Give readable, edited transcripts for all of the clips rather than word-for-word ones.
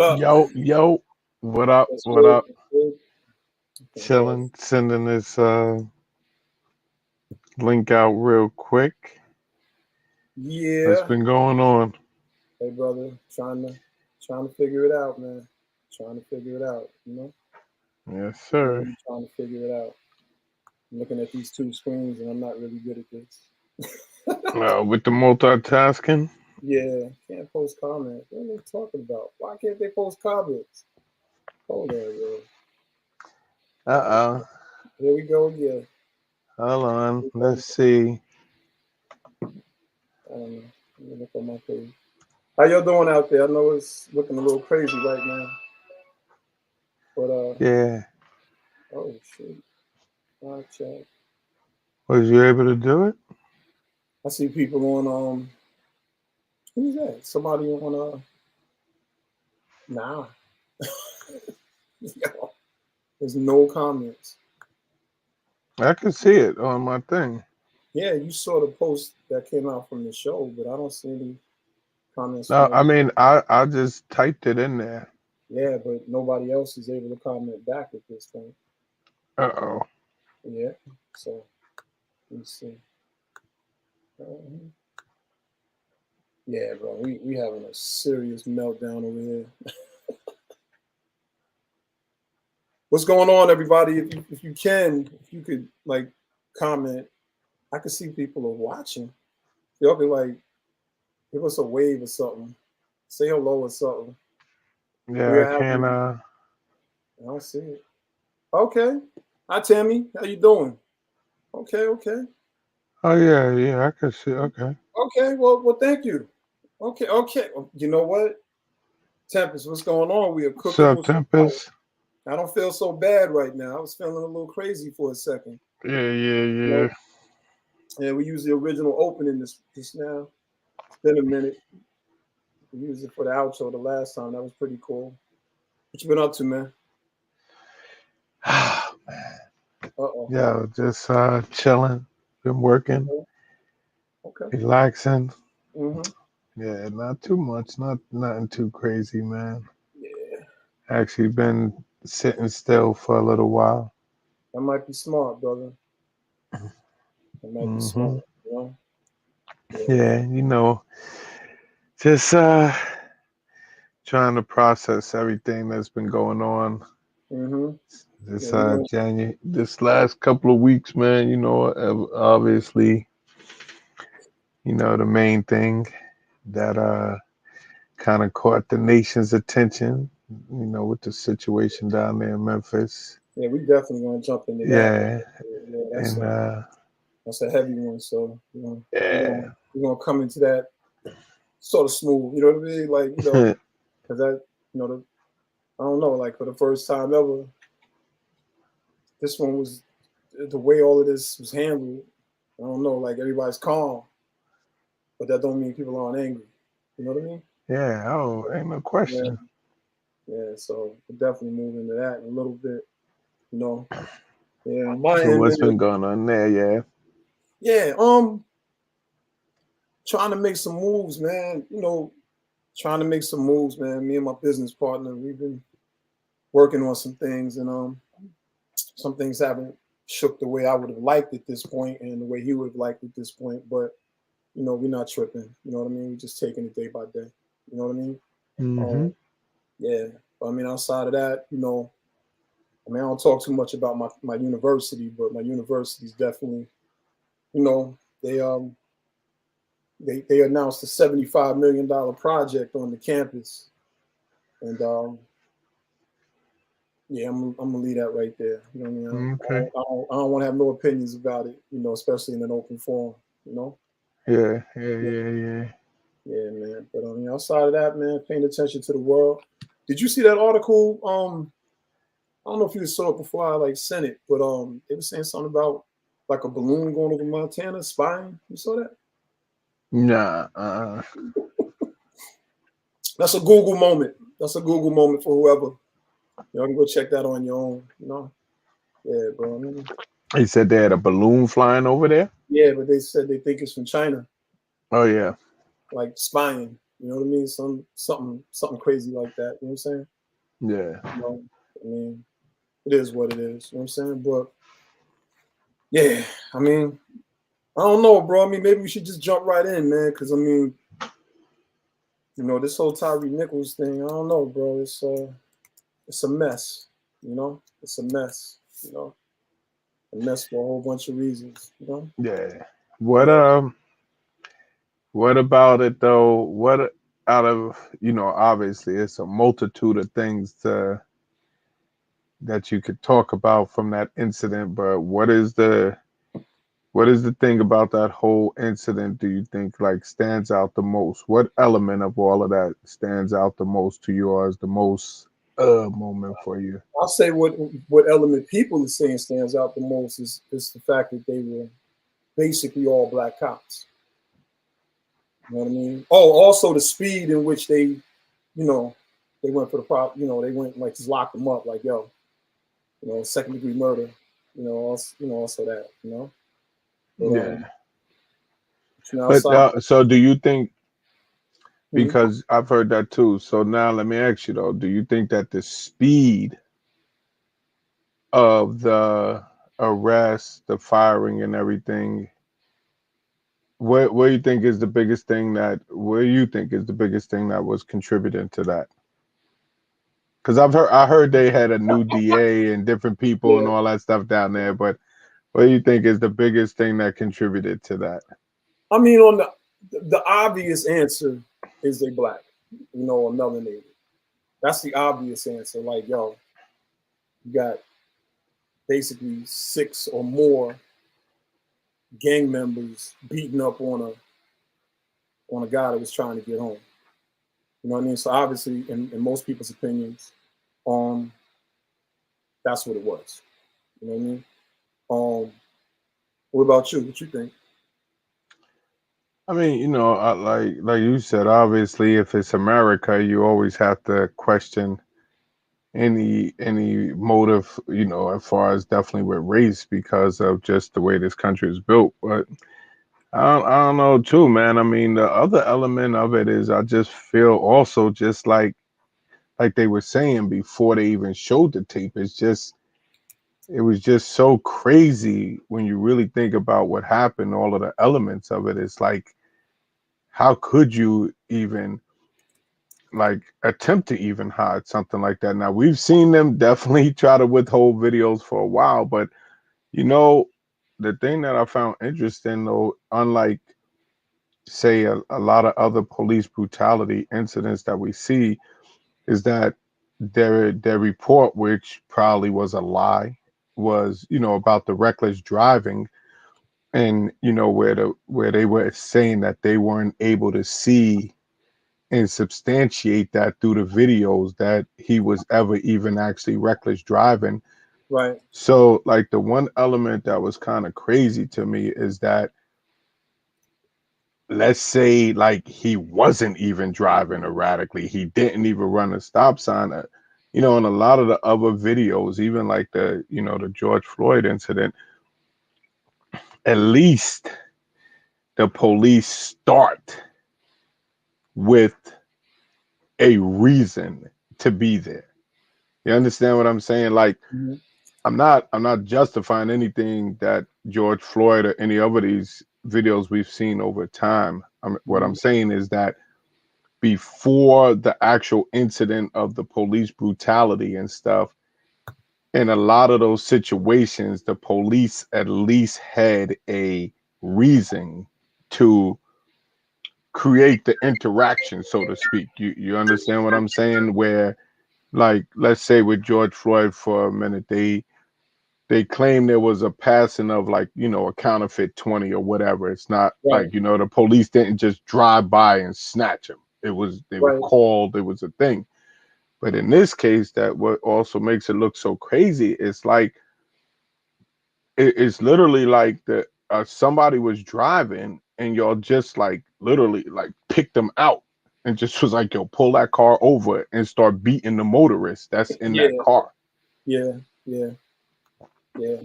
up? Yo, what up? What's What good? up? What's good? Nothing much. Chilling, sending this link out real quick. What's Yeah. been going on? Hey, brother. Trying to figure it out, man. Trying to figure it out. Yes, sir. Really trying to figure it out. I'm looking at these two screens, and I'm not really good at this. With the multitasking. Yeah. Can't post comments. What are they talking about? Why can't they post comments? Hold on, bro. Uh-oh. Here we go again. Hold on. Here we go Let's see. I don't know. Let me look on my page. How y'all doing out there? I know it's looking a little crazy right now, but Yeah. oh shit. Check. Was you able to do it? I see people on who's that? Somebody on nah. Yo, there's no comments. I can see it on my thing. Yeah, you saw the post that came out from the show, but I don't see any comments from No, I everybody. mean I just typed it in there. Yeah, but nobody else is able to comment back at this point. Uh-oh. Yeah, so let me see. Uh, yeah, bro, we having a serious meltdown over here. What's going on, everybody? If you can, if you could like comment, I can see people are watching. Y'all be like, give us a wave or something. Say hello or something. We Yeah, I are can't having. I don't see it. Okay. Hi, Tammy. How you doing? Okay. Okay. Oh yeah, I can see. Okay. Okay. Well. Thank you. Okay. Okay. You know what, Tempest? What's going on? We are What's cooking up, with fire. Tempest? I don't feel so bad right now. I was feeling a little crazy for a second. Yeah, yeah, You yeah. know. Yeah, we used the original opening this now. It's been a minute. We used it for the outro the last time. That was pretty cool. What you been up to, man? Uh oh. Yeah, just chilling. Been working, Okay. Okay. relaxing. Mm-hmm. Yeah, not too much, nothing too crazy, man. Yeah. Actually been sitting still for a little while. That might be smart, brother. That might be Hmm. smart. You know? Yeah. Yeah, just trying to process everything that's been going on Mm-hmm. Yeah, this we gonna January, this last couple of weeks, man. Obviously, the main thing that kind of caught the nation's attention, with the situation down there in Memphis. yeah, we definitely gonna jump into that. Yeah, Yeah, and that's a heavy one. So, yeah, we're gonna come into that sort of smooth, you know what I mean? Like, because that, I don't know, like for the first time ever, this one was the way all of this was handled. I don't know, like everybody's calm, but that don't mean people aren't angry. You know what I mean? yeah. Oh, ain't no Yeah, question. yeah. So we'll definitely move into that in a little bit. You know, yeah. On my So end, what's man, been going on there? Yeah. yeah. Trying to make some moves, man. Trying to make some moves, man. Me and my business partner, we've been working on some things, and some things haven't shook the way I would have liked at this point, and the way he would have liked at this point. But we're not tripping. You know what I mean? We're just taking it day by day. You know what I mean? Hmm. Um, yeah. But I mean, outside of that, I don't talk too much about my university, but my university is definitely, they they announced a $75 million project on the campus, and yeah, I'm gonna leave that right there. You know what I mean? Okay. I don't want to have no opinions about it. Especially in an open forum. Yeah, yeah, Yeah, yeah, yeah. yeah, man. But outside of that, man, paying attention to the world. Did you see that article? I don't know if you saw it before I like sent it, but they were saying something about like a balloon going over Montana spying. You saw that? Nah. That's a Google moment. That's a Google moment for whoever. Y'all can go check that on your own. Yeah, bro. He said they had a balloon flying over there. Yeah, but they said they think it's from China, Oh yeah. like spying. You know what I mean? Something crazy like that. You know what I'm saying? Yeah. You know, I mean, it is what it is. You know what I'm saying? But yeah, I mean, I don't know, bro. I mean, maybe we should just jump right in, man. Because I mean, you know, this whole Tyree Nichols thing, I don't know, bro. It's a mess. You know, it's a mess. You know, a mess for a whole bunch of reasons. You know. Yeah. What Yeah. what about it though? What out of, obviously it's a multitude of things that you could talk about from that incident, but what is the thing about that whole incident do you think like stands out the most? What element of all of that stands out the most to you, or is the most moment for you? I'll say what element people are saying stands out the most is the fact that they were basically all black cops. You know what I mean? Oh, also the speed in which they, you know, they went for the prop. You know, they went like just locked them up, like yo, you know, second degree murder. Also that. You know, but Yeah. But outside. so do you think, Mhm. because I've heard that too. So now let me ask you though, do you think that the speed of the arrest, the firing and everything, where you think is the biggest thing that where you think is the biggest thing that was contributing to that? Because I heard they had a new DA and different people and Yeah, all that stuff down there, but what do you think is the biggest thing that contributed to that? I mean, on the obvious answer is they black, you know, or melanated. That's the obvious answer. Like yo, you got basically six or more gang members beating up on a guy that was trying to get home. You know what I mean? So obviously, in most people's opinions, um, that's what it was. You know what I mean? What about you? What you think? I mean, like you said, obviously, if it's America, you always have to question any motive, as far as definitely with race because of just the way this country is built. But I don't know too, man. I mean, the other element of it is I just feel also just like they were saying before they even showed the tape. It was just so crazy when you really think about what happened, all of the elements of it. It's like, how could you even like attempt to even hide something like that? Now we've seen them definitely try to withhold videos for a while, but you know, the thing that I found interesting though, unlike say a lot of other police brutality incidents that we see, is that their report, which probably was a lie, was about the reckless driving, and where they were saying that they weren't able to see and substantiate that through the videos that he was ever even actually reckless driving. Right. So like the one element that was kind of crazy to me is that, let's say like he wasn't even driving erratically, he didn't even run a stop sign, in a lot of the other videos, even like the George Floyd incident, at least the police start with a reason to be there. You understand what I'm saying? Like, Mhm. I'm not justifying anything that George Floyd or any other of these videos we've seen over time. What I'm Mhm. saying is that before the actual incident of the police brutality and stuff, in a lot of those situations, the police at least had a reason to create the interaction, so to speak. You understand what I'm saying? Where, like, let's say with George Floyd for a minute, they claim there was a passing of like, a counterfeit 20 or whatever. It's not Right. like, the police didn't just drive by and snatch him. They were Right. called, it was a thing. But in this case, that what also makes it look so crazy, it's like it's literally like the somebody was driving and y'all just like literally like picked them out and just was like, yo, pull that car over and start beating the motorist that's in Yeah. that car. Yeah. Yeah. Yeah.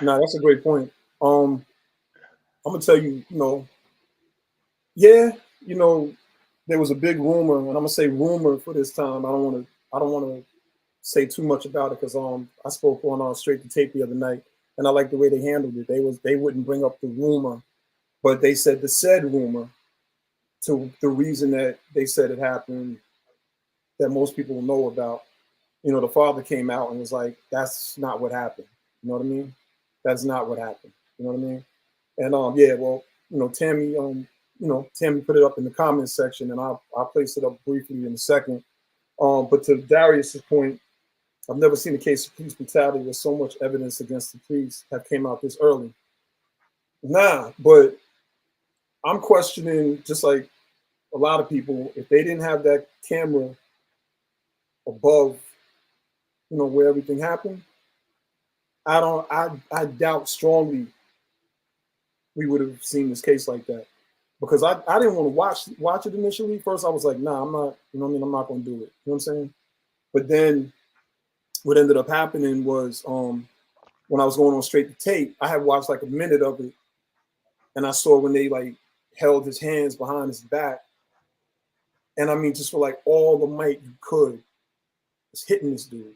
No, that's a great point. I'm gonna tell you, yeah, you know, there was a big rumor, and I'm gonna say rumor for this time. I don't want to say too much about it because I spoke on Straight to Tape the other night, and I like the way they handled it. They wouldn't bring up the rumor, but they said the said rumor to the reason that they said it happened that most people know about. You know, the father came out and was like, "That's not what happened." You know what I mean? That's not what happened. You know what I mean? And yeah, well, you know, Tammy put it up in the comments section, and I'll place it up briefly in a second. But to Darius's point, I've never seen a case of police brutality with so much evidence against the police have came out this early. Nah, but I'm questioning, just like a lot of people, if they didn't have that camera above, you know, where everything happened, I doubt strongly we would have seen this case like that. Because I didn't want to watch it initially. First I was like, nah, I'm not, you know what I mean, I'm not gonna do it. You know what I'm saying? But then what ended up happening was when I was going on Straight to Tape, I had watched like a minute of it, and I saw when they like held his hands behind his back, and I mean just for like all the might you could, was hitting this dude.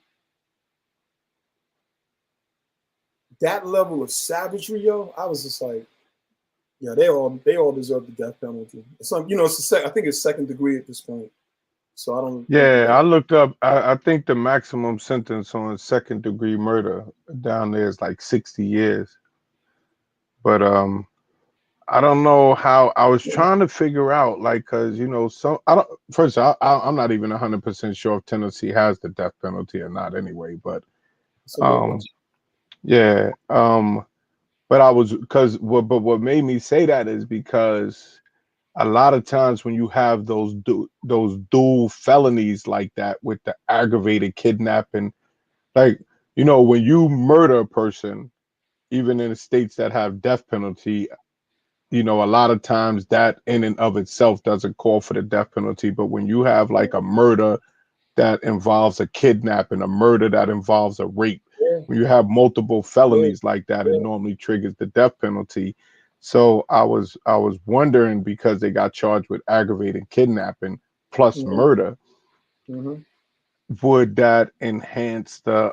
That level of savagery, yo, I was just like, yeah, they all deserve the death penalty. Some, you know, I think it's second degree at this point. So I don't. Yeah, I looked up. I think the maximum sentence on second degree murder down there is like 60 years. But I don't know how. I was trying to figure out, like, because you know, some I don't. First, I'm not even 100% sure if Tennessee has the death penalty or not, anyway. But yeah, but I was but what made me say that is because a lot of times when you have those dual felonies like that with the aggravated kidnapping, like, you know, when you murder a person, even in the states that have death penalty, you know, a lot of times that in and of itself doesn't call for the death penalty. But when you have like a murder that involves a kidnapping, a murder that involves a rape, Yeah, when you have multiple yeah, felonies like that, it normally triggers the death penalty. So I was wondering, because they got charged with aggravated kidnapping plus mhm, murder, mhm. would that enhance the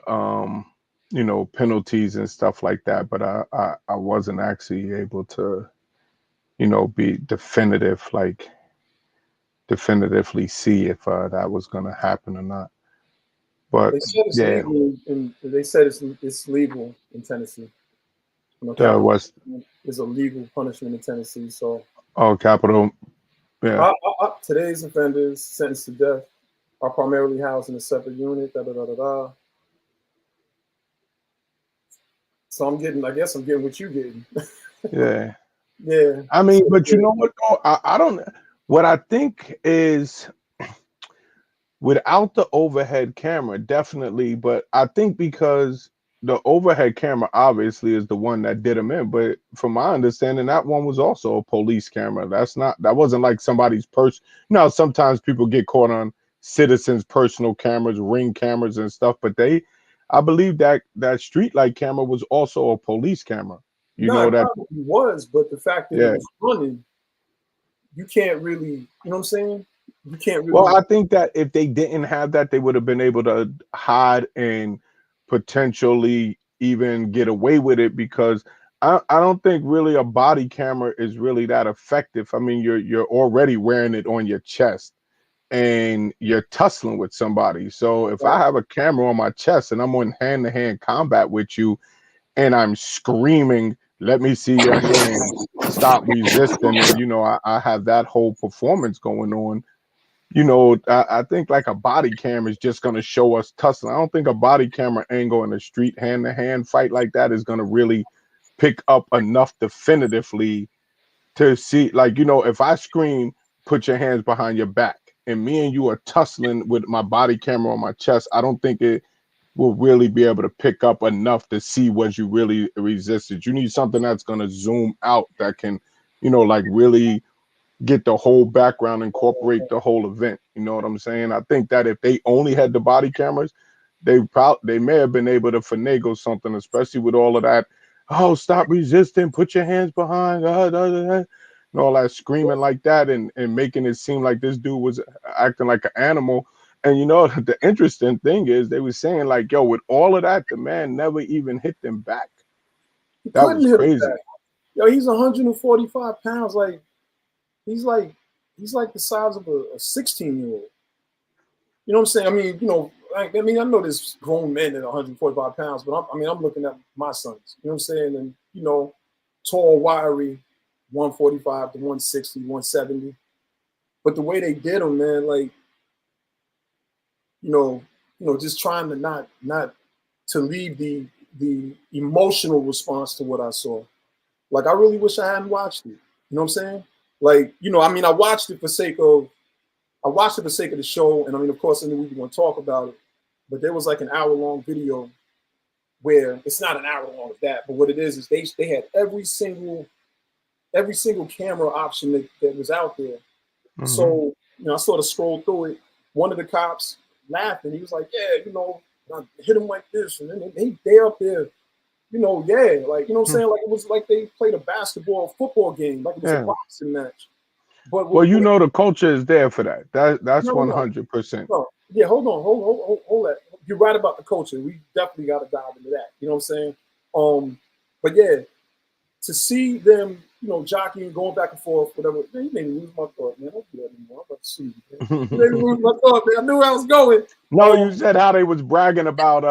you know, penalties and stuff like that? But I wasn't actually able to, you know, be definitive, like definitively see if that was going to happen or not. But They said it's yeah, legal, and they said it's legal in Tennessee. You know, the capital West, punishment is a legal punishment in Tennessee. So oh, capital, yeah, today's offenders sentenced to death are primarily housed in a separate unit. Da da da da da. So I guess I'm getting what you getting. yeah. Yeah. I mean, So, but you yeah. know what? Though? I don't. What I think is, without the overhead camera, definitely. But I think because the overhead camera obviously is the one that did him in. But from my understanding, that one was also a police camera. That wasn't like somebody's You know, sometimes people get caught on citizens' personal cameras, ring cameras, and stuff. But I believe that street light camera was also a police camera. You No, know it that? probably was, but the fact that it Yeah. was running, you can't really, you know what I'm saying? You can't Well, really. I think that if they didn't have that, they would have been able to hide and potentially even get away with it, because I don't think really a body camera is really that effective. I mean, you're already wearing it on your chest and you're tussling with somebody. So if I have a camera on my chest and I'm on hand-to-hand combat with you and I'm screaming, "Let me see your hands, stop resisting," and you know, I have that whole performance going on, you know, I think like a body cam is just going to show us tussling. I don't think a body camera angle in a street hand-to-hand fight like that is going to really pick up enough definitively to see, like, you know, if I scream, "Put your hands behind your back," and me and you are tussling with my body camera on my chest, I don't think it will really be able to pick up enough to see what you really resisted. You need something that's going to zoom out, that can, you know, like really get the whole background, incorporate the whole event. You know what I'm saying? I think that if they only had the body cameras, they may have been able to finagle something, especially with all of that. "Oh, stop resisting, put your hands behind," and all that screaming like that and making it seem like this dude was acting like an animal. And you know, the interesting thing is they were saying like, yo, with all of that, the man never even hit them back. He That couldn't was hit him crazy. back. Yo, he's 145 pounds. He's like he's like the size of a 16-year-old. You know what I'm saying? I mean, you know, I know there's grown men at 145 pounds, but I'm looking at my sons. You know what I'm saying? And you know, tall, wiry, 145 to 160, 170. But the way they did them, man, like just trying to not to leave the emotional response to what I saw. Like I really wish I hadn't watched it. You know what I'm saying? Like, you know, I mean, I watched it for sake of the show, and I mean, of course, I knew we were going to talk about it. But there was like an hour-long video where it's not an hour long of that, but what it is they had every single camera option that was out there. Mm-hmm. So, you know, I sort of scrolled through it. One of the cops laughed and he was like, yeah, you know, I hit him like this. And then they up there, you know, yeah, like, you know what I'm saying? Like it was like they played a football game, like it was a boxing match. But well, you know, the culture is there for that. That's 100%. No, yeah, hold that. You're right about the culture. We definitely got to dive into that. You know what I'm saying? But yeah, to see them, you know, jockeying, going back and forth, whatever. Man, you made me lose my thought, man. I don't do that anymore. I'm about to see you. You made me lose my thought, man. I knew where I was going. No, you said how they was bragging about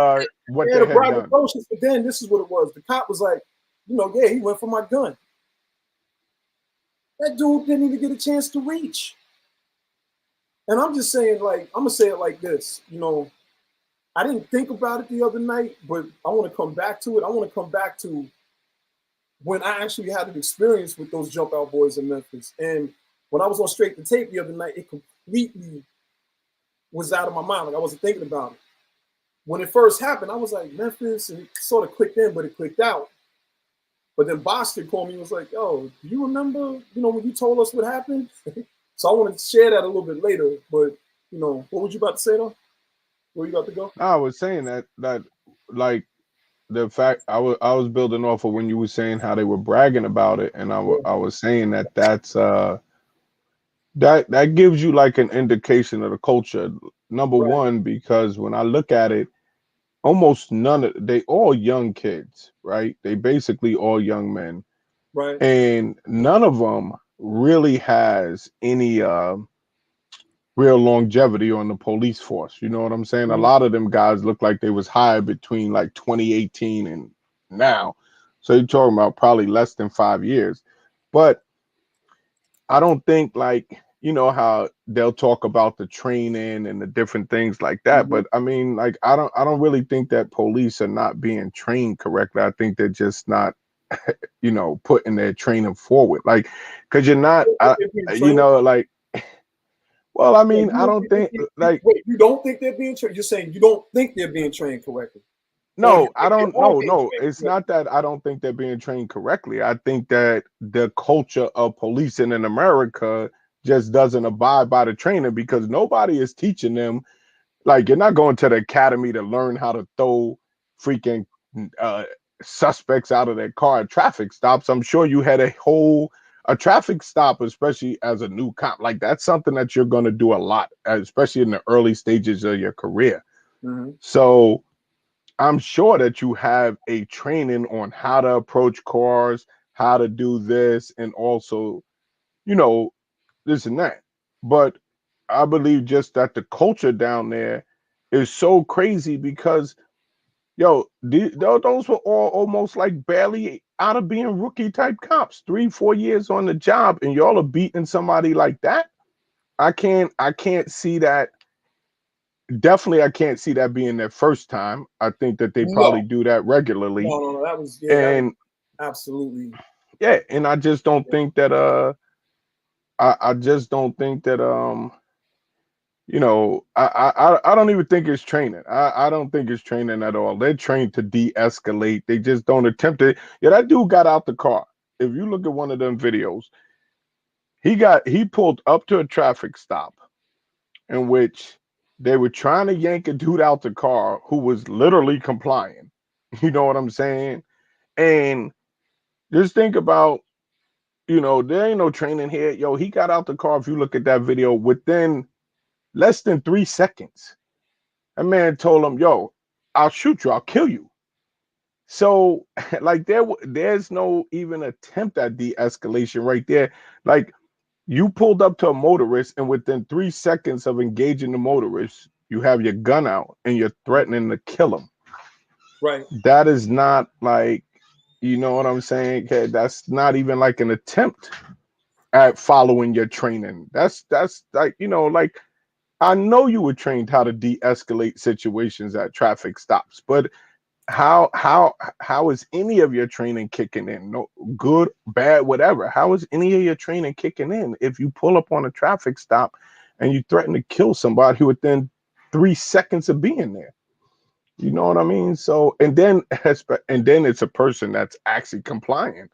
what they had done. But then this is what it was. The cop was like, you know, yeah, he went for my gun. That dude didn't even get a chance to reach. And I'm just saying, like, I'm gonna say it like this, you know, I didn't think about it the other night, but I want to come back to it. I want to come back to when I actually had an experience with those Jump Out Boys in Memphis. And when I was on Straight to Tape the other night, it completely was out of my mind. Like I wasn't thinking about it. When it first happened, I was like, Memphis, and it sort of clicked in, but it clicked out. But then Boston called me and was like, yo, do you remember, you know, when you told us what happened? So I want to share that a little bit later. But, you know, what were you about to say, though? Where you about to go? I was saying that like the fact I was building off of when you were saying how they were bragging about it, and I was saying that's that gives you like an indication of the culture. Number one, because when I look at it, almost they all young kids, right? They basically all young men, right? And none of them really has any real longevity on the police force. You know what I'm saying? A lot of them guys look like they was hired between like 2018 and now. So you're talking about probably less than 5 years. But I don't think like, you know, how they'll talk about the training and the different things like that. But I mean, like, I don't really think that police are not being trained correctly. I think they're just not, you know, putting their training forward. Like, cause you're not, you know, like, well, I mean, I don't think like. Wait, you don't think they're being trained? You're saying you don't think they're being trained correctly? No, I don't. No, it's not that I don't think they're being trained correctly. I think that the culture of policing in America just doesn't abide by the training because nobody is teaching them. Like, you're not going to the academy to learn how to throw freaking suspects out of their car at traffic stops. I'm sure you had a traffic stop, especially as a new cop. Like, that's something that you're going to do a lot, especially in the early stages of your career. So I'm sure that you have a training on how to approach cars, how to do this, and also, you know, this and that. But I believe just that the culture down there is so crazy because, yo, those were all almost like barely out of being rookie type cops, 3-4 years on the job, and y'all are beating somebody like that. I can't see that. Definitely, I can't see that being their first time. I think that they probably do that regularly. No, that was absolutely. Yeah, and I just don't think that I just don't think that you know, I don't even think it's training. I don't think it's training at all. They're trained to de-escalate. They just don't attempt it. Yeah, that dude got out the car. If you look at one of them videos, he pulled up to a traffic stop in which they were trying to yank a dude out the car who was literally complying. You know what I'm saying? And just think about you know, there ain't no training here. Yo, he got out the car. If you look at that video, within less than 3 seconds, that man told him, yo, I'll shoot you, I'll kill you. So, like, there's no even attempt at de-escalation right there. Like, you pulled up to a motorist, and within 3 seconds of engaging the motorist, you have your gun out and you're threatening to kill him. Right. That is not like, you know what I'm saying? Okay, that's not even like an attempt at following your training. That's like, you know, like, I know you were trained how to de-escalate situations at traffic stops, but how is any of your training kicking in? No, good, bad, whatever. How is any of your training kicking in if you pull up on a traffic stop and you threaten to kill somebody within 3 seconds of being there? You know what I mean? So, and then it's a person that's actually complying,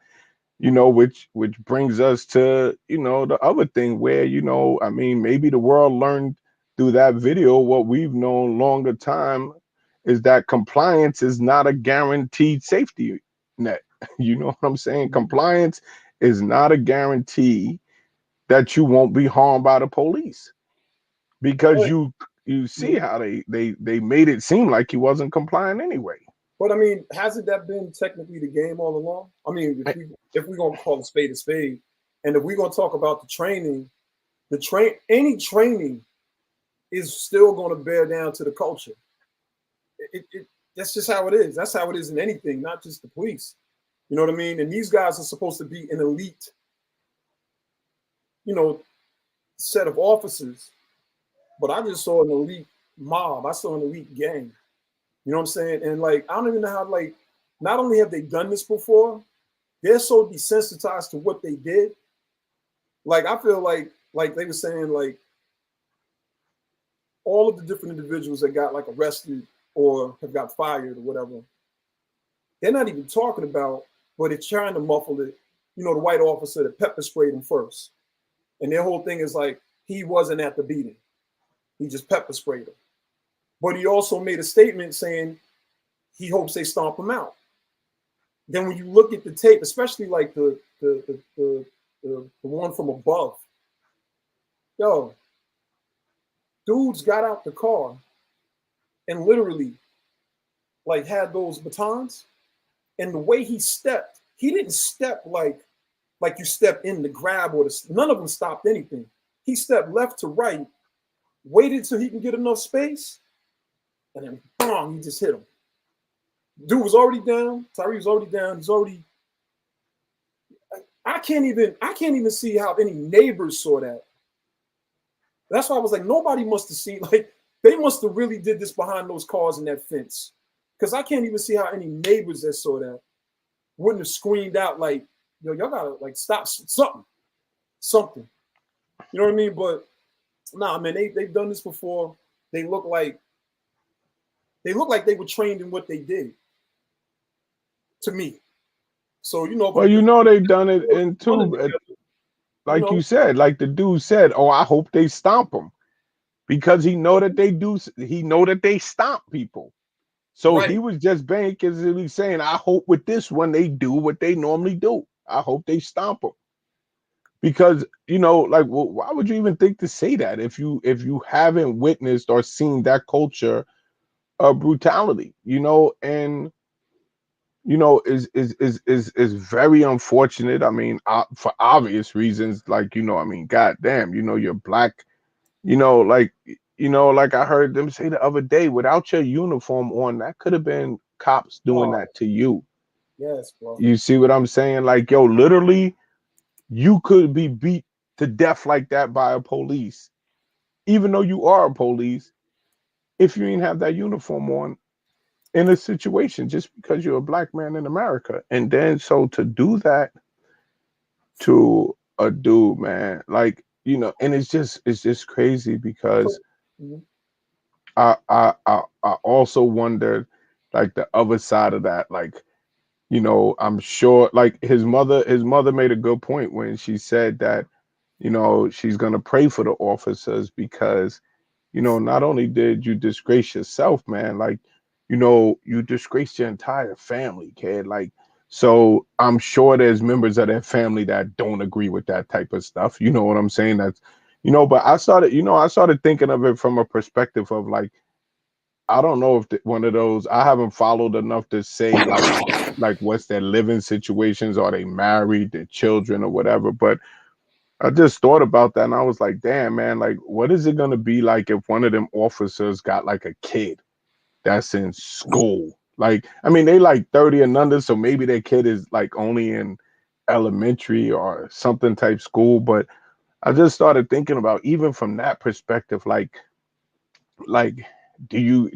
you know, which brings us to, you know, the other thing where, you know, I mean, maybe the world learned through that video what we've known longer time, is that compliance is not a guaranteed safety net. You know what I'm saying? Compliance is not a guarantee that you won't be harmed by the police, because But, you see how they made it seem like he wasn't complying anyway. but I mean, hasn't that been technically the game all along? I mean, if we're gonna call a spade, and if we're gonna talk about any training is still gonna bear down to the culture. That's just how it is. That's how it is in anything, not just the police. You know what I mean? And these guys are supposed to be an elite, you know, set of officers. But I just saw an elite mob. I saw an elite gang. You know what I'm saying? And like, I don't even know how, like, not only have they done this before, they're so desensitized to what they did. Like, I feel like they were saying, like, all of the different individuals that got like arrested or have got fired or whatever, they're not even talking about, but it's trying to muffle it. You know, the white officer that pepper sprayed him first. And their whole thing is like, he wasn't at the beating. He just pepper sprayed him. But he also made a statement saying he hopes they stomp him out. Then when you look at the tape, especially like the one from above, yo, dudes got out the car and literally like had those batons. And the way he didn't step like you step in the grab or none of them stopped anything. He stepped left to right, waited till he can get enough space, and then boom, he just hit him. Dude was already down. Tyree was already down. He's already. I can't even see how any neighbors saw that. That's why I was like, nobody must have seen. Like, they must have really did this behind those cars and that fence, because I can't even see how any neighbors that saw that wouldn't have screamed out like, "Yo, y'all gotta like stop something." You know what I mean? But nah, man, they've done this before. They look like they were trained in what they did. To me, so you know, Well, you know, they've done it in running too, together, you like know, you said, like the dude said, oh, I hope they stomp him, because he know that they do, he know that they stomp people. So he right? was just basically saying, I hope with this one they do what they normally do. I hope they stomp them. Because, you know, like, well, why would you even think to say that if you haven't witnessed or seen that culture of brutality, you know? And you know, is very unfortunate. I mean, for obvious reasons, like, you know, I mean, goddamn, you know, you're black, you know, like, you know, like I heard them say the other day, without your uniform on, that could have been cops doing Oh, that to you. yes, bro. You see what I'm saying? Like, yo, literally, you could be beat to death like that by a police, even though you are a police, if you ain't have that uniform on in a situation, just because you're a black man in America. And then so to do that to a dude, man, like, you know, and it's just crazy, because So, mhm. I also wondered, like, the other side of that, like, you know, I'm sure, like, his mother made a good point when she said that, you know, she's gonna pray for the officers, because, you know, not only did you disgrace yourself, man, like, you know, you disgraced your entire family, kid. Like, So I'm sure there's members of their family that don't agree with that type of stuff. You know what I'm saying? That's, but I started thinking of it from a perspective of like, I don't know if one of those, I haven't followed enough to say like what's their living situations, are they married, their children or whatever, but I just thought about that and I was like, damn man, like what is it going to be like if one of them officers got like a kid that's in school? Like, I mean, they like 30 and under, so maybe their kid is like only in elementary or something type school, but I just started thinking about even from that perspective, like do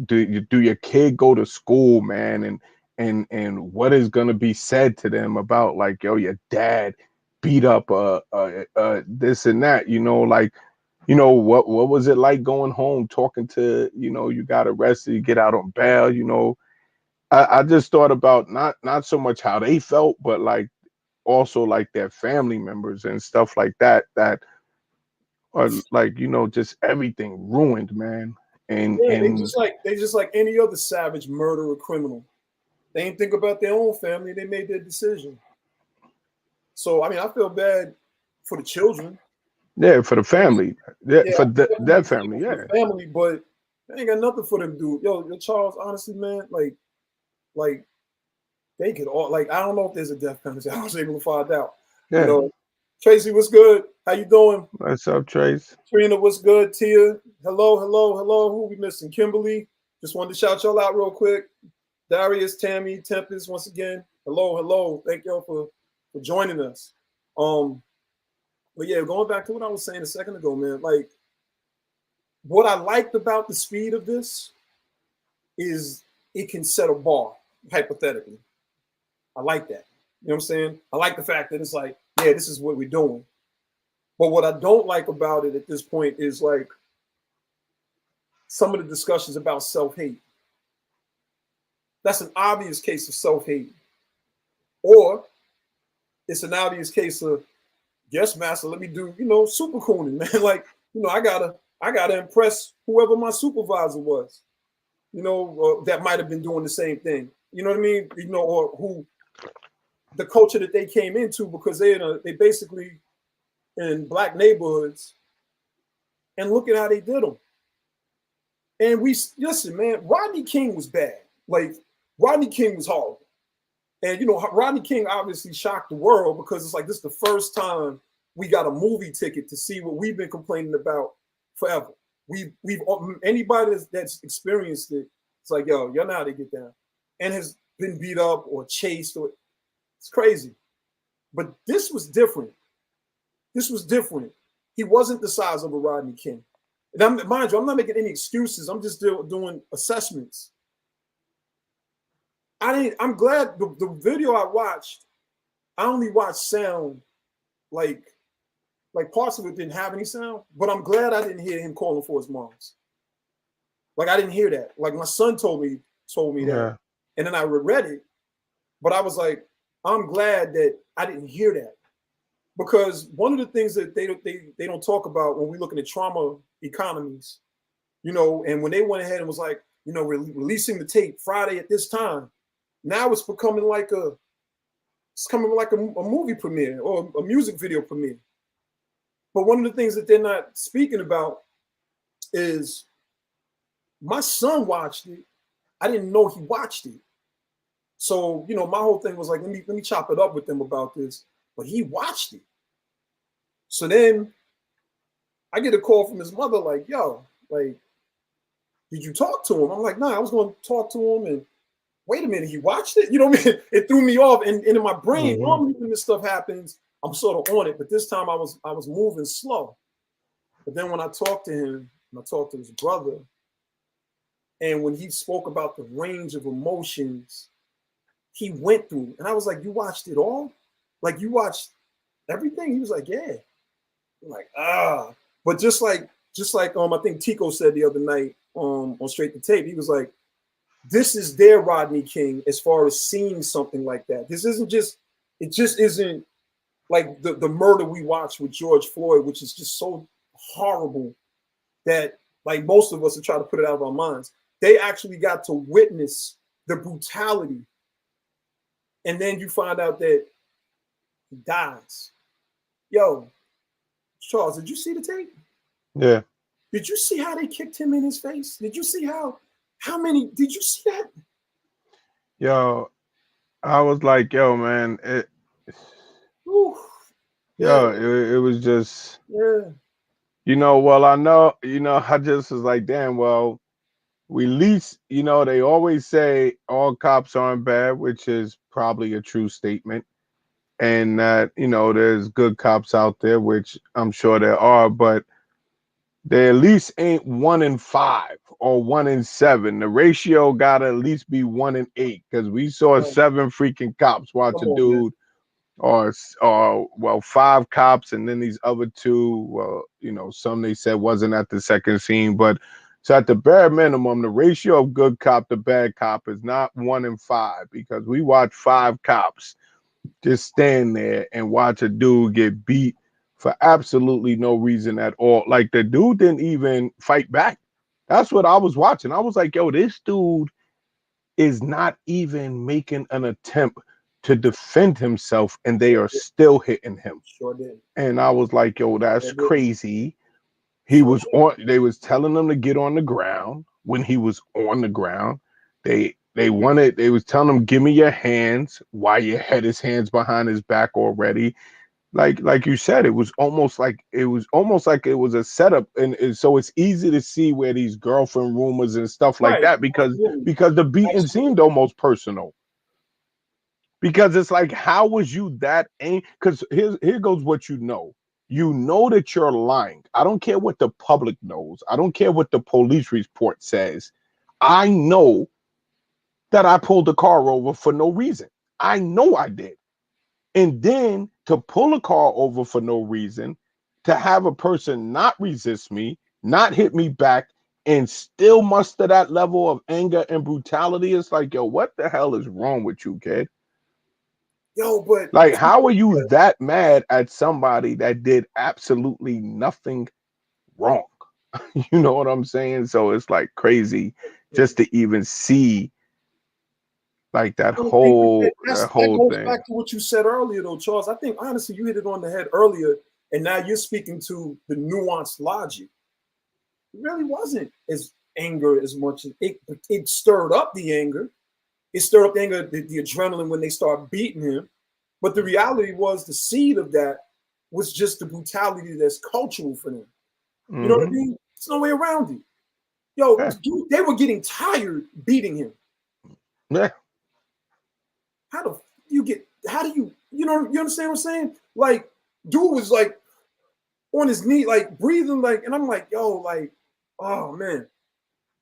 your kid go to school, man, and what is going to be said to them about like, yo, your dad beat up this and that, like, what was it like going home talking to, you got arrested, you get out on bail, I just thought about not so much how they felt, but like also like their family members and stuff like that are like, just everything ruined, man. Yeah, And they just like any other savage murderer criminal. They ain't think about their own family. They made their decision. So I mean, I feel bad for the children. yeah, for the family, yeah, Yeah, for I feel that bad family, for yeah, the family, but they ain't got nothing for them to do. Yo, Charles, honestly, man, like they could all like. I don't know if there's a death penalty. I was able to find out. You yeah. know, Tracy, what's good? How you doing? What's up, Trace? Trina, what's good? Tia, hello, hello, hello. Who we missing? Kimberly. Just wanted to shout y'all out real quick. Darius, Tammy, Tempest, once again. Hello, hello. Thank y'all for joining us. Um, but yeah, going back to what I was saying a second ago, man. Like what I liked about the speed of this is it can set a bar, hypothetically. I like that. You know what I'm saying? I like the fact that it's like, yeah, this is what we're doing. But what I don't like about it at this point is like some of the discussions about self-hate. That's an obvious case of self-hate. Or it's an obvious case of, yes, master, let me do, super cooning, man. Like, I gotta impress whoever my supervisor was, that might have been doing the same thing. You know what I mean? Or who the culture that they came into because they basically in black neighborhoods, and look at how they did them. And we listen, man. Rodney King was bad. Like Rodney King was horrible. And Rodney King obviously shocked the world because it's like this is the first time we got a movie ticket to see what we've been complaining about forever. We've anybody that's experienced it, it's like, yo, y'all know how they get down, and has been beat up or chased, or it's crazy. But this was different. This was different. He wasn't the size of a Rodney King. And mind you, I'm not making any excuses. I'm just doing assessments. I'm glad the video I watched, I only watched sound, like parts of it didn't have any sound, but I'm glad I didn't hear him calling for his moms. Like I didn't hear that. Like my son told me that. Yeah, And then I read it, but I was like, I'm glad that I didn't hear that. Because one of the things that they don't talk about when we're looking at trauma economies, and when they went ahead and was like, releasing the tape Friday at this time, now it's becoming like a movie premiere or a music video premiere. But one of the things that they're not speaking about is my son watched it. I didn't know he watched it. So, my whole thing was like, let me chop it up with them about this. But he watched it. So then I get a call from his mother, like, yo, like, did you talk to him? I'm like, nah, I was going to talk to him. And wait a minute, he watched it? You know what I mean? It threw me off. And in my brain, normally when this stuff happens, I'm sort of on it. But this time I was moving slow. But then when I talked to him, and I talked to his brother, and when he spoke about the range of emotions he went through, and I was like, you watched it all? Like, you watched everything? He was like, yeah. I'm like, But just like I think Tico said the other night on Straight to Tape, he was like, this is their Rodney King as far as seeing something like that. This isn't just, it just isn't like the murder we watched with George Floyd, which is just so horrible that like most of us are trying to put it out of our minds. They actually got to witness the brutality and then you find out that he dies. Yo, Charles, did you see the tape? Yeah. Did you see how they kicked him in his face? Did you see how many? Did you see that? Yo, I was like, yo, man, Ooh, yeah, yo, it was just, yeah. well, I know, I just was like, damn, well, we least, they always say all cops aren't bad, which is probably a true statement. And that, there's good cops out there, which I'm sure there are, but they at least ain't 1 in 5 or 1 in 7. The ratio gotta at least be 1 in 8, because we saw Oh, 7 freaking cops watch come a on, man. dude, or well, 5 cops, and then these other 2, well, some they said wasn't at the second scene. But so at the bare minimum, the ratio of good cop to bad cop is not 1 in 5, because we watch 5 cops just stand there and watch a dude get beat for absolutely no reason at all. Like, the dude didn't even fight back. That's what I was watching. I was like, yo, this dude is not even making an attempt to defend himself, and they are still hitting him. Sure did. And I was like, yo, that's Sure did. crazy. Sure They was telling him to get on the ground. When he was on the ground, they was telling him, give me your hands, while you had his hands behind his back already. Like you said, it was almost like it was a setup, and so it's easy to see where these girlfriend rumors and stuff like Right. that, because Absolutely. the beating Absolutely. seemed almost personal. Because it's like, how was you that angry? Because here goes what you know. You know that you're lying. I don't care what the public knows. I don't care what the police report says. I know that I pulled the car over for no reason. I know I did. And then to pull a car over for no reason, to have a person not resist me, not hit me back, and still muster that level of anger and brutality, it's like, yo, what the hell is wrong with you, kid? Yo, but Like, how are you that mad at somebody that did absolutely nothing wrong? You know what I'm saying? So it's like crazy just to even see like that I don't think whole that goes thing. back to what you said earlier, though, Charles. I think honestly, you hit it on the head earlier, and now you're speaking to the nuanced logic. It really wasn't as anger as much as it stirred up the anger. It stirred up the anger, the adrenaline when they start beating him. But the reality was the seed of that was just the brutality that's cultural for them. You know what I Mm-hmm. mean? There's no way around it. Yo, Yeah. dude, they were getting tired beating him. Yeah. How do you get? How do you know? You understand what I'm saying? Like, dude was like on his knee, like breathing, like, and I'm like, yo, like, oh man.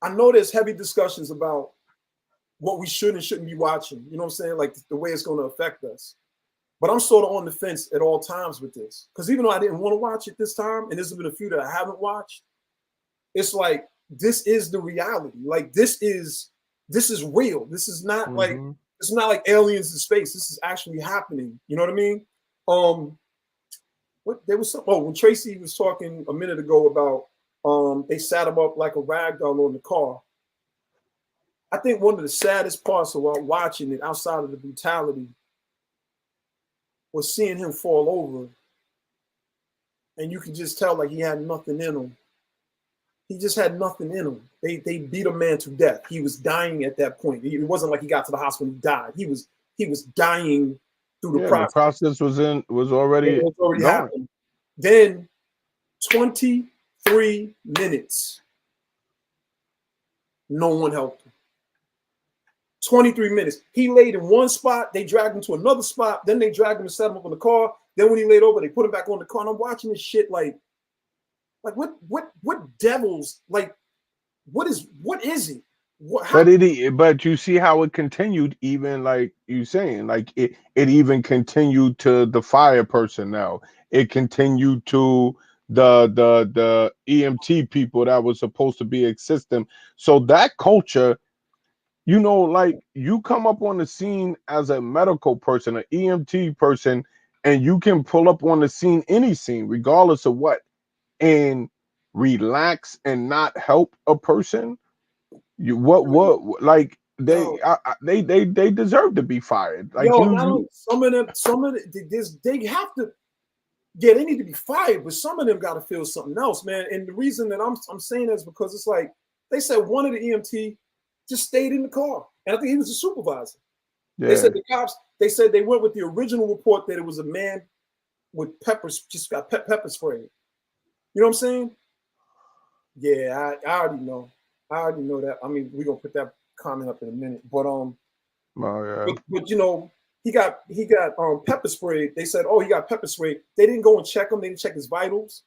I know there's heavy discussions about what we should and shouldn't be watching. You know what I'm saying? Like the way it's going to affect us. But I'm sort of on the fence at all times with this. Because even though I didn't want to watch it this time, and there's been a few that I haven't watched, it's like this is the reality. Like this is real. This is not like Mm-hmm. it's not like aliens in space. This is actually happening. You know what I mean? What there was some when Tracy was talking a minute ago about they sat him up like a rag doll on the car. I think one of the saddest parts about watching it outside of the brutality was seeing him fall over, and you could just tell like he had nothing in him. He just had nothing in him. They beat a man to death. He was dying at that point. It wasn't like he got to the hospital and died. He was dying through the Yeah. The process. process was already It already going. happened. Then 23 minutes, no one helped him. 23 minutes. He laid in one spot. They dragged him to another spot. Then they dragged him and set him up in the car. Then when he laid over, they put him back on the car. And I'm watching this shit like what devils, like what is it? How? But you see how it continued, even like you saying, like it even continued to the fire personnel. It continued to the EMT people that was supposed to be assisting. So that culture, like you come up on the scene as a medical person, an EMT person, and you can pull up on the scene, any scene, regardless of what, and relax and not help a person. You what like Yo, they deserve to be fired. Like yo, you, not only you some of the, they have to. Yeah, they need to be fired, but some of them got to feel something else, man. And the reason that I'm saying that is because it's like they said one of the EMT just stayed in the car, and I think he was a supervisor. They yeah. said the cops. They said they went with the original report that it was a man with peppers, just got pepper sprayed. You know what I'm saying? Yeah, I already know. I already know that. I mean, we're gonna put that comment up in a minute, Oh yeah. but you know, he got pepper sprayed. They said, oh, he got pepper sprayed. They didn't go and check him. They didn't check his vitals.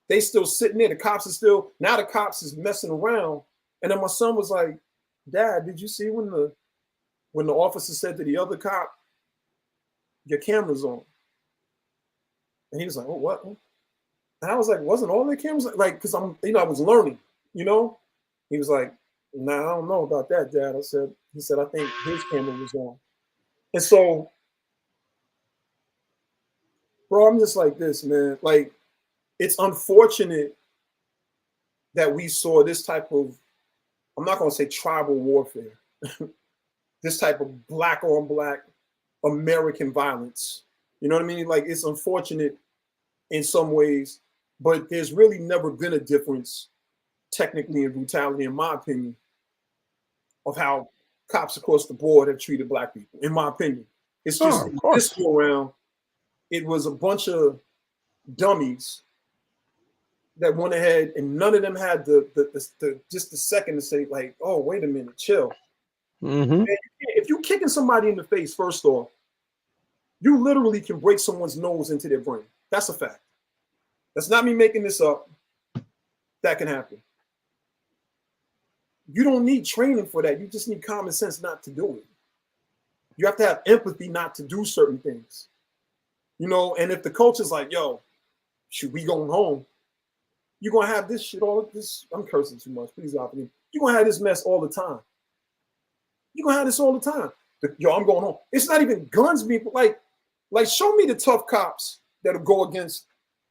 They still sitting there. The cops are still now. The cops is messing around. And then my son was like, "Dad, did you see when the officer said to the other cop, your camera's on?" And he was like, "Oh, what?" And I was like, "Wasn't all the cameras like?" Because I was learning. You know. He was like, "Nah, I don't know about that, Dad." I said, "He said I think his camera was on." And so, bro, I'm just like this, man. Like, it's unfortunate that we saw this type of, I'm not going to say tribal warfare, this type of black on black American violence. You know what I mean? Like, it's unfortunate in some ways, but there's really never been a difference, technically, in brutality, in my opinion, of how cops across the board have treated black people, in my opinion. It's just Oh, of this course. go around, it was a bunch of dummies that went ahead and none of them had the just the second to say, like, oh, wait a minute, chill. Mm-hmm. Man, if you kicking somebody in the face, first off, you literally can break someone's nose into their brain. That's a fact. That's not me making this up. That can happen. You don't need training for that. You just need common sense not to do it. You have to have empathy not to do certain things. You know, and if the coach is like, yo, should we going home? You're gonna have this shit all this. I'm cursing too much. Please God forgive me. You're gonna have this mess all the time. You're gonna have this all the time. Yo, I'm going home. It's not even guns being like show me the tough cops that'll go against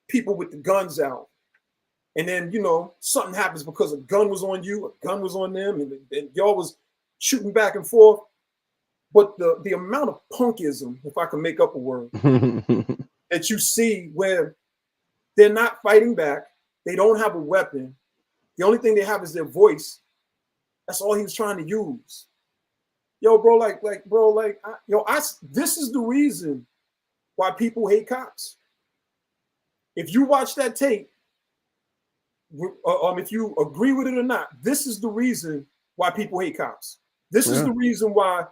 people with the guns out. And then, you know, something happens because a gun was on you, a gun was on them, and y'all was shooting back and forth. But the amount of punkism, if I can make up a word, that you see where they're not fighting back, they don't have a weapon. The only thing they have is their voice. That's all he was trying to use. Yo, bro, this is the reason why people hate cops. If you watch that tape, if you agree with it or not, this is the reason why people hate cops. This is the reason why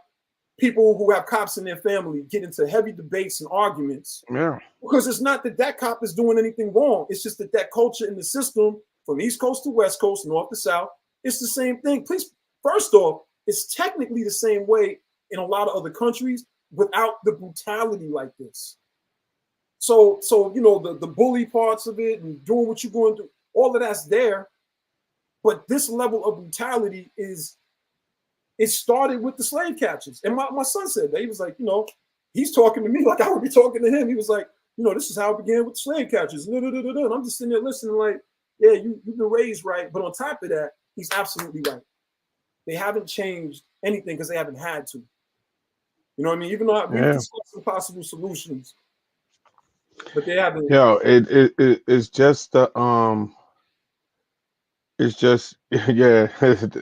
people who have cops in their family get into heavy debates and arguments. Yeah. Because it's not that cop is doing anything wrong. It's just that culture in the system from East Coast to West Coast, North to South, it's the same thing. Please, first off, it's technically the same way in a lot of other countries without the brutality like this. So you know, the bully parts of it and doing what you're going to, all of that's there. But this level of brutality it started with the slave catchers. And my son said that. He was like, you know, he's talking to me like I would be talking to him. He was like, you know, this is how it began with the slave catchers. And I'm just sitting there listening like, yeah, you've been raised right. But on top of that, he's absolutely right. They haven't changed anything because they haven't had to. You know what I mean? Even though we've discussed some possible solutions, but they haven't. Yo, it's just the it's just yeah.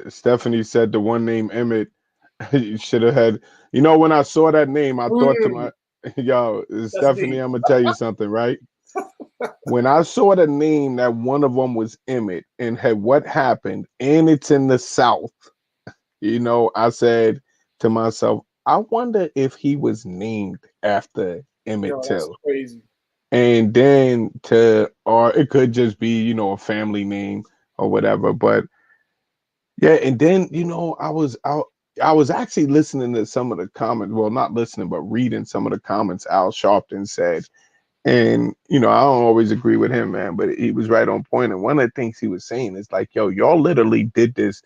Stephanie said the one name Emmett. You should have had. You know, when I saw that name, I thought to my yo, Stephanie, Deep. I'm gonna tell you something, right? When I saw the name that one of them was Emmett and had what happened, and it's in the South, you know, I said to myself, I wonder if he was named after Emmett Yo, that's Till. crazy. And then or it could just be, you know, a family name or whatever. But yeah, and then, you know, I was actually listening to some of the comments, well, not listening, but reading some of the comments Al Sharpton said. And, you know, I don't always agree with him, man, but he was right on point. And one of the things he was saying is like, yo, y'all literally did this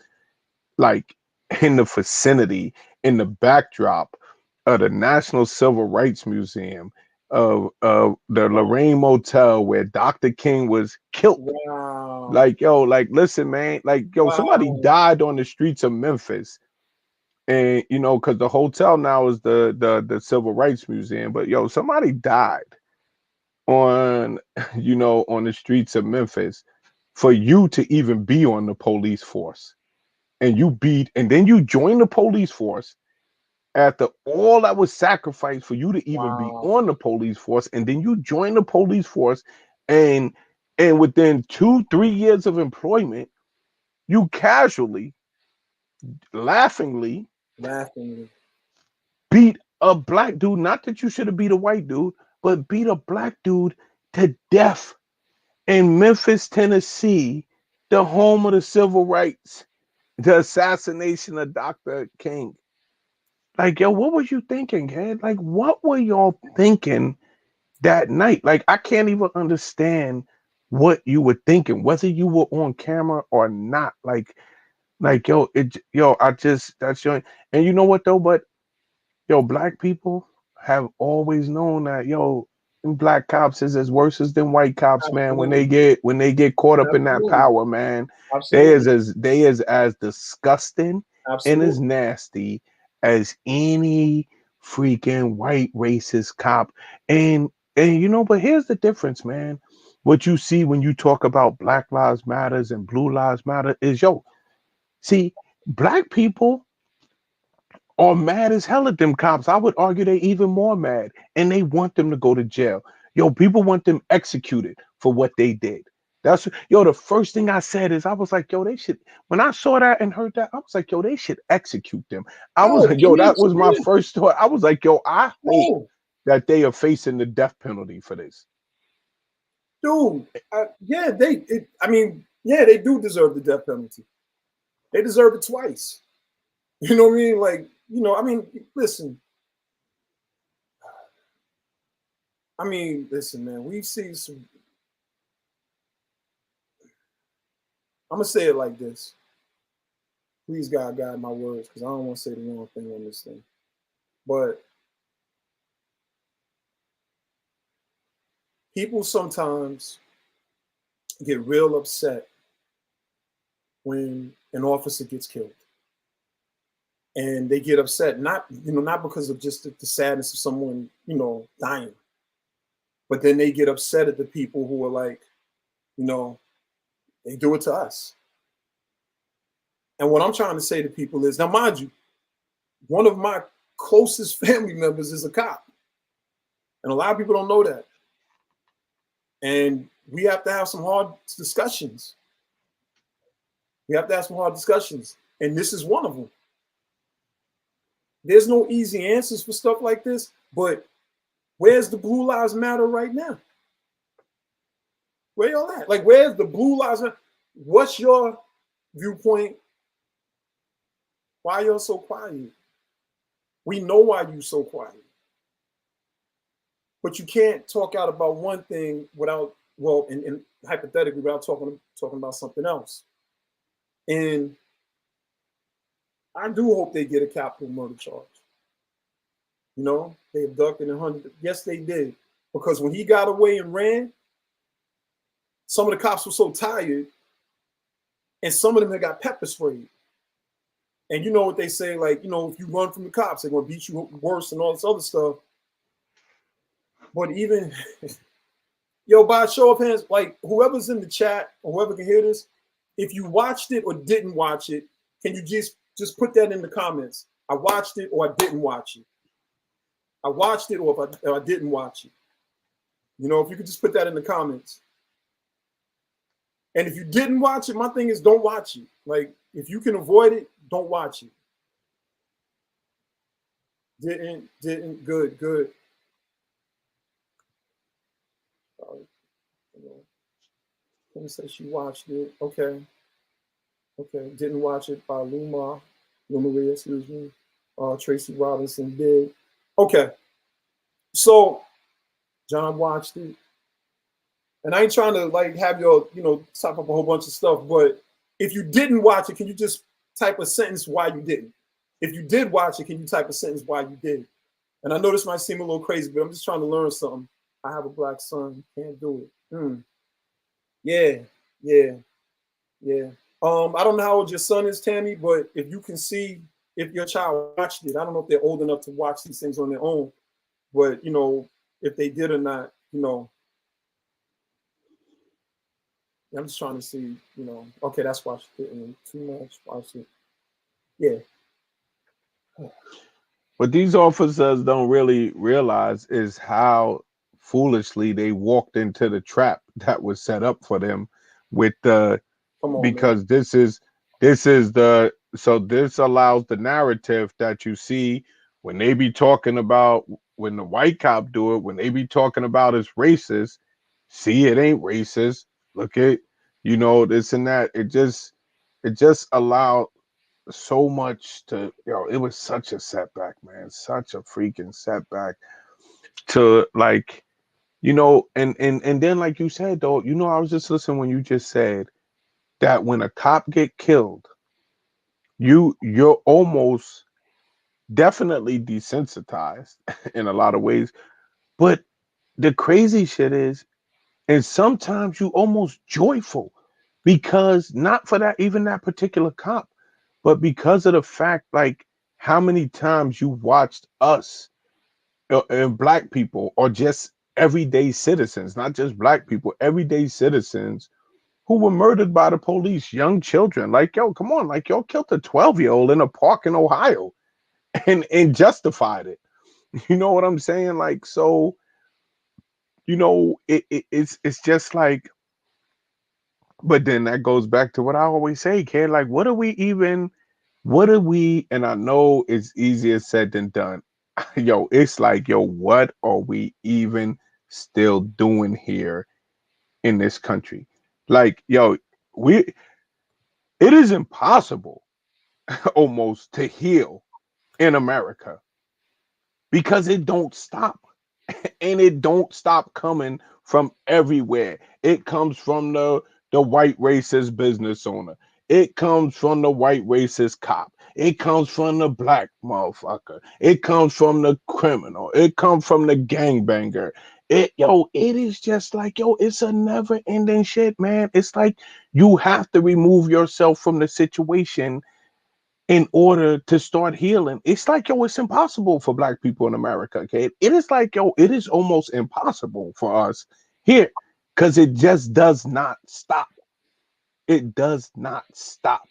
like in the vicinity, in the backdrop of the National Civil Rights Museum, of the Lorraine Motel where Dr. King was killed. Wow. Like, yo, like, listen, man, like, yo, somebody died on the streets of Memphis. And you know, because the hotel now is the Civil Rights Museum. But yo, somebody died on on the streets of Memphis for you to even be on the police force. And you beat, and then you join the police force after all that was sacrificed for you to even be Wow. on the police force, and then you join the police force, and within 2-3 years of employment, you casually, laughingly Laughingly. beat a black dude. Not that you should have beat a white dude, but beat a black dude to death in Memphis, Tennessee, the home of the civil rights, the assassination of Dr. King. Like, yo, what was you thinking, kid? Like, what were y'all thinking that night? Like, I can't even understand what you were thinking, whether you were on camera or not. Like, yo, I just that's your, and you know what though, but yo, black people have always known that, yo, black cops is as worse as them white cops, man. When Absolutely. they get caught up in that Absolutely. power, man, Absolutely. they is as disgusting and as Absolutely. nasty as any freaking white racist cop. And but here's the difference, man. What you see when you talk about Black Lives Matters and Blue Lives Matter is, yo, see, black people are mad as hell at them cops. I would argue they even more mad, and they want them to go to jail. Yo, people want them executed for what they did. That's yo. The first thing I said is I was like, yo, they should. When I saw that and heard that, I was like, yo, they should execute them. I was Yo, like, I yo, mean, that was my first thought. I was like, yo, I hope yo, that they are facing the death penalty for this. dude. Yeah, I mean, yeah, they do deserve the death penalty. They deserve it twice. You know what I mean? Like, I mean, listen. I mean, listen, man. We've seen some. I'm gonna say it like this. Please, God, guide my words, because I don't want to say the wrong thing on this thing. But people sometimes get real upset when an officer gets killed, and they get upset not because of just the sadness of someone dying, but then they get upset at the people who are like, you know, they do it to us. And what I'm trying to say to people is, now, mind you, one of my closest family members is a cop, and a lot of people don't know that. And we have to have some hard discussions. We have to have some hard discussions, and this is one of them. There's no easy answers for stuff like this, but where's the Blue Lives Matter right now? Where y'all at? Like, where's the Blue Lives Matter? What's your viewpoint? Why y'all so quiet? We know why you so quiet. But you can't talk out about one thing without, well, and hypothetically, without talking about something else. And I do hope they get a capital murder charge. They abducted and hunted. Yes, they did. Because when he got away and ran, some of the cops were so tired, and some of them had got pepper sprayed. And you know what they say, like, if you run from the cops, they're gonna beat you worse and all this other stuff. But even by a show of hands, like whoever's in the chat or whoever can hear this, if you watched it or didn't watch it, can you just put that in the comments? I watched it or I didn't watch it. I watched it or if I didn't watch it. If you could just put that in the comments. And if you didn't watch it, my thing is don't watch it. Like, if you can avoid it, don't watch it. Didn't, good. Kim said she watched it. Okay. Didn't watch it by Luma Maria, excuse me. Tracy Robinson did. Okay. So John watched it. And I ain't trying to like have your, type up a whole bunch of stuff, but if you didn't watch it, can you just type a sentence why you didn't? If you did watch it, can you type a sentence why you did? And I know this might seem a little crazy, but I'm just trying to learn something. I have a black son, can't do it. Yeah. I don't know how old your son is, Tammy, but if you can see if your child watched it, I don't know if they're old enough to watch these things on their own, but if they did or not, I'm just trying to see, okay, that's watched it and too much, watch it. Yeah. What these officers don't really realize is how foolishly they walked into the trap that was set up for them with the Come on, man. because this allows the narrative that you see when they be talking about when the white cop do it, when they be talking about it's racist. See, it ain't racist. Look at this and that. It just allowed so much to it was such a setback, man, such a freaking setback to like and then like you said though, I was just listening when you just said that when a cop get killed, you're almost definitely desensitized in a lot of ways. But the crazy shit is, and sometimes you almost joyful because not for that even that particular cop, but because of the fact like how many times you watched us and black people or just everyday citizens, not just black people, everyday citizens who were murdered by the police, young children. Like, yo, come on, like y'all killed a 12-year-old in a park in Ohio and justified it. You know what I'm saying? Like, so, it's just like, but then that goes back to what I always say, kid. Like, and I know it's easier said than done. Yo, it's like, yo, what are we even still doing here in this country? Like, yo, it is impossible almost to heal in America because it don't stop. And it don't stop coming from everywhere. It comes from the white racist business owner. It comes from the white racist cop. It comes from the black motherfucker. It comes from the criminal. It comes from the gangbanger. It is just like, it's a never ending shit, man. It's like you have to remove yourself from the situation in order to start healing. It's like, it's impossible for black people in America, okay? It is like, it is almost impossible for us here because it just does not stop. It does not stop.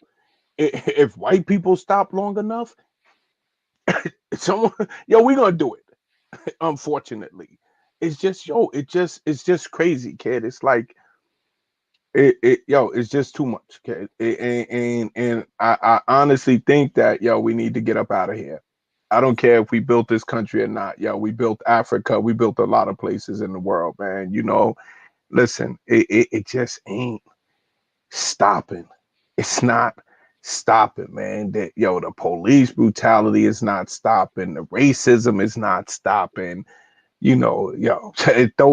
If white people stop long enough, someone, we're gonna do it. Unfortunately, it's just, it's just crazy, kid. It's like, it's just too much, okay? And I honestly think that, we need to get up out of here. I don't care if we built this country or not. We built Africa. We built a lot of places in the world, man. Listen, it just ain't stopping. It's not stopping, man. That the police brutality is not stopping. The racism is not stopping. Throw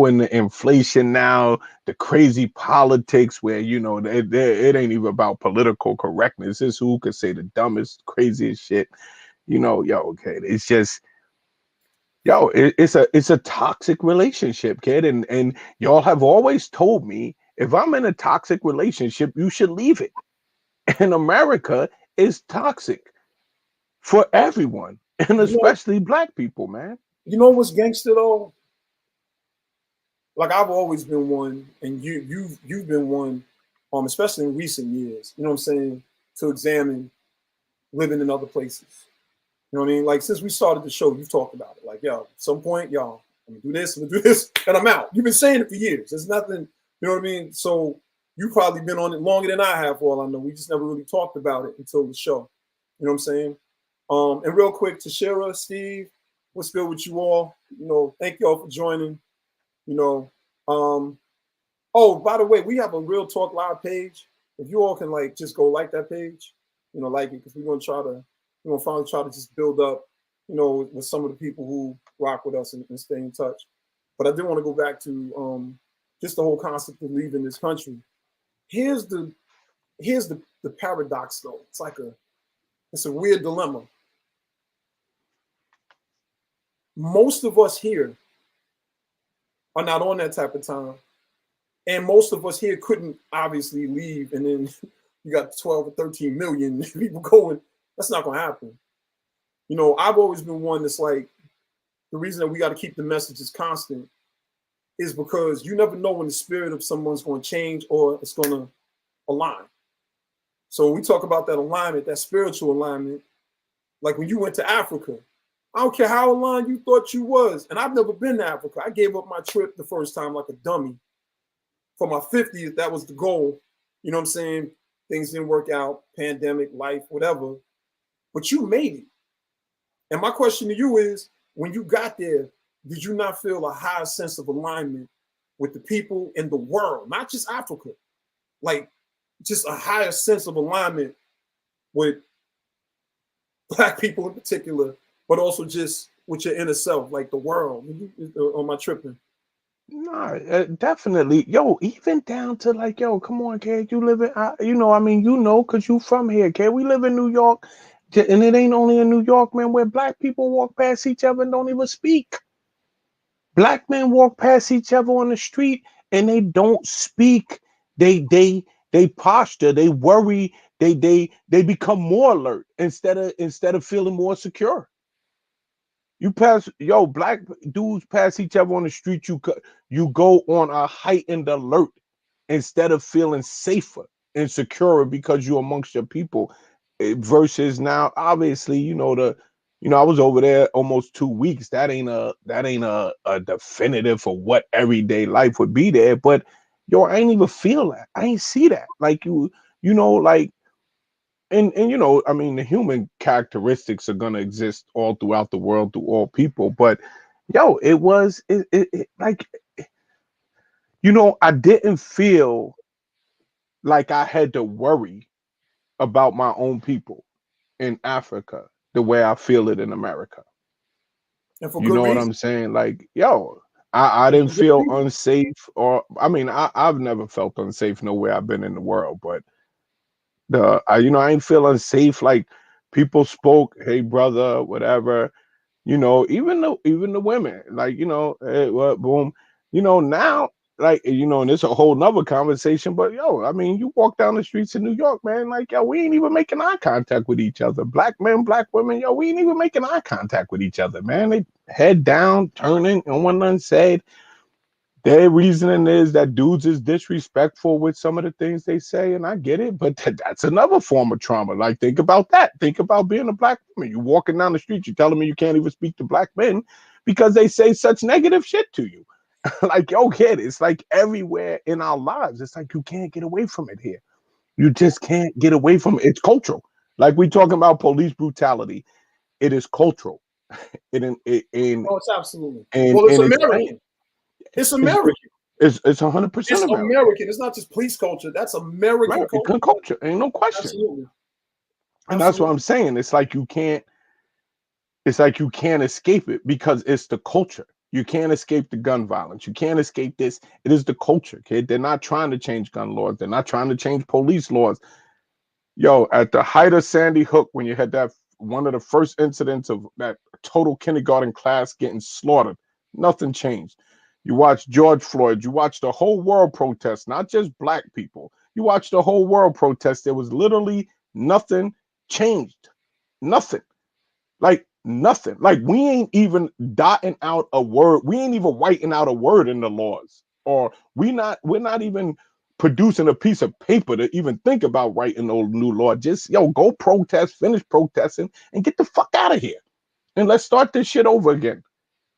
in the inflation now, the crazy politics where, it ain't even about political correctness. It's who could say the dumbest, craziest shit. Okay. It's just, it's a toxic relationship, kid. And y'all have always told me if I'm in a toxic relationship, you should leave it. And America is toxic for everyone, and You know, especially black people, man. what's gangster though? Like I've always been one, and you've been one, especially in recent years. You know what I'm saying? To examine living in other places. You know what I mean? Like since we started the show, you've talked about it. Like, at some point, y'all, I'm gonna do this, and I'm out. You've been saying it for years. There's nothing, you know what I mean? So you've probably been on it longer than I have, for all I know. We just never really talked about it until the show. You know what I'm saying? And real quick, Tashira, Steve, what's good with you all? Thank you all for joining. You know, oh, by the way, we have a Real Talk Live page. If you all can just go like that page, like it, because we're gonna finally try to just build up, with some of the people who rock with us and stay in touch. But I did want to go back to just the whole concept of leaving this country. Here's the paradox though. It's a weird dilemma. Most of us here are not on that type of time. And most of us here couldn't obviously leave. And then you got 12 or 13 million people going. That's not going to happen. You know, I've always been one that's like, the reason that we got to keep the messages constant is because you never know when the spirit of someone's going to change or it's going to align. So when we talk about that alignment, that spiritual alignment, like when you went to Africa, I don't care how aligned you thought you was. And I've never been to Africa. I gave up my trip the first time like a dummy. For my 50th, that was the goal. You know what I'm saying? Things didn't work out, pandemic, life, whatever. But you made it. And my question to you is, when you got there, did you not feel a higher sense of alignment with the people in the world, not just Africa? Like just a higher sense of alignment with Black people in particular, but also just with your inner self, like the world. Am I tripping? No, definitely. Yo, even down to like, yo, come on, kid. You live in, you know, I mean, you know, because you from here, kid. We live in New York. And it ain't only in New York, man, where Black people walk past each other and don't even speak. Black men walk past each other on the street and they don't speak. They posture, they worry, they become more alert instead of feeling more secure. You pass, yo, Black dudes pass each other on the street. You go on a heightened alert instead of feeling safer and secure because you're amongst your people. Versus now, obviously, I was over there almost 2 weeks. That ain't a definitive for what everyday life would be there. But yo, I ain't even feel that. I ain't see that. Like like I mean, the human characteristics are gonna exist all throughout the world through all people. But yo, like I didn't feel like I had to worry about my own people in Africa the way I feel it in America. And for You good know what reason. I'm saying? Like, yo, I And didn't for good feel reason. unsafe, or I mean, I've never felt unsafe nowhere I've been in the world, but I ain't feel unsafe. Like people spoke, hey brother, whatever. Even the women, like, hey, what, boom, now, like, and it's a whole nother conversation, but yo, I mean, you walk down the streets of New York, man, like, yo, we ain't even making eye contact with each other. Black men, Black women, yo, we ain't even making eye contact with each other, man. They head down, turning, and one unsaid. Their reasoning is that dudes is disrespectful with some of the things they say, and I get it, but that's another form of trauma. Like, think about that. Think about being a Black woman. You walking down the street, you're telling me you can't even speak to Black men because they say such negative shit to you. Like, yo, kid, it's like everywhere in our lives. It's like you can't get away from it here. You just can't get away from it. It's cultural. Like we talking about police brutality. It is cultural. It in Oh, it's absolutely. and Well, it's and it's American. It's it's American. it's 100% It's American. American. It's not just police culture. That's American American culture. culture, ain't no question. Absolutely. And that's what Absolutely. I'm saying. It's like you can't escape it because it's the culture. You can't escape the gun violence. You can't escape this. It is the culture, kid. They're not trying to change gun laws. They're not trying to change police laws. Yo, at the height of Sandy Hook, when you had that one of the first incidents of that total kindergarten class getting slaughtered, nothing changed. You watch George Floyd, you watch the whole world protest, not just Black people. You watch the whole world protest. There was literally nothing changed. Nothing. Like nothing. Like we ain't even dotting out a word. We ain't even whiting out a word in the laws. Or we're not even producing a piece of paper to even think about writing no new law. Just go protest, finish protesting, and get the fuck out of here. And let's start this shit over again.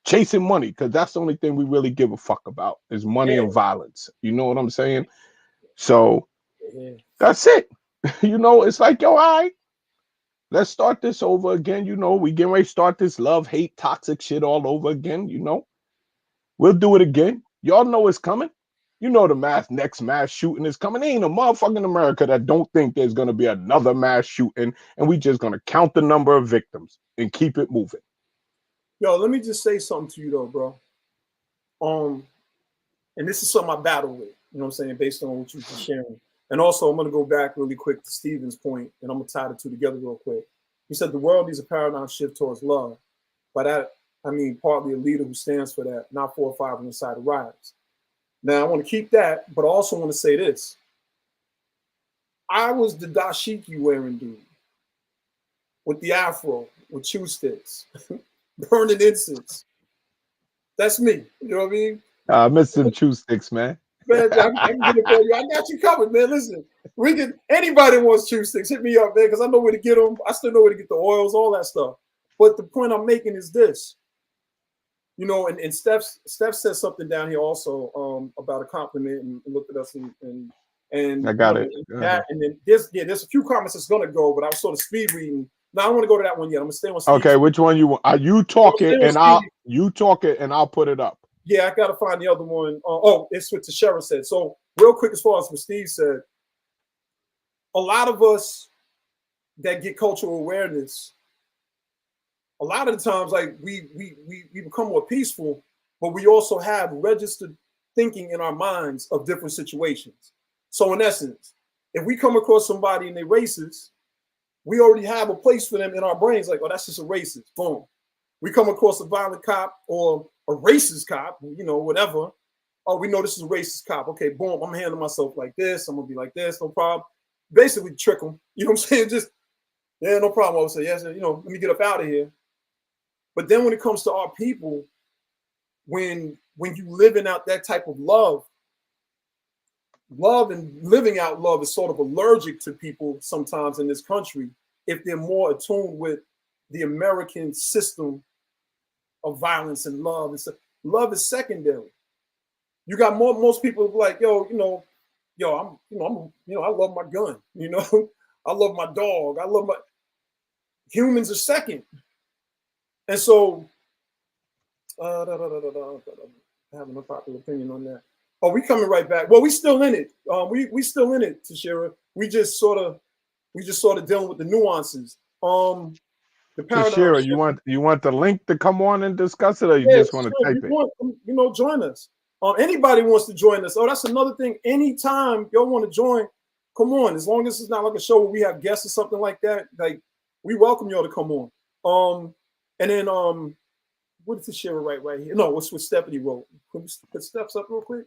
Chasing money, because that's the only thing we really give a fuck about is money Yeah. and violence. You know what I'm saying? So Yeah. that's it. It's like, yo, all right, let's start this over again. We getting ready to start this love, hate, toxic shit all over again. We'll do it again. Y'all know it's coming. The next mass shooting is coming. There ain't a motherfucker in America that don't think there's gonna be another mass shooting, and we just gonna count the number of victims and keep it moving. Yo, let me just say something to you though, bro. And this is something I battle with, you know what I'm saying, based on what you were sharing. And also, I'm going to go back really quick to Stephen's point, and I'm going to tie the two together real quick. He said the world needs a paradigm shift towards love. By that, I mean partly a leader who stands for that, not 4 or 5 on the side of riots. Now, I want to keep that, but I also want to say this. I was the dashiki wearing dude with the afro, with chew sticks, burning incense. That's me. You know what I mean? I miss some chew sticks, man. Man, I can get it for you. I got you covered, man. Listen, we can. Anybody wants chew sticks, hit me up, man, because I know where to get them. I still know where to get the oils, all that stuff. But the point I'm making is this. You know, and Steph said something down here also about a compliment and looked at us and I got you know, it. and then there's a few comments that's gonna go, but I was sort of speed reading. No, I don't want to go to that one yet. I'm gonna stay on Steve. Okay, which one you want? You talk it and I'll put it up. Yeah, I gotta find the other one. It's what Tashera said. So real quick, as far as what Steve said, a lot of us that get cultural awareness, a lot of the times, like we become more peaceful, but we also have registered thinking in our minds of different situations. So in essence, if we come across somebody and they're racist, we already have a place for them in our brains, like, oh, that's just a racist. Boom. We come across a violent cop or a racist cop, you know, whatever. Oh, we know this is a racist cop. Okay, boom, I'm handling myself like this. I'm gonna be like this, no problem. Basically trick them. You know what I'm saying? Just, yeah, no problem. I would say, yes, you know, let me get up out of here. But then when it comes to our people, when you living out that type of love and living out love is sort of allergic to people sometimes in this country if they're more attuned with the American system of violence and love. And so love is secondary. You got most people like, I love my gun, you know, I love my dog, I love my humans are second. And so I have an unpopular opinion on that. Oh, we coming right back. Well, we still in it. We still in it, Tashera. We just sort of dealing with the nuances. The paradigm. Tashera, you want the link to come on and discuss it, or you just want to type it? Join us. Anybody wants to join us. Oh, that's another thing. Anytime y'all want to join, come on. As long as it's not like a show where we have guests or something like that, like we welcome y'all to come on. And then what did Tashera write right here? No, what's what Stephanie wrote. Can we put Steph's up real quick?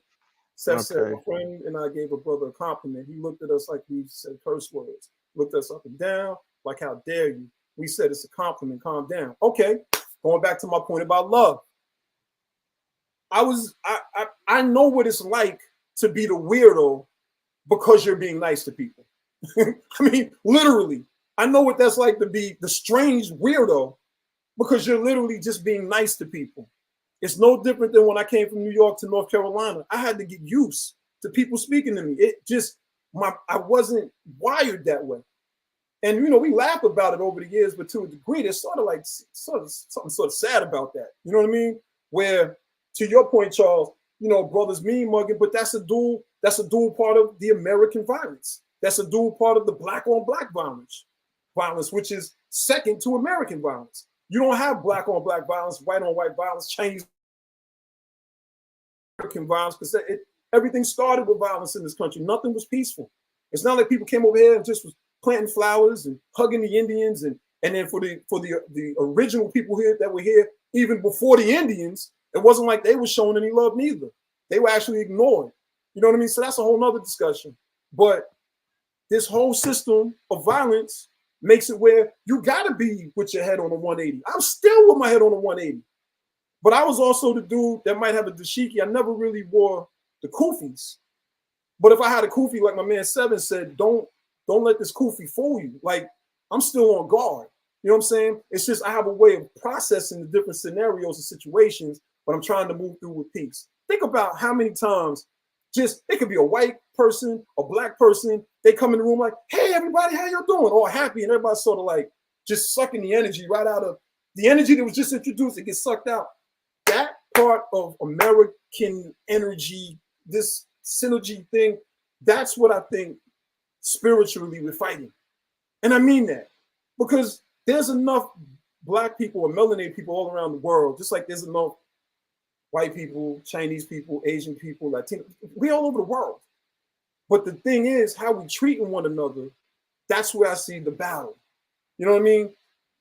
Steph said, my friend and I gave a brother a compliment. He looked at us like we said curse words, looked us up and down, like, how dare you? We said it's a compliment, calm down. Okay, going back to my point about love. I know what it's like to be the weirdo because you're being nice to people. I mean, literally, I know what that's like to be the strange weirdo because you're literally just being nice to people. It's no different than when I came from New York to North Carolina. I had to get used to people speaking to me. I wasn't wired that way. And, you know, we laugh about it over the years, but to a degree, there's something sort of sad about that. You know what I mean? Where, to your point, Charles, you know, brothers mean mugging, but that's a dual part of the American violence. That's a dual part of the black on black violence, which is second to American violence. You don't have black on black violence, white on white violence, Chinese American violence, because everything started with violence in this country. Nothing was peaceful. It's not like people came over here and just was planting flowers and hugging the Indians, and then for the original people here that were here even before the Indians, it wasn't like they were showing any love neither. They were actually ignored. You know what I mean? So that's a whole nother discussion. But this whole system of violence makes it where you got to be with your head on a 180. I'm still with my head on a 180. But I was also the dude that might have a dashiki. I never really wore the kufis. But if I had a kufi, like my man Seven said, don't let this kufi fool you. Like, I'm still on guard. You know what I'm saying? It's just I have a way of processing the different scenarios and situations, but I'm trying to move through with peace. Think about how many times it could be a white person, a black person, they come in the room like, hey, everybody, how y'all doing? All happy, and everybody's sort of like just sucking the energy right out of the energy that was just introduced. It gets sucked out. That part of American energy, this synergy thing, that's what I think spiritually we're fighting. And I mean that because there's enough black people or melanated people all around the world, just like there's enough white people, Chinese people, Asian people, Latino, we all over the world. But the thing is, how we treating one another, that's where I see the battle. You know what I mean?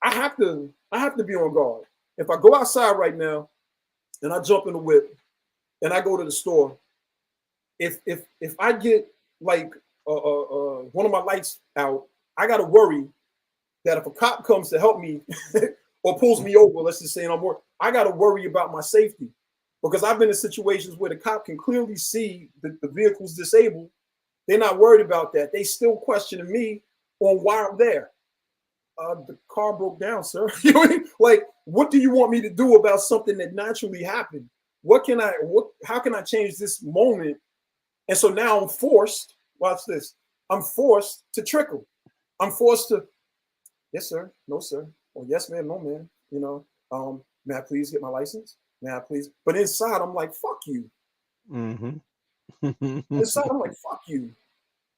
I have to be on guard. If I go outside right now and I jump in the whip and I go to the store, if I get like one of my lights out, I got to worry that if a cop comes to help me or pulls me over, let's just say, and I'm work, I got to worry about my safety because I've been in situations where the cop can clearly see that the vehicle's disabled. They're not worried about that. They still questioning me on why I'm there. The car broke down, sir. You know what I mean? Like, what do you want me to do about something that naturally happened? How can I change this moment? And so now I'm forced, watch this. I'm forced to trickle. I'm forced to, yes, sir. No, sir. Or yes, ma'am. No, ma'am. You know, may I please get my license? May I please? But inside, I'm like, fuck you. Mm-hmm. Inside, I'm like, fuck you.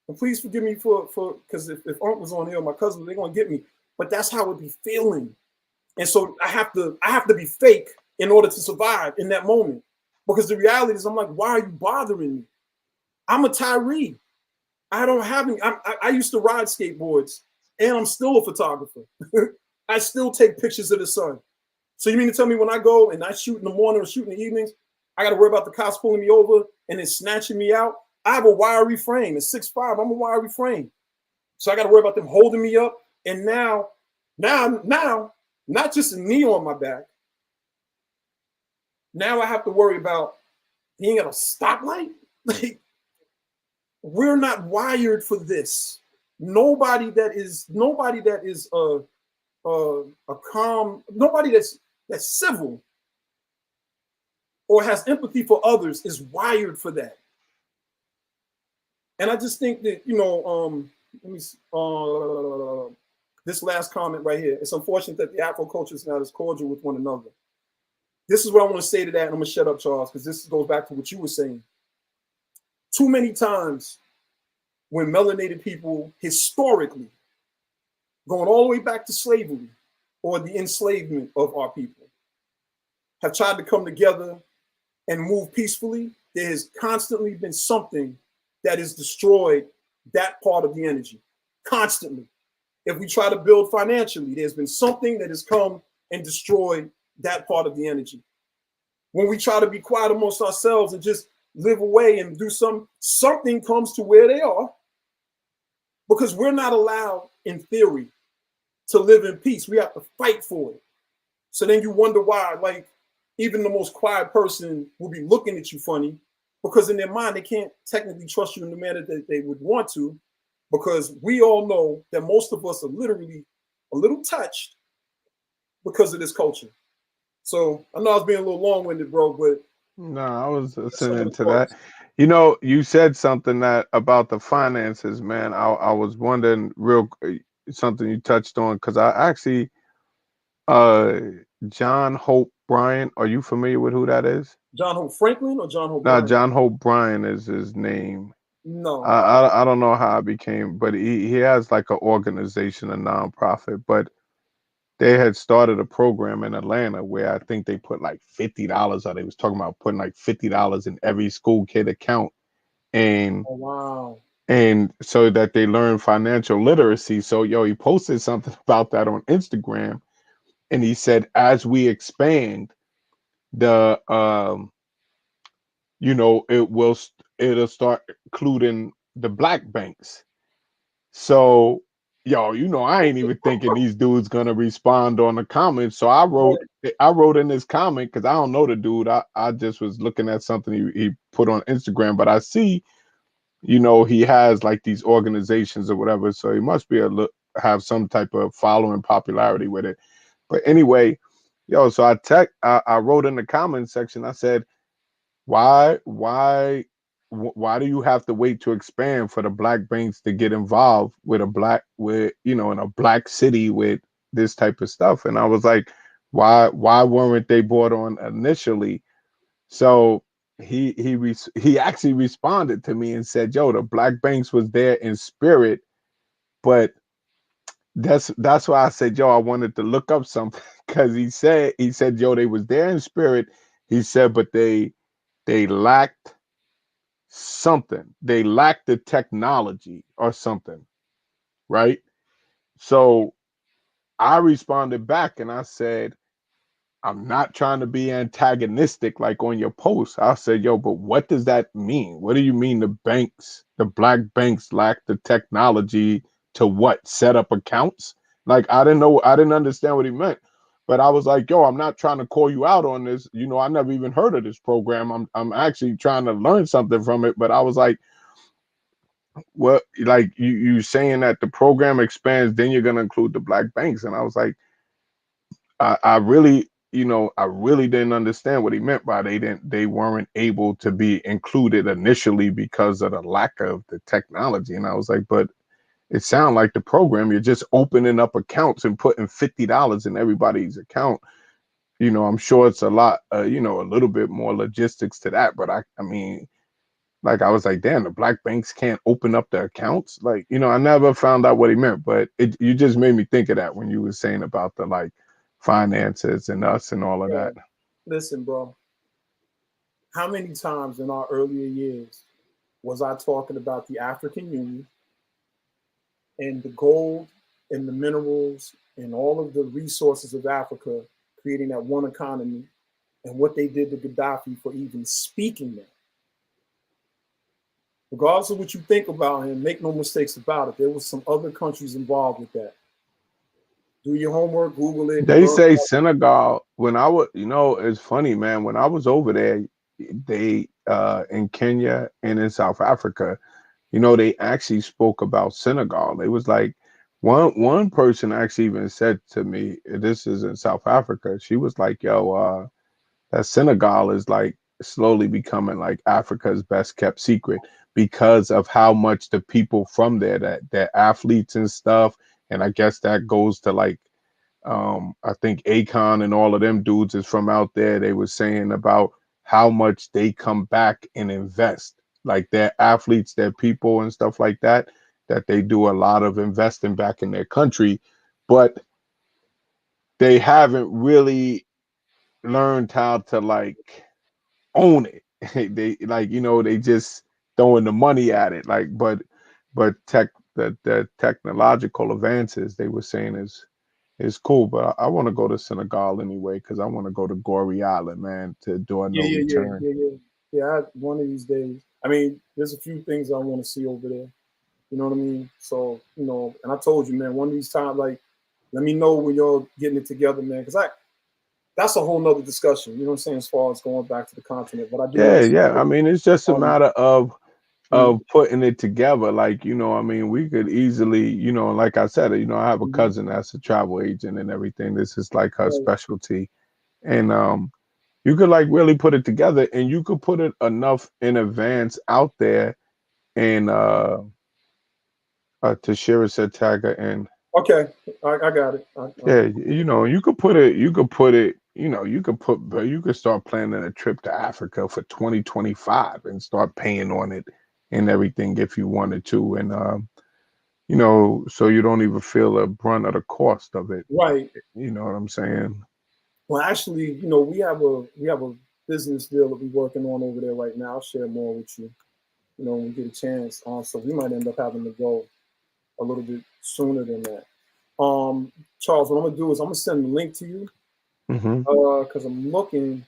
And please forgive me for because if Aunt was on here, my cousin, they're gonna get me. But that's how it be feeling. And so I have to be fake in order to survive in that moment. Because the reality is, I'm like, why are you bothering me? I'm a Tyree. I don't have any. I used to ride skateboards, and I'm still a photographer. I still take pictures of the sun. So you mean to tell me when I go and I shoot in the morning or shoot in the evenings, I got to worry about the cops pulling me over and then snatching me out? I have a wiry frame. At 6'5", I'm a wiry frame. So I got to worry about them holding me up. And now, not just a knee on my back. Now I have to worry about being at a stoplight. Like, we're not wired for this. Nobody that is a calm, nobody that's civil or has empathy for others is wired for that. And I just think that, you know, let me this last comment right here. It's unfortunate that the Afro culture is not as cordial with one another. This is what I want to say to that, and I'm gonna shut up, Charles, because this goes back to what you were saying. Too many times when melanated people historically, going all the way back to slavery or the enslavement of our people, have tried to come together and move peacefully, there has constantly been something that has destroyed that part of the energy. Constantly. If we try to build financially, there's been something that has come and destroyed that part of the energy. When we try to be quiet amongst ourselves and just live away and do something comes to where they are, because we're not allowed, in theory, to live in peace. We have to fight for it. So then you wonder why, like, even the most quiet person will be looking at you funny, because in their mind, they can't technically trust you in the manner that they would want to, because we all know that most of us are literally a little touched because of this culture. So I know I was being a little long-winded, bro, but No, I was listening to that. You know, you said something that about the finances, man. I was wondering something you touched on because I actually uh John Hope Bryan. Are you familiar with who that is? John Hope Franklin or John Hope No, Bryan? John Hope Bryan is his name. No. I don't know how I became, but he has like an organization, a nonprofit, but they had started a program in Atlanta where I think they put like $50, or they was talking about putting like $50 in every school kid account, and Oh, wow. and so that they learn financial literacy. So he posted something about that on Instagram, and he said as we expand the it'll start including the black banks. So, I ain't even thinking these dudes gonna respond on the comments. So I wrote in this comment because I don't know the dude. I just was looking at something he put on Instagram, but I see, he has like these organizations or whatever. So he must have some type of following popularity with it. But anyway, so I wrote in the comment section, I said, why do you have to wait to expand for the black banks to get involved with in a black city with this type of stuff? And I was like, why weren't they brought on initially? So he actually responded to me and said, yo, the black banks was there in spirit, but that's why I said, yo, I wanted to look up something because he said, yo, they was there in spirit. He said, but they lacked something. They lacked the technology or something, right? So I responded back and I said, I'm not trying to be antagonistic like on your post. I said, yo, but what does that mean? What do you mean the black banks lack the technology to what? Set up accounts? Like I didn't understand what he meant. But I was like, yo, I'm not trying to call you out on this. You know, I never even heard of this program. I'm actually trying to learn something from it. But I was like, what, like you saying that the program expands, then you're gonna include the black banks. And I was like, I really, I really didn't understand what he meant by they weren't able to be included initially because of the lack of the technology. And I was like, but it sounds like the program, you're just opening up accounts and putting $50 in everybody's account. I'm sure it's a lot, a little bit more logistics to that. But I mean, like I was like, damn, the black banks can't open up their accounts. Like, I never found out what he meant, but you just made me think of that when you were saying about the like finances and us and all of Yeah. that. Listen, bro. How many times in our earlier years was I talking about the African Union and the gold and the minerals and all of the resources of Africa, creating that one economy, and what they did to Gaddafi for even speaking that? Regardless of what you think about him, make no mistakes about it. There was some other countries involved with that. Do your homework, Google it, They learn. say Senegal, when I was, it's funny, man, when I was over there, they in Kenya and in South Africa, they actually spoke about Senegal. They was like, one person actually even said to me, this is in South Africa, she was like, yo, that Senegal is like slowly becoming like Africa's best kept secret because of how much the people from there, that athletes and stuff. And I guess that goes to like, I think Akon and all of them dudes is from out there. They were saying about how much they come back and invest, like their athletes, their people and stuff like that, that they do a lot of investing back in their country, but they haven't really learned how to like own it. They like, they just throwing the money at it. Like, but the technological advances they were saying is cool. But I want to go to Senegal anyway because I want to go to Gory Island, man, to do a Yeah, no yeah, yeah, return. yeah, yeah. Yeah, one of these days. I mean, there's a few things I want to see over there. You know what I mean? So, and I told you, man, one of these times, like, let me know when you're getting it together, man, because that's a whole nother discussion. You know what I'm saying? As far as going back to the continent, but I do want Yeah, to see yeah. I it. mean, it's just a matter of Mhm, putting it together. Like, I mean, we could easily, like I said, I have a mhm. cousin that's a travel agent and everything. This is like her Right. specialty. And you could like really put it together and you could put it enough in advance out there and Tashira said tag her in. Okay, I got it. Yeah, you could start planning a trip to Africa for 2025 and start paying on it and everything if you wanted to. And so you don't even feel the brunt of the cost of it. Right. You know what I'm saying? Well, actually, we have a business deal that we're working on over there right now. I'll share more with you. When we get a chance. So we might end up having to go a little bit sooner than that. Charles, what I'm gonna do is I'm gonna send the link to you Hmm. because I'm looking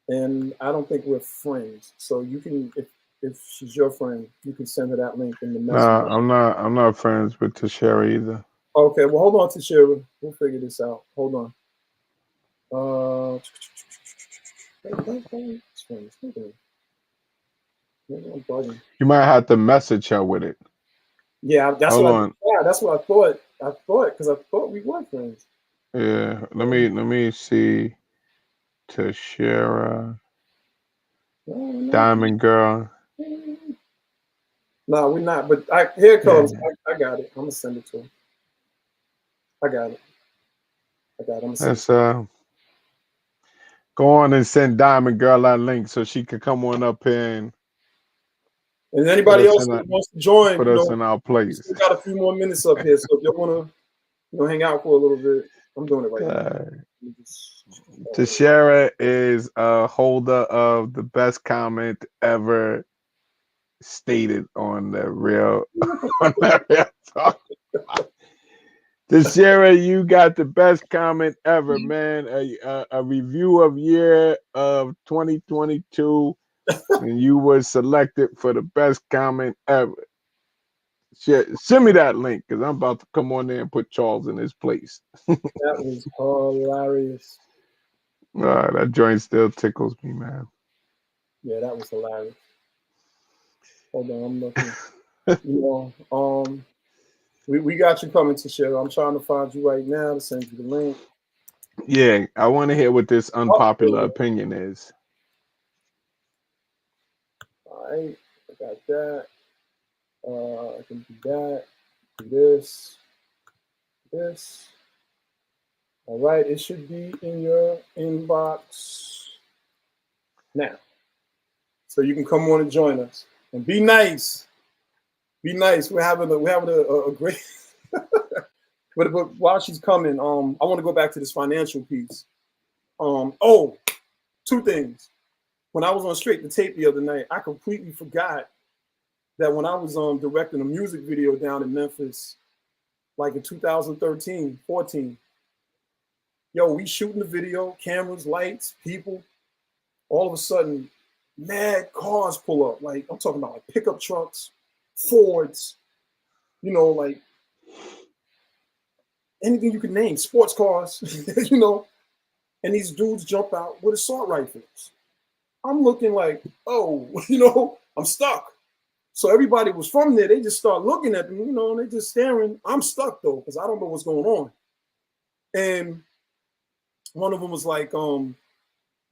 and I don't think we're friends. So you can, if she's your friend, you can send her that link in the Nah, messenger. I'm not friends with Tashira either. Okay, well hold on to Shira. We'll figure this out. Hold on. Uh, I'm bugging. You might have to message her with it. Yeah, that's Hold what I. on. Yeah, that's what I thought. Because I thought we were friends. Yeah, let me see. Tashira, No, we're not. Diamond Girl. No, we're not. But here it comes. Yeah, I got it. I'm gonna send it to her. I got it. I got it. I'm gonna send it. let's go on and send Diamond Girl that link so she could come on up here and And put anybody us else in that wants to join, put us in our we place. still got a few more minutes up here. So if you wanna, hang out for a little bit, I'm doing it right now. Uh, Let me just- Tashira is a holder of the best comment ever stated on the real on the real talk. Tashira, you got the best comment ever, man. A review of year of 2022, and you were selected for the best comment ever. Send me that link because I'm about to come on there and put Charles in his place. That was hilarious. That joint still tickles me, man. Yeah, that was hilarious. Hold on, I'm looking. You know, we got you coming to share. I'm trying to find you right now to send you the link. Yeah, I want to hear what this unpopular Oh, opinion is. all right, I got that. I can do that. Do this. This. All right, it should be in your inbox now. So you can come on and join us. And be nice. Be nice. We're having a great but while she's coming, I want to go back to this financial piece. Two things. When I was on Straight to Tape the other night, I completely forgot that when I was directing a music video down in Memphis, like in 2013, 14, yo, we shooting the video, cameras, lights, people. All of a sudden, mad cars pull up. Like, I'm talking about like pickup trucks, Fords, you know, like anything you could name, sports cars, you know. And these dudes jump out with assault rifles. I'm looking like, oh, you know, I'm stuck. So everybody was from there. They just start looking at them, you know, and they just staring. I'm stuck though, because I don't know what's going on. And one of them was like, you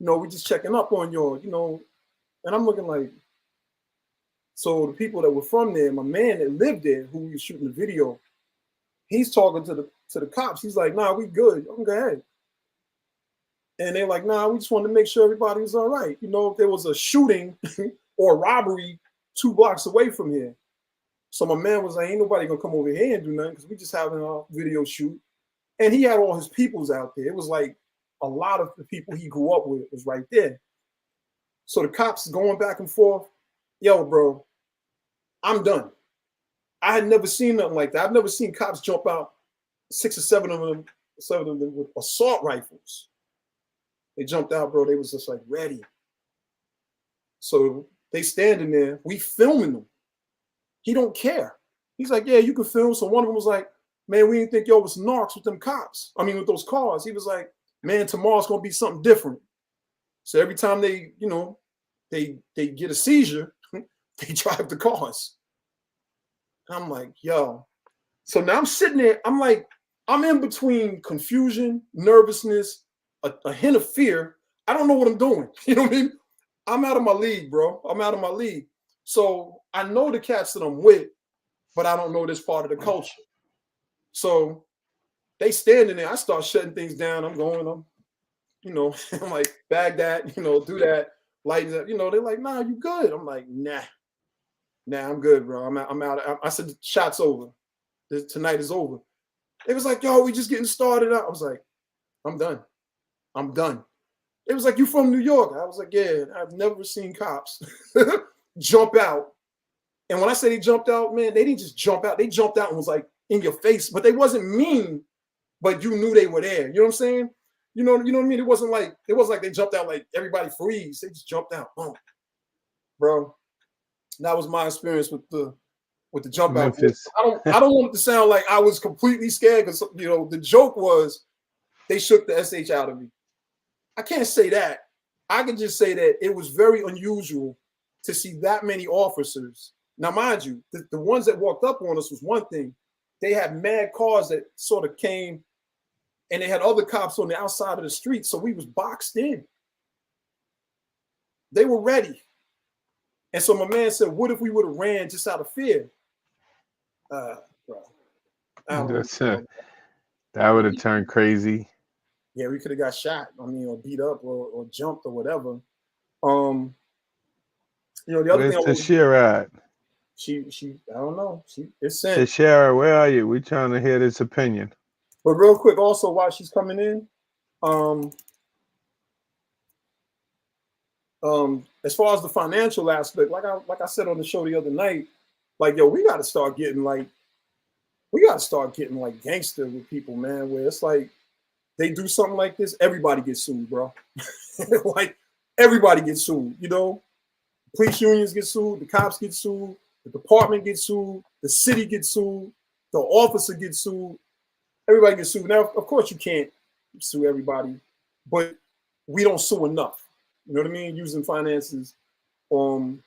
know, we're just checking up on you, you know. And I'm looking like, so the people that were from there, my man that lived there, who was shooting the video, he's talking to the cops. He's like, nah, we good. I'm go ahead. And they're like, nah, we just wanted to make sure everybody was all right. You know, if there was a shooting or a robbery 2 blocks away from here. So my man was like, ain't nobody gonna come over here and do nothing because we just having a video shoot. And he had all his peoples out there. It was like a lot of the people he grew up with was right there. So the cops going back and forth. Yo, bro, I'm done. I had never seen nothing like that. I've never seen cops jump out, 6 or 7 of them with assault rifles. They jumped out, bro. They was just like ready. So they standing there. We filming them. He don't care. He's like, yeah, you can film. So one of them was like, man, we didn't think y'all was narcs with them cops. I mean, with those cars. He was like, man, tomorrow's gonna be something different. So every time they, you know, they get a seizure, they drive the cars. I'm like, yo. So now I'm sitting there. I'm like, I'm in between confusion, nervousness, a hint of fear. I don't know what I'm doing. You know what I mean? I'm out of my league, bro. I'm out of my league. So I know the cats that I'm with, but I don't know this part of the culture. So they standing there. I start shutting things down. I'm you know, I'm like, bag that, you know, do that, lighten up. You know, they're like, nah, you good. I'm like, nah, I'm good, bro. I'm out. I said, the shot's over. Tonight is over. It was like, yo, we just getting started up. I was like, I'm done. It was like, you from New York? I was like, yeah, I've never seen cops jump out. And when I say they jumped out, man, they didn't just jump out. They jumped out and was like in your face, but they wasn't mean, but you knew they were there. You know what I'm saying? You know what I mean? It wasn't like they jumped out like everybody freeze. They just jumped out. Boom. Bro, that was my experience with the jump out. I don't want it to sound like I was completely scared because, you know, the joke was they shook the SH out of me. I can't say that. I can just say that it was very unusual to see that many officers. Now, mind you, the ones that walked up on us was one thing. They had mad cars that sort of came, and they had other cops on the outside of the street, so we was boxed in. They were ready. And so my man said, what if we would have ran just out of fear? Bro. That would have turned crazy. Yeah, we could have got shot. I mean, or beat up or jumped or whatever. You know, the other thing. Where's Tashira at? She, I don't know. It's sent. Tashira, where are you? We're trying to hear this opinion. But real quick, also while she's coming in, as far as the financial aspect, like I said on the show the other night, like, yo, we got to start getting like gangster with people, man. Where it's like they do something like this, everybody gets sued, bro. Like everybody gets sued, you know. Police unions get sued, the cops get sued, The department gets sued, the city gets sued, the officer gets sued, everybody gets sued. Now, of course, you can't sue everybody, but we don't sue enough. You know what I mean? Using finances to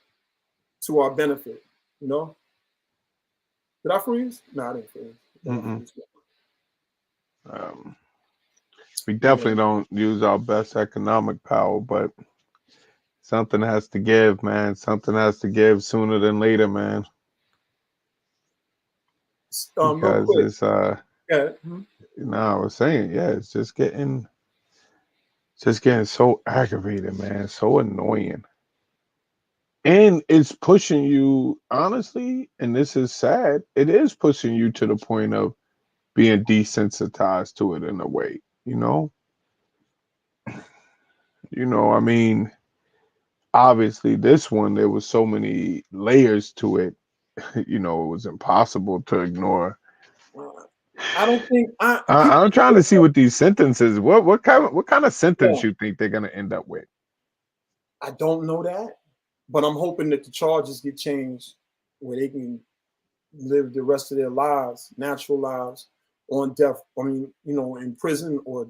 our benefit. You know? Did I freeze? No, I didn't freeze. We definitely don't use our best economic power, but something has to give, man. Something has to give sooner than later, man. Real Because quick. it's Yeah. I was saying, yeah, it's just getting so aggravating, man, so annoying. And it's pushing you, honestly, and this is sad, it is pushing you to the point of being desensitized to it in a way, you know? I mean, obviously this one, there was so many layers to it, it was impossible to ignore. I don't think I'm trying to see what these sentences, what kind of sentence Yeah. you think they're gonna end up with? I don't know that, but I'm hoping that the charges get changed where they can live the rest of their lives, natural lives, on death. I mean, in prison or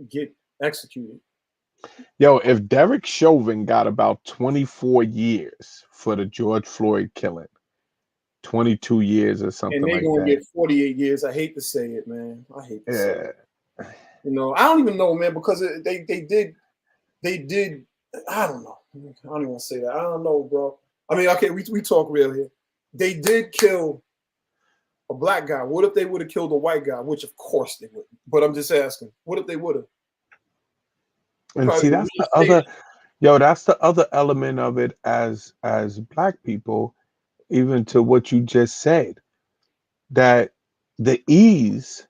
get executed. Yo, if Derek Chauvin got about 24 years for the George Floyd killing, 22 years or And something they're like gonna that. get 48 years. I hate to say it, man. I hate to say it. Yeah. I don't even know, man, because they did. I don't know. I don't even want to say that. I don't know, bro. I mean, okay, we talk real here. They did kill a black guy. What if they would have killed a white guy? Which, of course, they wouldn't. But I'm just asking. What if they would have? And see, that's the other element of it as black people, even to what you just said, that the ease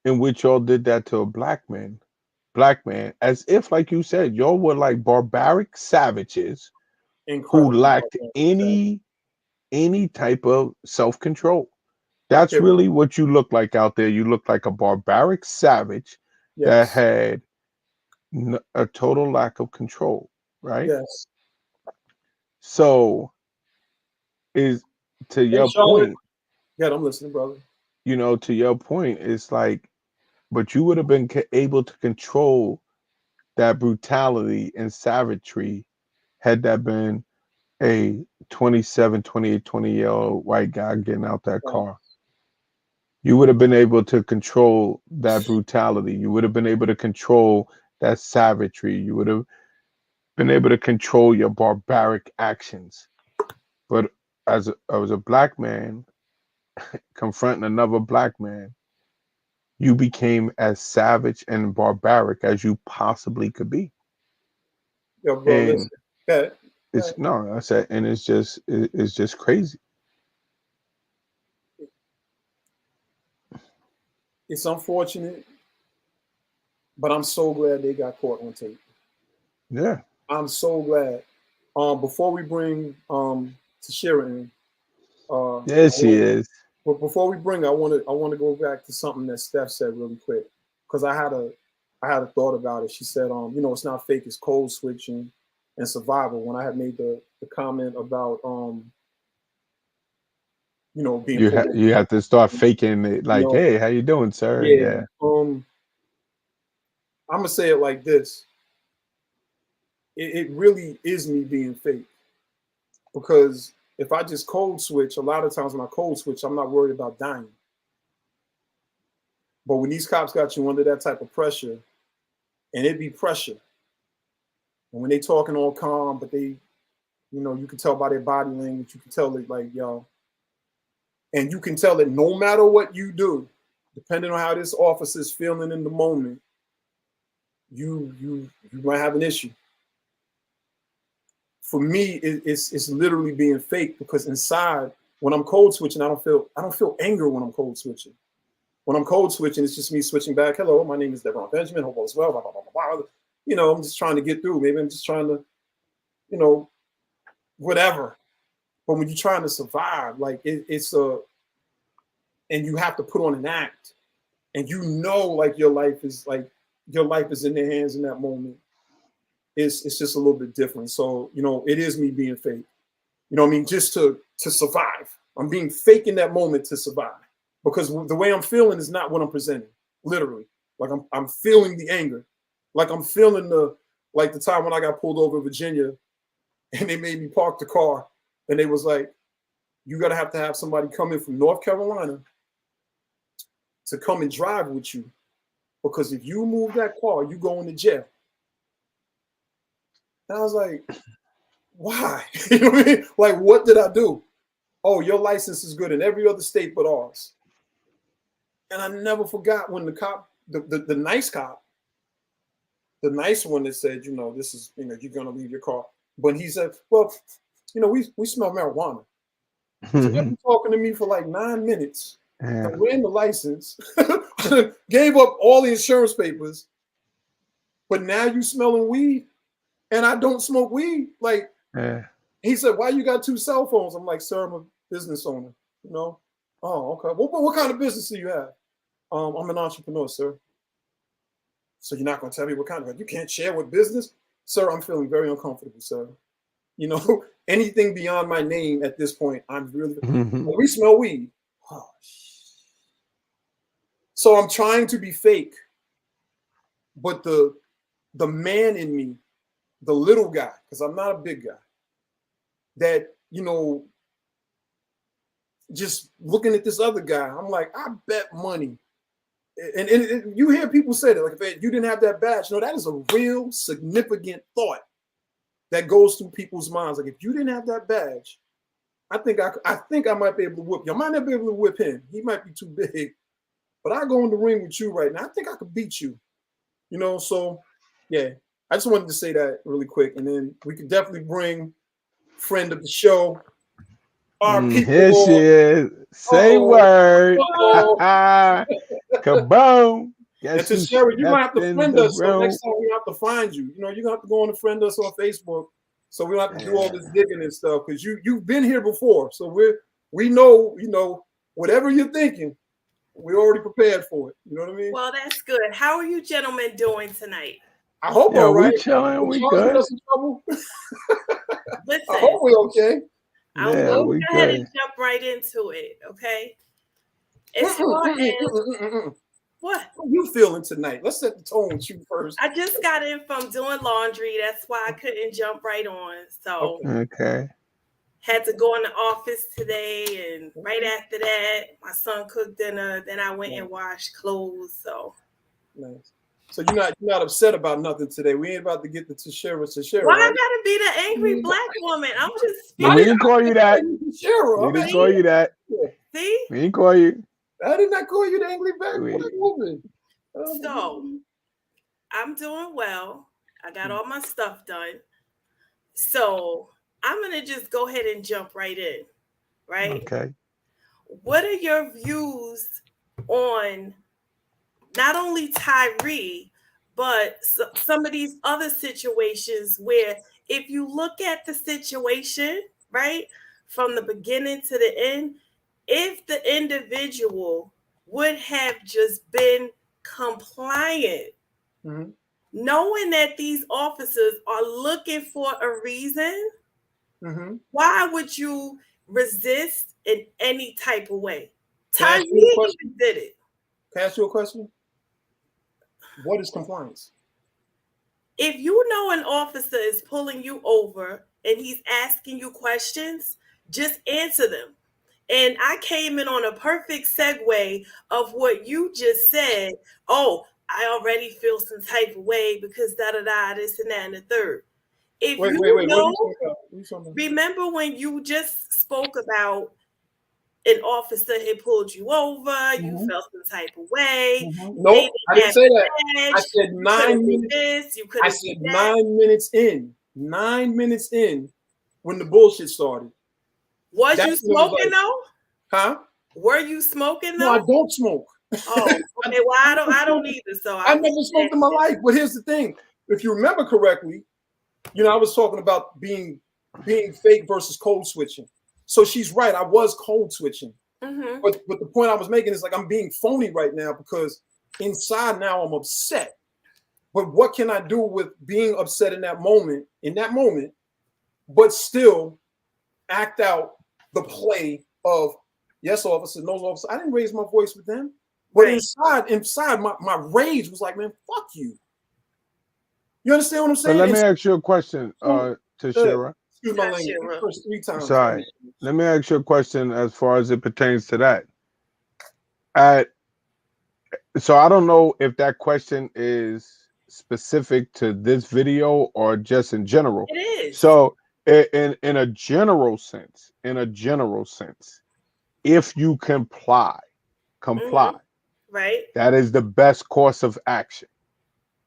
in which y'all did that to a black man, as if, like you said, y'all were like barbaric savages who Incredible. lacked any type of self-control. That's Okay. really what you look like out there. You look like a barbaric savage that Yes. had a total lack of control, right? Yes. So, is to Hey, your Charlotte. point, Yeah, I'm listening, brother. to your point, it's like, but you would have been able to control that brutality and savagery had that been a 27, 28, 20-year-old white guy getting out that car. You would have been able to control that brutality. You would have been able to control that savagery. You would have been able to control your barbaric actions. But as a black man confronting another black man, you became as savage and barbaric as you possibly could be. Yo, bro, And listen. Yeah. it's no, I said, and it's just crazy. It's unfortunate, but I'm so glad they got caught on tape. Yeah. I'm so glad. Before we bring Tashira in, Yeah, she is. but before we bring, I want to go back to something that Steph said really quick, because I had a thought about it. She said, it's not fake, it's code switching and survival. When I had made the comment about being You have to start faking it, like, know, hey, how you doing, sir? yeah. Yeah. I'm gonna say it like this. It really is me being fake, because if I just code switch, a lot of times when I code switch, I'm not worried about dying. But when these cops got you under that type of pressure, and it be pressure, and when they talking all calm, but they, you can tell by their body language, you can tell it like, yo, and you can tell that no matter what you do, depending on how this officer's feeling in the moment, you might have an issue. For me, it's literally being fake, because inside, when I'm code switching, I don't feel anger when I'm code switching. When I'm code switching, it's just me switching back. Hello, my name is Devon Benjamin. Hope all is well. Blah, blah, blah, blah, blah. I'm just trying to get through. Maybe I'm just trying to, whatever. But when you're trying to survive, like it's and you have to put on an act, and like your life is in their hands in that moment. It's just a little bit different. So it is me being fake. You know what I mean? Just to to survive. I'm being fake in that moment to survive because the way I'm feeling is not what I'm presenting. Literally, like I'm feeling the anger, like I'm feeling the time when I got pulled over in Virginia, and they made me park the car, and they was like, "You gotta have to have somebody come in from North Carolina to come and drive with you, because if you move that car, you go into jail." And I was like, "Why?" You know what I mean? Like, what did I do? Oh, your license is good in every other state but ours. And I never forgot when the cop, the nice cop, the nice one that said, this is, you're gonna leave your car. But he said, well, we smell marijuana. So they've been talking to me for like 9 minutes. Yeah. I ran the license, gave up all the insurance papers, but now you smelling weed, and I don't smoke weed. Like, Yeah. he said, why you got 2 cell phones? I'm like, sir, I'm a business owner. Oh, okay. What kind of business do you have? I'm an entrepreneur, sir. So you're not going to tell me what kind of, you can't share what business? Sir, I'm feeling very uncomfortable, sir. Anything beyond my name at this point, I'm really, we smell weed. Oh, so I'm trying to be fake, but the man in me, the little guy, because I'm not a big guy, that, just looking at this other guy, I'm like, I bet money. And you hear people say that, like, if you didn't have that badge, that is a real significant thought that goes through people's minds. Like, if you didn't have that badge, I think I might be able to whip you. I might not be able to whip him. He might be too big, but I go in the ring with you right now. I think I could beat you. So yeah, I just wanted to say that really quick, and then we could definitely bring friend of the show. Here she is. Say word. Kaboom. And to Sherry, you're going to have to friend us. So next time we have to find you. You're going to have to go on and friend us on Facebook. So we don't have to do all this digging and stuff, because you've been here before. So we know, whatever you're thinking, we're already prepared for it. You know what I mean? Well, that's good. How are you gentlemen doing tonight? I hope all right. We chilling. We good. Listen, I hope we're okay. I'm going to go ahead and jump right into it, okay? As far as what you feeling tonight? Let's set the tone with you first. I just got in from doing laundry. That's why I couldn't jump right on. So okay. Had to go in the office today, and right after that, my son cooked dinner. Then I went and washed clothes. So nice. So you're not upset about nothing today. We ain't about to get the Tashera. Why I gotta be the angry black woman? I'm just speaking. We didn't call you that. We didn't call you that. See? We didn't call you. I did not call you the angry black woman. So I'm doing well. I got all my stuff done. So I'm gonna just go ahead and jump right in. Right? Okay. What are your views on not only Tyree, but some of these other situations where if you look at the situation, right, from the beginning to the end, if the individual would have just been compliant, knowing that these officers are looking for a reason, why would you resist in any type of way? Tyree even did it. Can I ask you a question? What is compliance? If you know an officer is pulling you over and he's asking you questions, just answer them. And I came in on a perfect segue of what you just said. Oh, I already feel some type of way because da-da-da, this and that and the third. If remember when you just spoke about an officer had pulled you over, you felt some type of way. Nope, I didn't say that. I said 9 minutes. I said 9 minutes in. 9 minutes in when the bullshit started. Was you smoking though? Huh? Were you smoking though? No, I don't smoke. Oh, okay. Well, I don't either. So I never smoked in my life. But here's the thing: if you remember correctly, I was talking about being fake versus code switching. So she's right. I was code switching. But the point I was making is like I'm being phony right now because inside now I'm upset. But what can I do with being upset in that moment, but still act out the play of yes, officer, no, officer. I didn't raise my voice with them. But inside, my rage was like, man, fuck you. You understand what I'm So saying? let me ask you a question, So, Tashira. excuse my language. First 3 times. Sorry. Let me ask you a question as far as it pertains to that. So I don't know if that question is specific to this video or just in general. It is. So in a general sense, if you comply, right? That is the best course of action.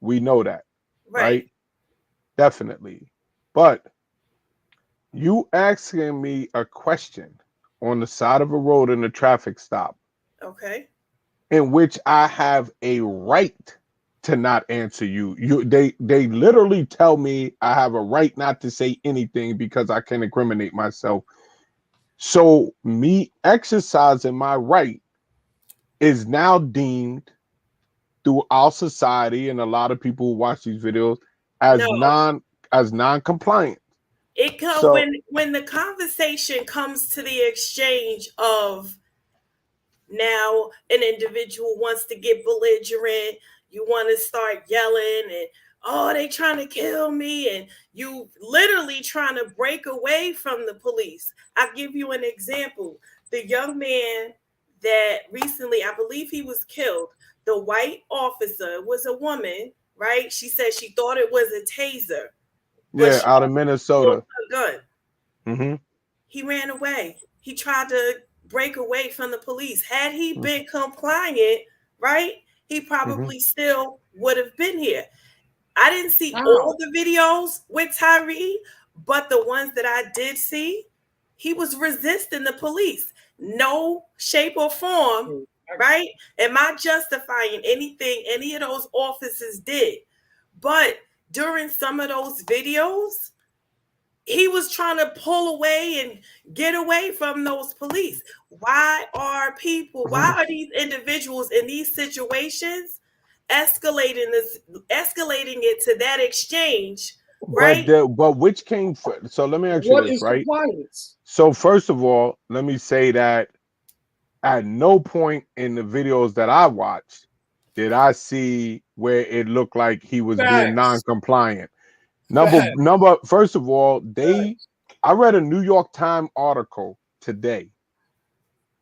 We know that, right? Definitely. But you asking me a question on the side of a road in a traffic stop, okay, in which I have a right to not answer you. They literally tell me I have a right not to say anything because I can incriminate myself. So me exercising my right is now deemed through our society and a lot of people who watch these videos as non-compliant. It comes So, when the conversation comes to the exchange of now an individual wants to get belligerent, you want to start yelling and oh, they trying to kill me, and you literally trying to break away from the police. I'll give you an example. The young man that recently, I believe he was killed, the white officer was a woman, right? She said she thought it was a taser. Yeah, out of Minnesota. A gun. Mm-hmm. He ran away. He tried to break away from the police. Had he been compliant, right, he probably still would have been here. I didn't see all the videos with Tyree, but the ones that I did see, he was resisting the police. No shape or form, right? Am I justifying anything any of those officers did? But during some of those videos, he was trying to pull away and get away from those police. Why are these individuals in these situations escalating it to that exchange, right? But which came first? So let me ask you this, right? Compliance? So first of all, let me say that at no point in the videos that I watched did I see where it looked like he was being non-compliant. First of all, I read a New York Times article today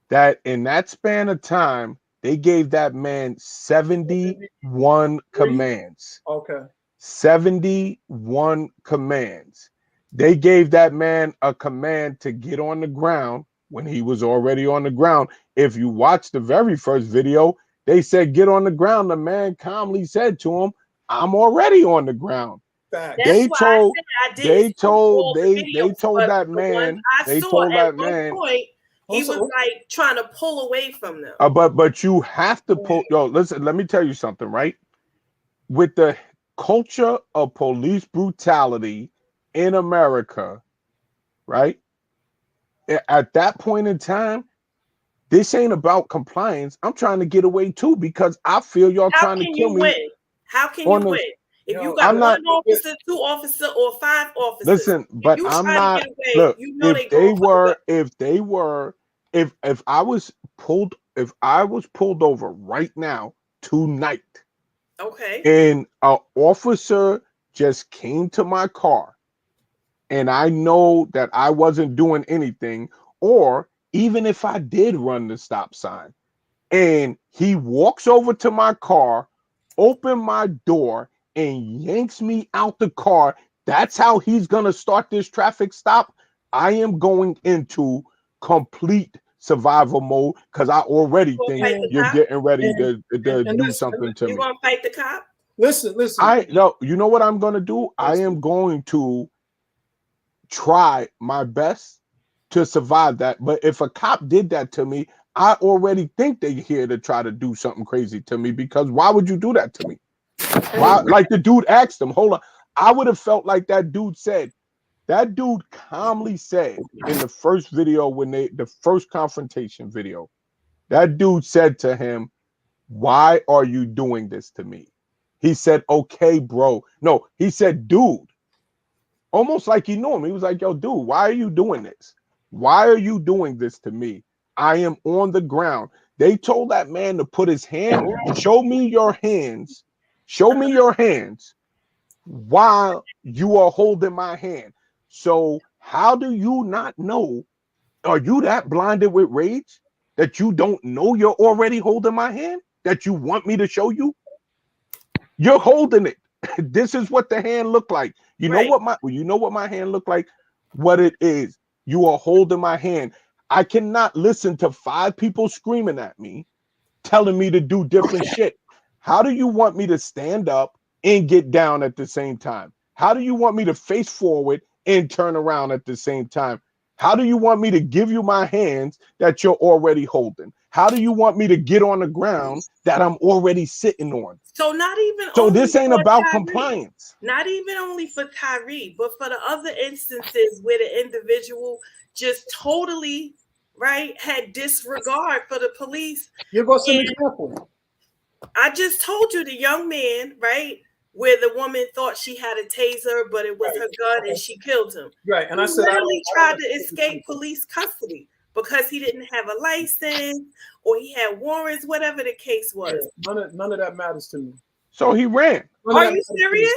that in that span of time, they gave that man 71 commands. Okay. 71 commands. They gave that man a command to get on the ground when he was already on the ground. If you watch the very first video, they said, get on the ground. The man calmly said to him, I'm already on the ground. They told that man he was like trying to pull away from them. But you have to pull. Yo, listen, let me tell you something, right? With the culture of police brutality in America, right? At that point in time, this ain't about compliance. I'm trying to get away too because I feel y'all trying to kill me. How can you win? If you got one officer, 2 officers, or 5 officers. Listen, but I'm not. Look, if I was pulled over right now tonight, okay, and an officer just came to my car, and I know that I wasn't doing anything, or even if I did run the stop sign, and he walks over to my car, open my door, and yanks me out the car, that's how he's gonna start this traffic stop. I am going into complete survival mode because I already think you're getting ready to do something to me. You gonna fight the cop? Listen. You know what I'm gonna do? I am going to try my best to survive that. But if a cop did that to me, I already think they're here to try to do something crazy to me, because why would you do that to me? Why? Like the dude asked him, hold on. I would have felt like that dude calmly said in the first video, the first confrontation video, that dude said to him, why are you doing this to me? He said, okay, bro. No, he said, dude. Almost like he knew him. He was like, yo, dude, why are you doing this? Why are you doing this to me? I am on the ground. They told that man to put his hand, show me your hands, show me your hands while you are holding my hand. So how do you not know? Are you that blinded with rage that you don't know you're already holding my hand? That you want me to show you? You're holding it. This is what the hand looked like. You know what my hand looked like? What it is. You are holding my hand. I cannot listen to 5 people screaming at me, telling me to do different shit. How do you want me to stand up and get down at the same time? How do you want me to face forward and turn around at the same time? How do you want me to give you my hands that you're already holding? How do you want me to get on the ground that I'm already sitting on? So not even So this ain't about Tyree, compliance. Not even only for Tyree, but for the other instances where the individual just totally had disregard for the police. Give us an example. I just told you the young man, where the woman thought she had a taser, but it was her gun and she killed him. Right. And I said, literally tried to escape police custody because he didn't have a license or he had warrants, whatever the case was. None of that matters to me. So he ran. Are you serious?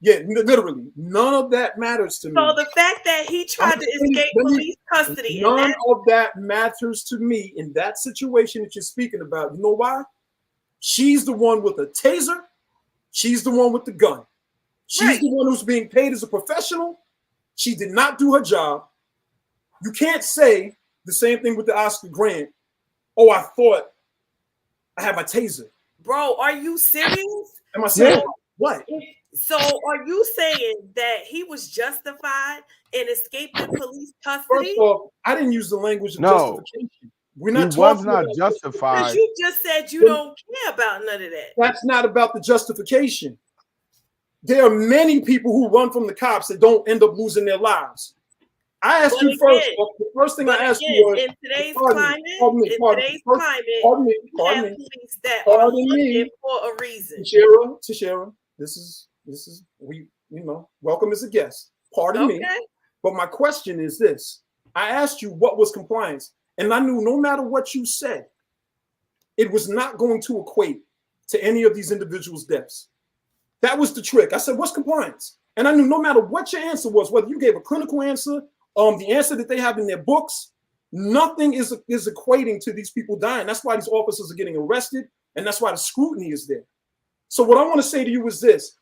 Yeah, literally. None of that matters to me. So the fact that he tried to escape police custody. None of that matters to me in that situation that you're speaking about. You know why? She's the one with a taser. She's the one with the gun. She's the one who's being paid as a professional. She did not do her job. You can't say the same thing with the Oscar Grant. Oh, I thought I had my taser. Bro, are you serious? Am I saying what? So are you saying that he was justified in escaping police custody? First off, I didn't use the language of justification. We're not he was not justified. Because you just said you don't care about none of that. That's not about the justification. There are many people who run from the cops that don't end up losing their lives. I asked you first. The first thing I asked you was, in today's climate, pardon me, police that are looking for a reason. Tashera, this is welcome as a guest. Pardon me, but my question is this: I asked you what was compliance, and I knew no matter what you said, it was not going to equate to any of these individuals' deaths. That was the trick. I said, "What's compliance?" And I knew no matter what your answer was, whether you gave a clinical answer, the answer that they have in their books, nothing is equating to these people dying. That's why these officers are getting arrested, and that's why the scrutiny is there. So what I want to say to you is this: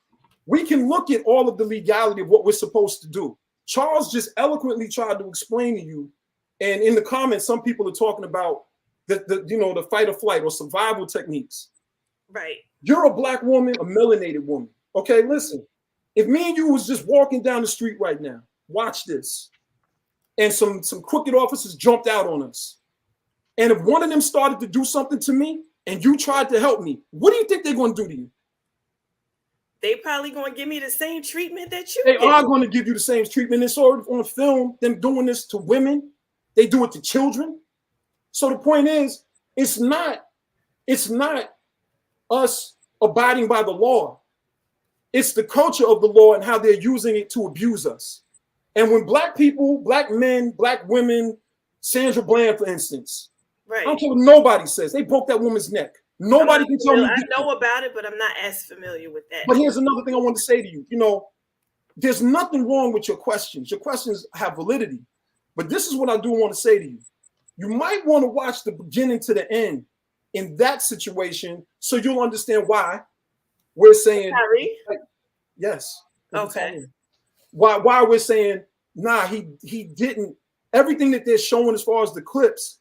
we can look at all of the legality of what we're supposed to do. Charles just eloquently tried to explain to you, and in the comments, some people are talking about the fight or flight or survival techniques. Right. You're a black woman, a melanated woman. Okay, listen. If me and you was just walking down the street right now, watch this, and some crooked officers jumped out on us, and if one of them started to do something to me and you tried to help me, what do you think they're going to do to you? They probably going to give me the same treatment that you They are going to give you the same treatment. It's already on film, them doing this to women. They do it to children. So the point is, it's not us abiding by the law. It's the culture of the law and how they're using it to abuse us. And when black people, black men, black women, Sandra Bland, for instance, I don't care what nobody says, they broke that woman's neck. Nobody can tell me. I know about it, but I'm not as familiar with that. But here's another thing I want to say to you. There's nothing wrong with your questions. Your questions have validity. But this is what I do want to say to you. You might want to watch the beginning to the end in that situation so you'll understand why we're saying yes. Okay. Why we're saying, nah, he didn't. Everything that they're showing as far as the clips,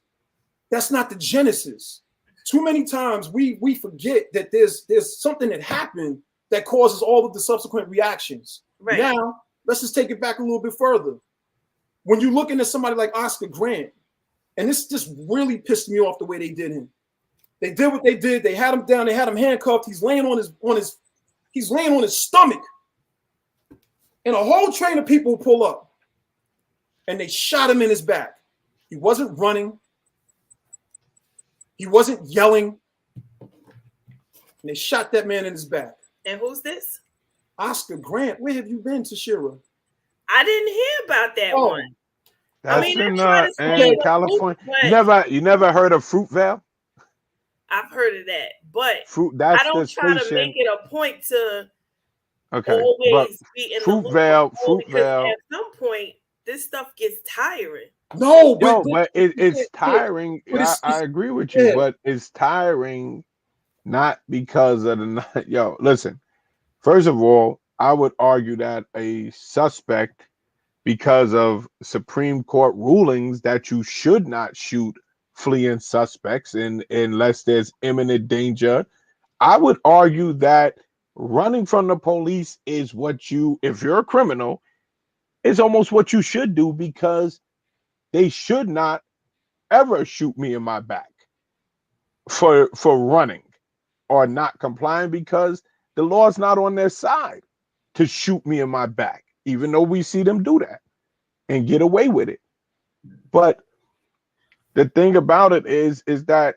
that's not the genesis. Too many times we forget that there's something that happened that causes all of the subsequent reactions. Right. Now, let's just take it back a little bit further. When you're looking at somebody like Oscar Grant, and this just really pissed me off the way they did him. They did what they did. They had him down. They had him handcuffed. He's laying on his stomach. And a whole train of people pull up, and they shot him in his back. He wasn't running. He wasn't yelling. And they shot that man in his back. And who's this? Oscar Grant. Where have you been, Tashera? I didn't hear about that one. That's I in try to stay in with California. but You never heard of Fruitvale? I've heard of that, but I That's the don't try to make station. it a point to Okay, but always be in the loop only because Fruitvale. at some point this stuff gets tiring. No, but Yo, but it's tiring. but I agree with you, yeah. but it's tiring not because of the yo. Listen, first of all, I would argue that a suspect, because of Supreme Court rulings that you should not shoot fleeing suspects unless there's imminent danger, I would argue that running from the police is what you, if you're a criminal, is almost what you should do because they should not ever shoot me in my back for running or not complying because the law's not on their side to shoot me in my back, even though we see them do that and get away with it. But the thing about it is that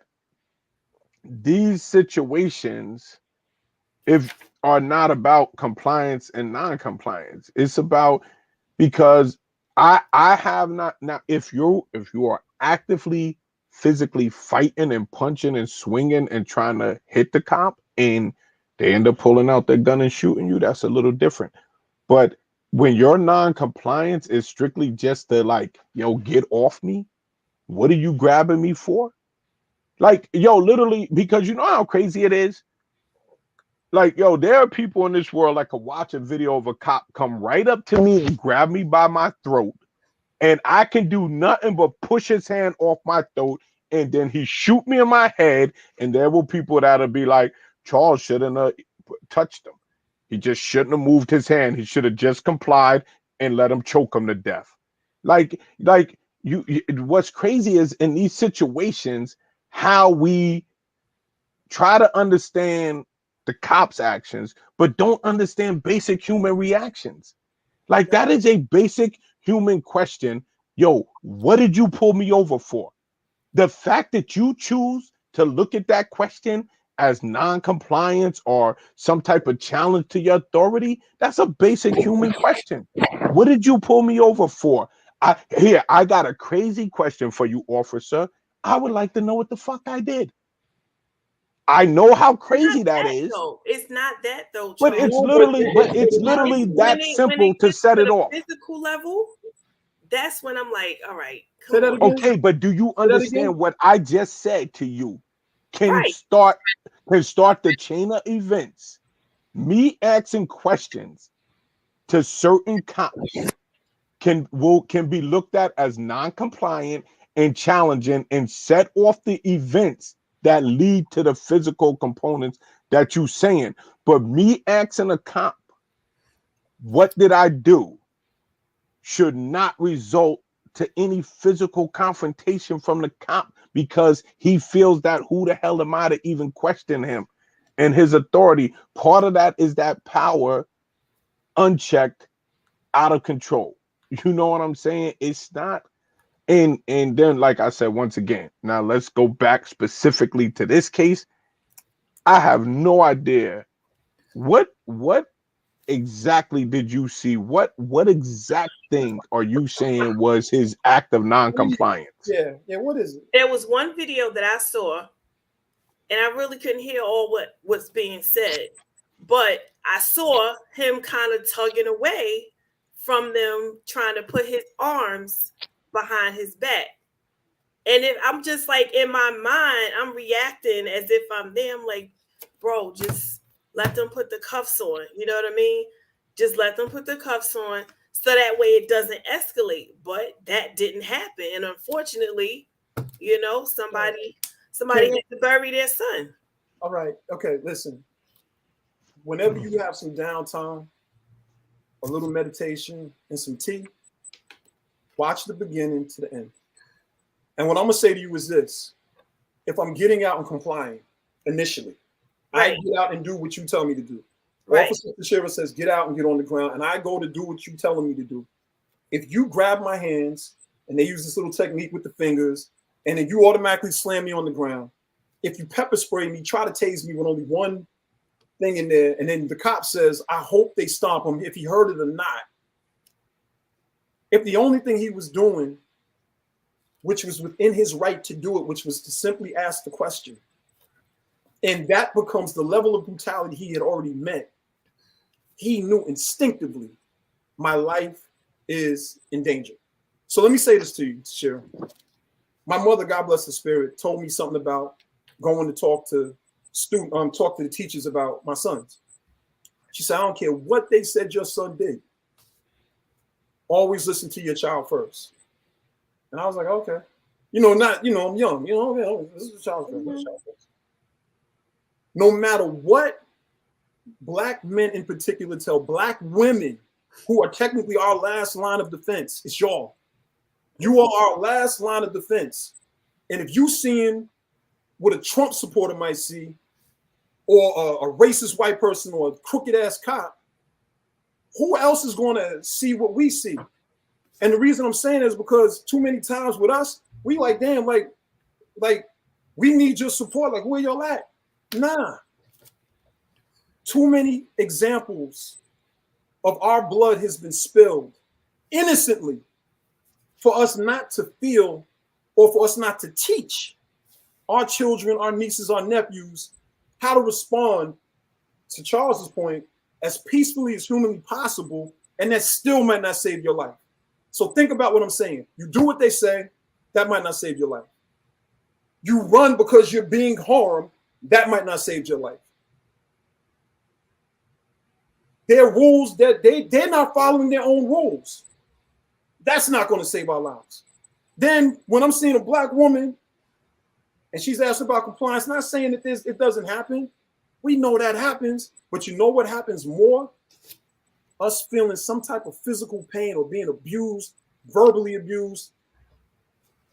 these situations, if are not about compliance and non-compliance, it's about because I have not now if you are actively physically fighting and punching and swinging and trying to hit the cop and they end up pulling out their gun and shooting you, that's a little different. But when your non-compliance is strictly just to like, yo, get off me, what are you grabbing me for? Like, yo, literally, because you know how crazy it is. Like, yo, there are people in this world that could watch a video of a cop come right up to me and grab me by my throat, and I can do nothing but push his hand off my throat, and then he shoot me in my head, and there were people that'll be like, Charles shouldn't have touched him. He just shouldn't have moved his hand. He should have just complied and let him choke him to death. Like what's crazy is in these situations, how we try to understand the cops' actions, but don't understand basic human reactions. Like that is a basic human question. Yo, what did you pull me over for? The fact that you choose to look at that question as non-compliance or some type of challenge to your authority, that's a basic human question. What did you pull me over for? I got a crazy question for you, officer. I would like to know what the fuck I did. I know how crazy that is. Though. It's not that though, But Charles. it's literally that simple to set it off. Physical level, that's when I'm like, all right, okay, but do you understand what I just said to you? Can start the chain of events. Me asking questions to certain cops can be looked at as non-compliant and challenging and set off the events that lead to the physical components that you're saying. But me asking a cop, what did I do, should not result to any physical confrontation from the cop because he feels that who the hell am I to even question him and his authority. Part of that is that power unchecked, out of control. You know what I'm saying? It's not. And then, like I said, once again, now let's go back specifically to this case. I have no idea what exactly did you see? What exact thing are you saying was his act of non-compliance? Yeah, what is it? There was one video that I saw, and I really couldn't hear all what was being said, but I saw him kind of tugging away from them, trying to put his arms behind his back. And if I'm just like in my mind, I'm reacting as if I'm there. I'm like, bro, just let them put the cuffs on. You know what I mean? Just let them put the cuffs on so that way it doesn't escalate. But that didn't happen. And unfortunately, you know, somebody had to bury their son. All right. Okay, listen. Whenever you have some downtime, a little meditation, and some tea, watch the beginning to the end. And what I'm going to say to you is this. If I'm getting out and complying initially, I get out and do what you tell me to do. Officer Teixeira says, get out and get on the ground. And I go to do what you're telling me to do. If you grab my hands and they use this little technique with the fingers, and then you automatically slam me on the ground, if you pepper spray me, try to tase me with only one thing in there, and then the cop says, I hope they stomp him, if he heard it or not. If the only thing he was doing which was within his right to do it, which was to simply ask the question. And that becomes the level of brutality he had already met. He knew instinctively, my life is in danger. So let me say this to you, Cheryl. My mother, God bless her spirit, told me something about going to talk to the teachers about my sons. She said, I don't care what they said your son did. Always listen to your child first. And I was like, okay. I'm young, this is a child first. Mm-hmm. No matter what Black men in particular tell Black women who are technically our last line of defense, it's y'all. You are our last line of defense. And if you seeing what a Trump supporter might see, or a racist white person or a crooked ass cop, who else is going to see what we see? And the reason I'm saying is because too many times with us, we like, damn, like we need your support. Like, where y'all at? Nah. Too many examples of our blood has been spilled innocently for us not to feel or for us not to teach our children, our nieces, our nephews how to respond, to Charles's point, as peacefully as humanly possible, and that still might not save your life. So think about what I'm saying. You do what they say, that might not save your life. You run because you're being harmed, that might not save your life. Their rules, that they're not following their own rules. That's not going to save our lives. Then when I'm seeing a Black woman and she's asking about compliance, not saying that it doesn't happen. We know that happens, but you know what happens more? Us feeling some type of physical pain or being abused, verbally abused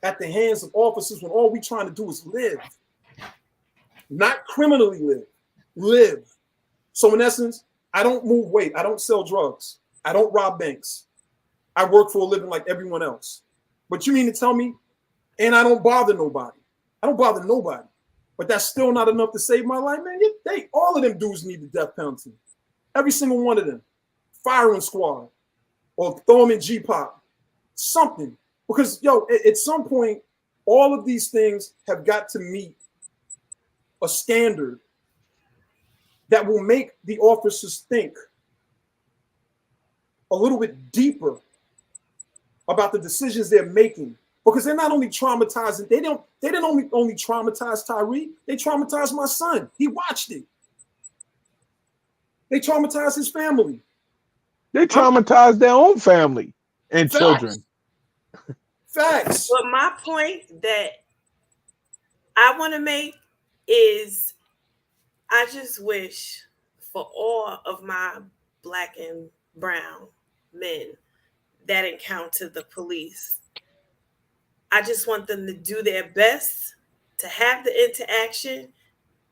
at the hands of officers when all we trying to do is live. Not criminally live, live. So in essence, I don't move weight. I don't sell drugs. I don't rob banks. I work for a living like everyone else. But you mean to tell me, and I don't bother nobody. I don't bother nobody. But that's still not enough to save my life, man. All of them dudes need the death penalty. Every single one of them. Firing squad. Or throw them in G-Pop. Something. Because, at some point, all of these things have got to meet a standard that will make the officers think a little bit deeper about the decisions they're making, because they're not only traumatizing, they didn't only traumatize Tyree, they traumatized my son. He watched it. They traumatized his family. They traumatized their own family and Facts. children. Facts. But my point that I want to make is I just wish for all of my Black and brown men that encounter the police, I just want them to do their best to have the interaction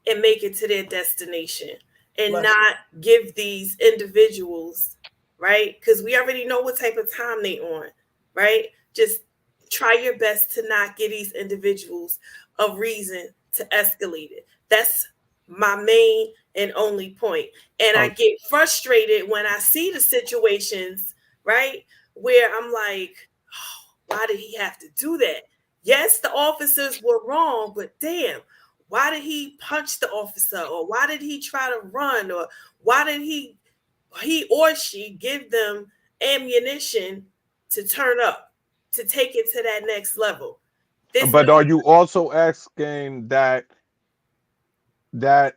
and make it to their destination and not give these individuals, right? Because we already know what type of time they on, right? Just try your best to not give these individuals a reason to escalate it. That's my main and only point. And I get frustrated when I see the situations, right, where I'm like, oh, why did he have to do that? Yes, the officers were wrong, but damn, why did he punch the officer? Or why did he try to run? Or why did he or she give them ammunition to turn up, to take it to that next level? But are you also asking that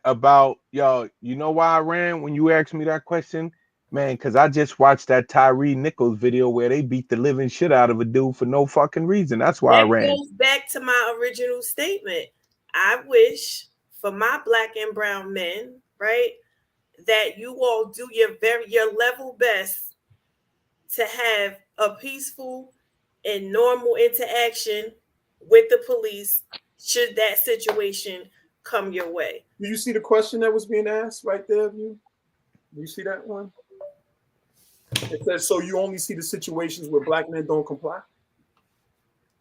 about, you know why I ran when you asked me that question? Man, because I just watched that Tyree Nichols video where they beat the living shit out of a dude for no fucking reason. That's why I ran. That goes back to my original statement. I wish for my Black and brown men, right, that you all do your level best to have a peaceful and normal interaction with the police should that situation come your way. Do you see the question that was being asked right there? Do you see that one? It says, so you only see the situations where Black men don't comply?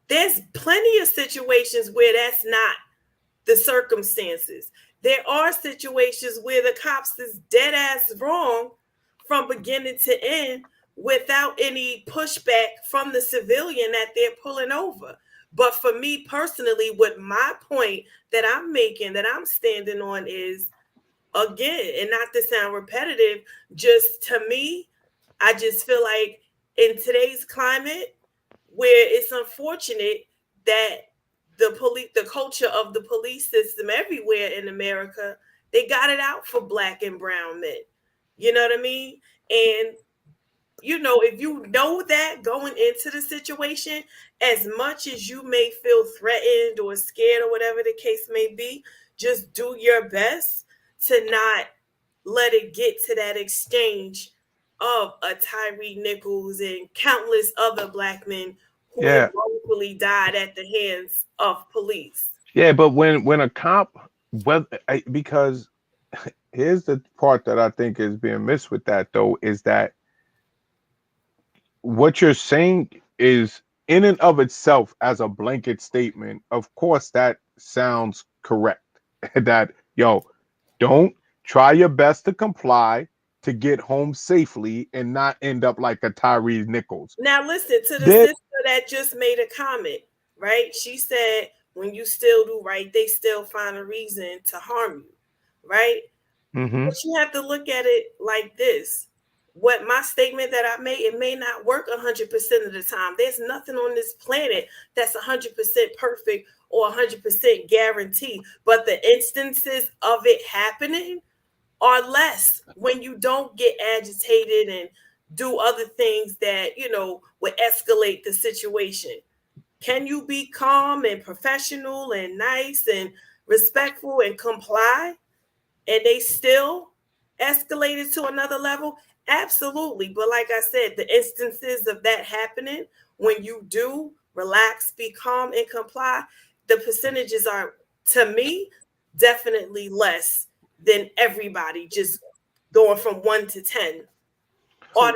There's plenty of situations where that's not the circumstances. There are situations where the cops is dead ass wrong from beginning to end without any pushback from the civilian that they're pulling over. But for me personally, what my point that I'm making, that I'm standing on is, again, and not to sound repetitive, just to me, I just feel like in today's climate, where it's unfortunate that the culture of the police system everywhere in America, they got it out for black and brown men. You know what I mean? And if you know that going into the situation, as much as you may feel threatened or scared or whatever the case may be, just do your best to not let it get to that exchange of a Tyree Nichols and countless other black men who Yeah. wrongfully died at the hands of police. Yeah, but when a cop, because here's the part that I think is being missed with that, though, is that what you're saying is in and of itself as a blanket statement. Of course, that sounds correct. That, yo, don't try your best to comply to get home safely and not end up like a Tyree Nichols. Now, listen to the sister that just made a comment, right? She said, when you still do right, they still find a reason to harm you, right? Mm-hmm. But you have to look at it like this. What my statement that I made, it may not work 100% of the time. There's nothing on this planet that's 100% perfect or 100% guaranteed. But the instances of it happening are less when you don't get agitated and do other things that, would escalate the situation. Can you be calm and professional and nice and respectful and comply, and they still escalated to another level? Absolutely. But like I said, the instances of that happening, when you do relax, be calm, and comply, the percentages are, to me, definitely less than everybody just going from 1 to 10.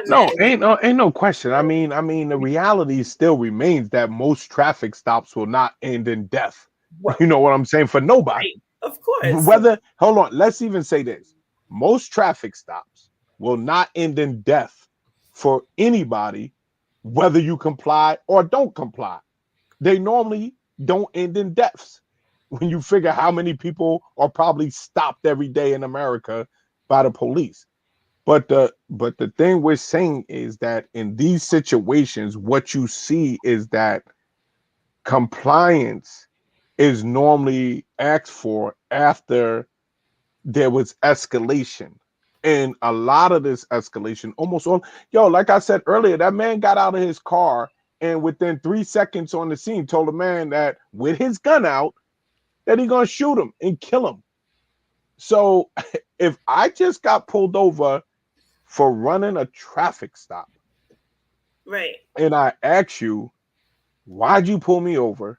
No, ain't no question. I mean, the reality still remains that most traffic stops will not end in death. Right. You know what I'm saying? For nobody. Right. Of course. Hold on, let's even say this. Most traffic stops will not end in death for anybody, whether you comply or don't comply. They normally don't end in deaths. When you figure how many people are probably stopped every day in America by the police. But the thing we're saying is that in these situations, what you see is that compliance is normally asked for after there was escalation. And a lot of this escalation, almost all, like I said earlier, that man got out of his car and within 3 seconds on the scene told the man that with his gun out, that he's gonna shoot him and kill him. So if I just got pulled over for running a traffic stop, right, and I ask you, why'd you pull me over?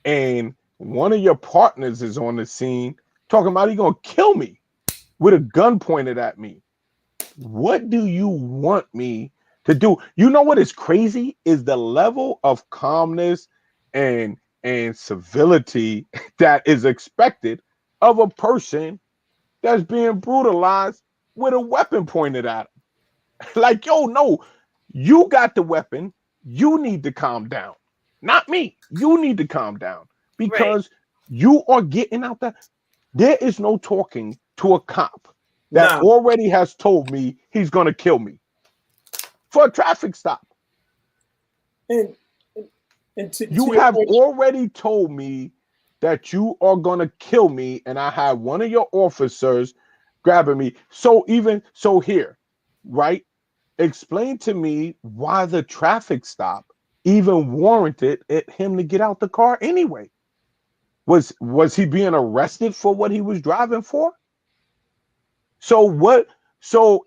And one of your partners is on the scene talking about he's gonna kill me with a gun pointed at me. What do you want me to do? You know what is crazy is the level of calmness and civility that is expected of a person that's being brutalized with a weapon pointed at him. Like, no, you got the weapon. You need to calm down. Not me. You need to calm down because you are getting out there. There is no talking to a cop that already has told me he's going to kill me for a traffic stop. And you have already told me that you are going to kill me, and I have one of your officers grabbing me. So here, right? Explain to me why the traffic stop even warranted him to get out the car anyway. Was he being arrested for what he was driving for? So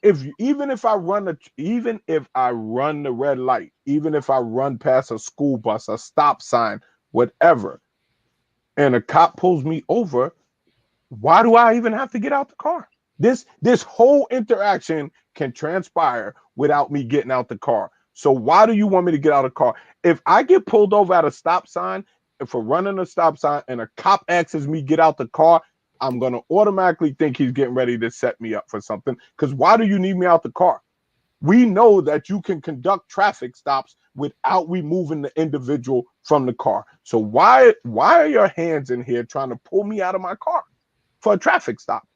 even if I run the red light, even if I run past a school bus, a stop sign, whatever, and a cop pulls me over, why do I even have to get out the car? This whole interaction can transpire without me getting out the car. So why do you want me to get out of the car? If I get pulled over at a stop sign, for running a stop sign, and a cop asks me get out the car, I'm going to automatically think he's getting ready to set me up for something. Because why do you need me out the car? We know that you can conduct traffic stops without removing the individual from the car. So why are your hands in here trying to pull me out of my car for a traffic stop?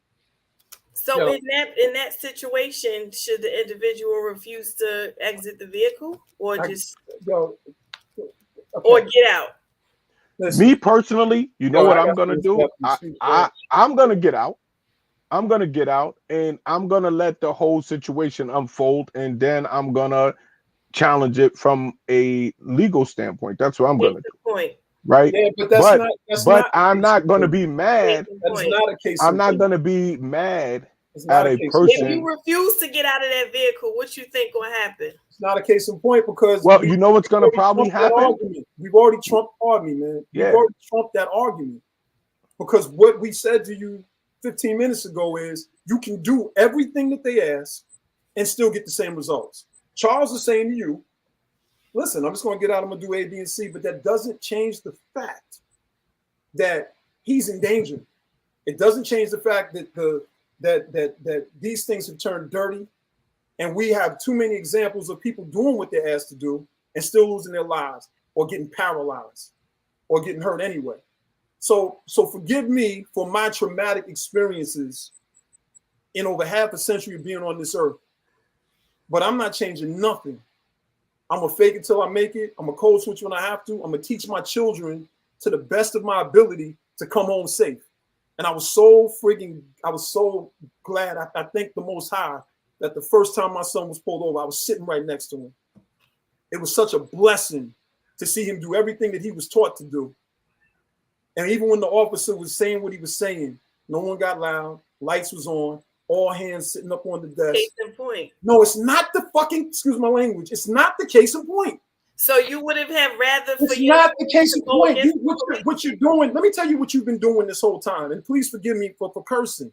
So in that situation, should the individual refuse to exit the vehicle or or get out? Listen, me personally, you know what I'm gonna do? I'm gonna get out. I'm gonna get out and I'm gonna let the whole situation unfold, and then I'm gonna challenge it from a legal standpoint. That's what I'm gonna do. Point. Right? Yeah, but but I'm not gonna be mad. That's not a case. I'm not gonna be mad at a person. If you refuse to get out of that vehicle, what you think gonna happen? It's not a case in point because you know what's gonna probably happen? We've already trumped argument, man. Yeah. We've already trumped that argument. Because what we said to you 15 minutes ago is you can do everything that they ask and still get the same results. Charles is saying to you, listen, I'm just going to get out, I'm going to do A, B, and C, but that doesn't change the fact that he's in danger. It doesn't change the fact that that these things have turned dirty, and we have too many examples of people doing what they're asked to do and still losing their lives or getting paralyzed or getting hurt anyway. So forgive me for my traumatic experiences in over half a century of being on this earth, but I'm not changing nothing. I'm gonna fake it till I make it. I'm gonna code switch when I have to. I'm gonna teach my children to the best of my ability to come home safe. And I was so glad. I thank the Most High that the first time my son was pulled over, I was sitting right next to him. It was such a blessing to see him do everything that he was taught to do. And even when the officer was saying what he was saying, no one got loud, lights was on, all hands sitting up on the desk. Case in point. No, it's not the fucking, excuse my language, it's not the case in point. So you would have rather for it's not the case in point. What you're doing, let me tell you what you've been doing this whole time, and please forgive me for cursing.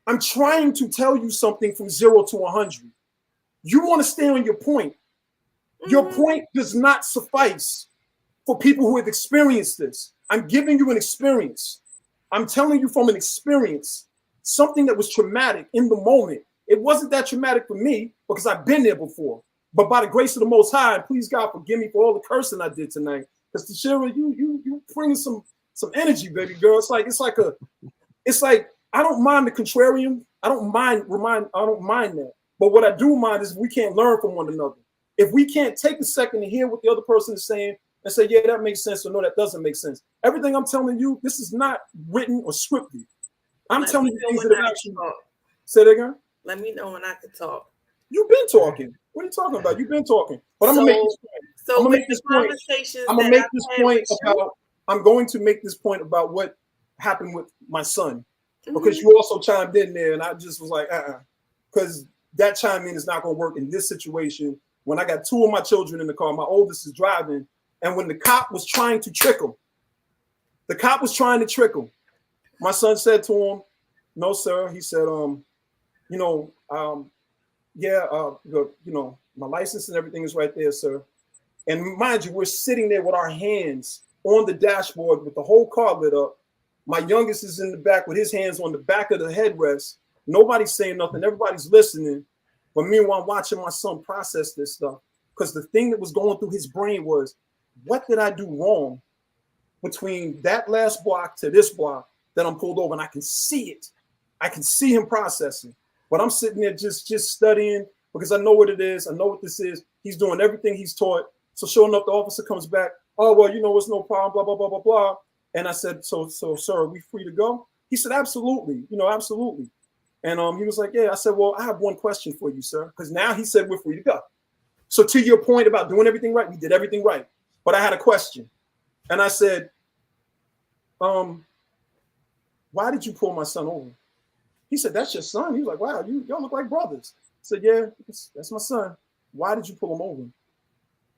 I'm trying to tell you something from 0 to 100. You want to stay on your point. Your point does not suffice for people who have experienced this. I'm giving you an experience. I'm telling you from an experience, something that was traumatic in the moment. It wasn't that traumatic for me because I've been there before. But by the grace of the Most High, and please God forgive me for all the cursing I did tonight. Because Tashira, you bring some energy, baby girl. It's like I don't mind the contrarian. I don't mind that. But what I do mind is we can't learn from one another. If we can't take a second to hear what the other person is saying and say, yeah, that makes sense, or no, that doesn't make sense. Everything I'm telling you, this is not written or scripted. I'm telling you things that have actually. Say that again. Let me know when I can talk. You've been talking. What are you talking about? You've been talking. But I'm gonna make this point. I'm gonna make this point. I'm going to make this point about what happened with my son. Because you also chimed in there, and I just was like, because that chime in is not gonna work in this situation. When I got two of my children in the car, my oldest is driving, and when the cop was trying to trick him, my son said to him, "No, sir." He said, my license and everything is right there, sir. And mind you, we're sitting there with our hands on the dashboard with the whole car lit up. My youngest is in the back with his hands on the back of the headrest. Nobody's saying nothing. Everybody's listening. But meanwhile, I'm watching my son process this stuff. Because the thing that was going through his brain was, what did I do wrong between that last block to this block that I'm pulled over? And I can see it. I can see him processing. But I'm sitting there just studying because I know what it is. I know what this is. He's doing everything he's taught. So sure enough, the officer comes back. Oh, well, it's no problem, blah, blah, blah, blah, blah. And I said, so, sir, are we free to go? He said, absolutely, absolutely. And he was like, yeah. I said, well, I have one question for you, sir. Because now he said we're free to go. So to your point about doing everything right, we did everything right. But I had a question. And I said, why did you pull my son over? He said, that's your son? He was like, wow, y'all look like brothers. I said, yeah, that's my son. Why did you pull him over?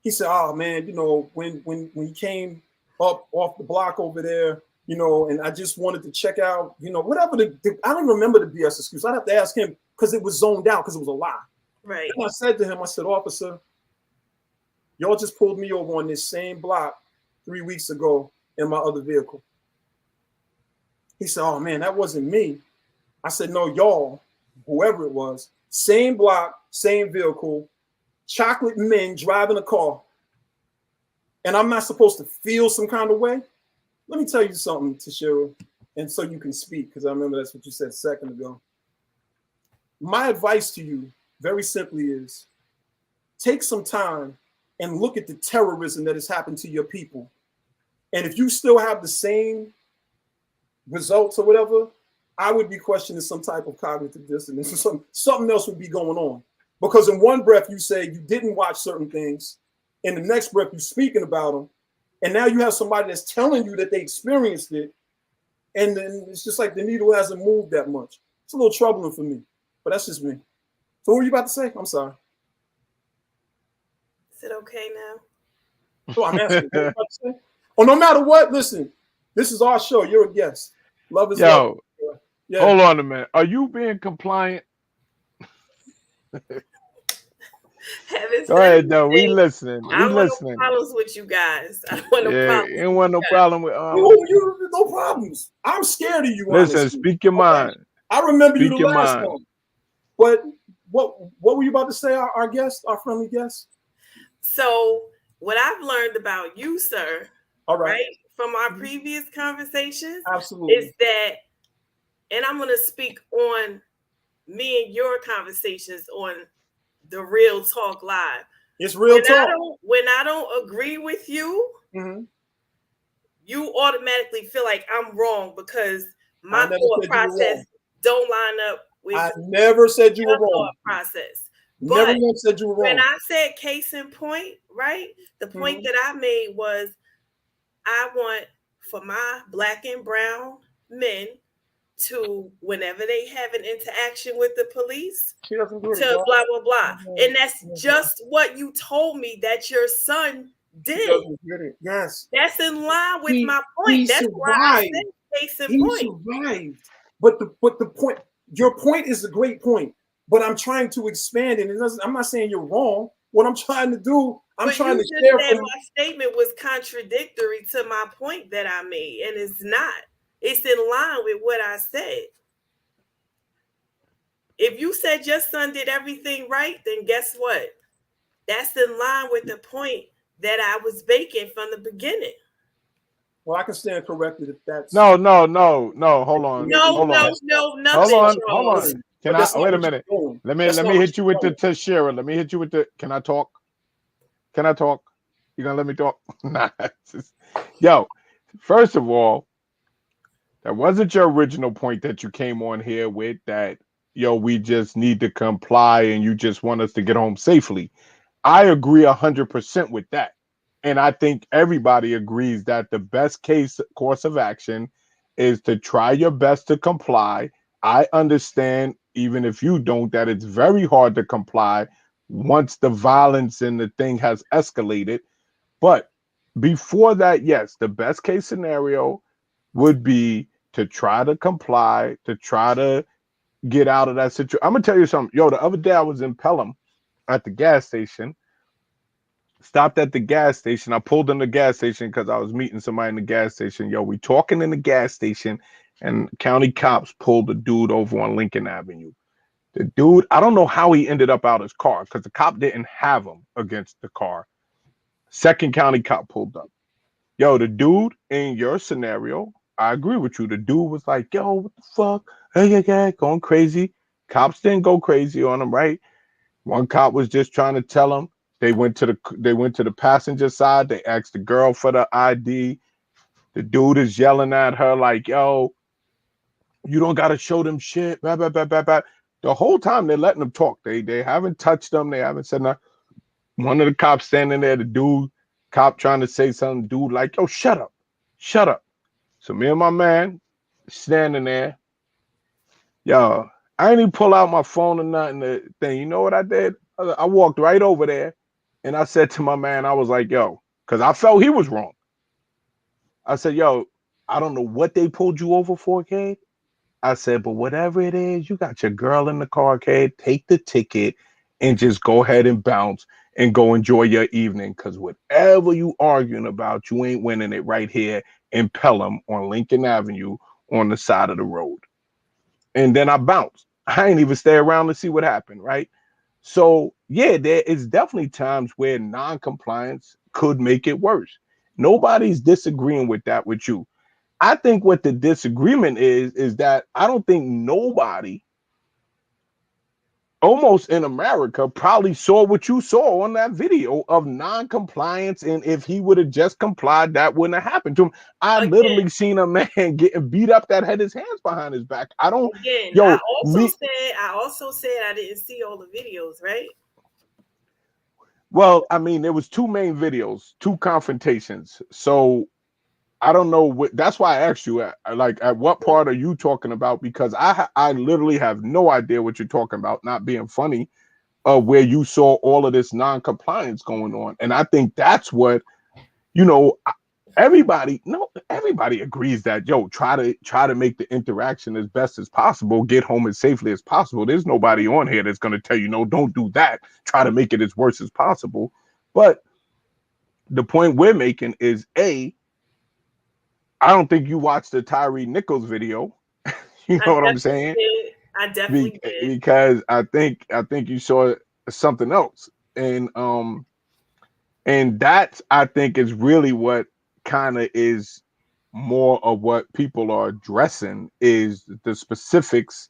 He said, oh, man, when he came up off the block over there, and I just wanted to check out, whatever I don't remember the BS excuse. I'd have to ask him because it was zoned out because it was a lie. Right. And I said to him, officer, y'all just pulled me over on this same block 3 weeks ago in my other vehicle. He said, oh, man, that wasn't me. I said, no, y'all, whoever it was, same block, same vehicle, chocolate men driving a car, and I'm not supposed to feel some kind of way? Let me tell you something, Tashira, and so you can speak, because I remember that's what you said a second ago. My advice to you, very simply, is take some time and look at the terrorism that has happened to your people. And if you still have the same results or whatever, I would be questioning some type of cognitive dissonance, or something else would be going on. Because in one breath you say you didn't watch certain things, in the next breath you're speaking about them, and now you have somebody that's telling you that they experienced it, and then it's just like the needle hasn't moved that much. It's a little troubling for me, but that's just me. So what were you about to say? I'm sorry. Is it okay now? Oh, I'm asking. What were you about to say? Oh, no matter what, listen, this is our show. You're a guest. Love is love. Yeah. Hold on a minute. Are you being compliant? Go ahead, though. We listening. I don't want no problems with you guys. I don't want no problems. You ain't want no problem with you no problems. I'm scared of you. Listen, honestly. speak your mind. I remember speak you the last one. But what were you about to say, our guest, our friendly guest? So what I've learned about you, sir, all right, from our previous conversations, absolutely, is that, and I'm going to speak on me and your conversations on the Real Talk Live. It's real talk. When I don't agree with you, you automatically feel like I'm wrong because my thought process don't line up with. I never said you were wrong. Thought process. Never once said you were wrong. When I said case in point, right? The point that I made was I want for my Black and brown men to, whenever they have an interaction with the police, to blah, blah, blah. And that's just what you told me that your son did. Yes. That's in line with my point. That's why I said case in point. Survived. But the point, your point is a great point, but I'm trying to expand it. I'm not saying you're wrong. What I'm trying to do, I'm trying to share. My statement was contradictory to my point that I made, and it's not. It's in line with what I said. If you said your son did everything right, then guess what? That's in line with the point that I was making from the beginning. Well, I can stand corrected if that's no. Hold on. Nothing. Hold on. Can I wait a minute? Let me hit you with the Tashira. Let me hit you with the. Can I talk? You gonna let me talk? Nah. Yo, first of all, that wasn't your original point that you came on here with, that, yo, we just need to comply and you just want us to get home safely. I agree 100% with that. And I think everybody agrees that the best course of action is to try your best to comply. I understand, even if you don't, that it's very hard to comply once the violence and the thing has escalated. But before that, yes, the best case scenario would be to try to comply, to try to get out of that situation. I'm gonna tell you something. Yo, the other day I was in Pelham at the gas station. Stopped at the gas station. I pulled in the gas station because I was meeting somebody in the gas station. Yo, we talking in the gas station, and county cops pulled the dude over on Lincoln Avenue. The dude, I don't know how he ended up out his car because the cop didn't have him against the car. Second county cop pulled up. Yo, the dude in your scenario, I agree with you. The dude was like, yo, what the fuck? Hey, going crazy. Cops didn't go crazy on him, right? One cop was just trying to tell him. They went to the passenger side. They asked the girl for the ID. The dude is yelling at her like, yo, you don't got to show them shit. Blah, blah, blah, blah, blah. The whole time they're letting them talk. They haven't touched them. They haven't said nothing. One of the cops standing there, the dude, cop trying to say something, dude like, yo, shut up. So me and my man standing there. Yo, I ain't even pull out my phone or nothing. The thing, you know what I did? I walked right over there and I said to my man, I was like, yo, because I felt he was wrong. I said, yo, I don't know what they pulled you over for, kid. I said, but whatever it is, you got your girl in the car, kid. Take the ticket and just go ahead and bounce and go enjoy your evening. Because whatever you arguing about, you ain't winning it right here in Pelham on Lincoln Avenue on the side of the road. And then I bounced. I ain't even stay around to see what happened, right? So yeah, there is definitely times where non-compliance could make it worse. Nobody's disagreeing with that with you. I think what the disagreement is that I don't think nobody almost in America probably saw what you saw on that video of non-compliance, and if he would have just complied, that wouldn't have happened to him. I Again. literally seen a man getting beat up that had his hands behind his back. I don't. Again, Yo, I also said I didn't see all the videos, right? Well, I mean, there was two main videos, two confrontations. So I don't know what. That's why I asked you. At what part are you talking about? Because I literally have no idea what you're talking about. Not being funny, where you saw all of this non-compliance going on, and I think that's what, you know, everybody agrees that, yo, try to make the interaction as best as possible, get home as safely as possible. There's nobody on here that's going to tell you, no, don't do that. Try to make it as worse as possible. But the point we're making is, I don't think you watched the Tyree Nichols video. You know what I'm saying? I definitely did. Because I think you saw something else. And that's, I think, is really what kind of is more of what people are addressing, is the specifics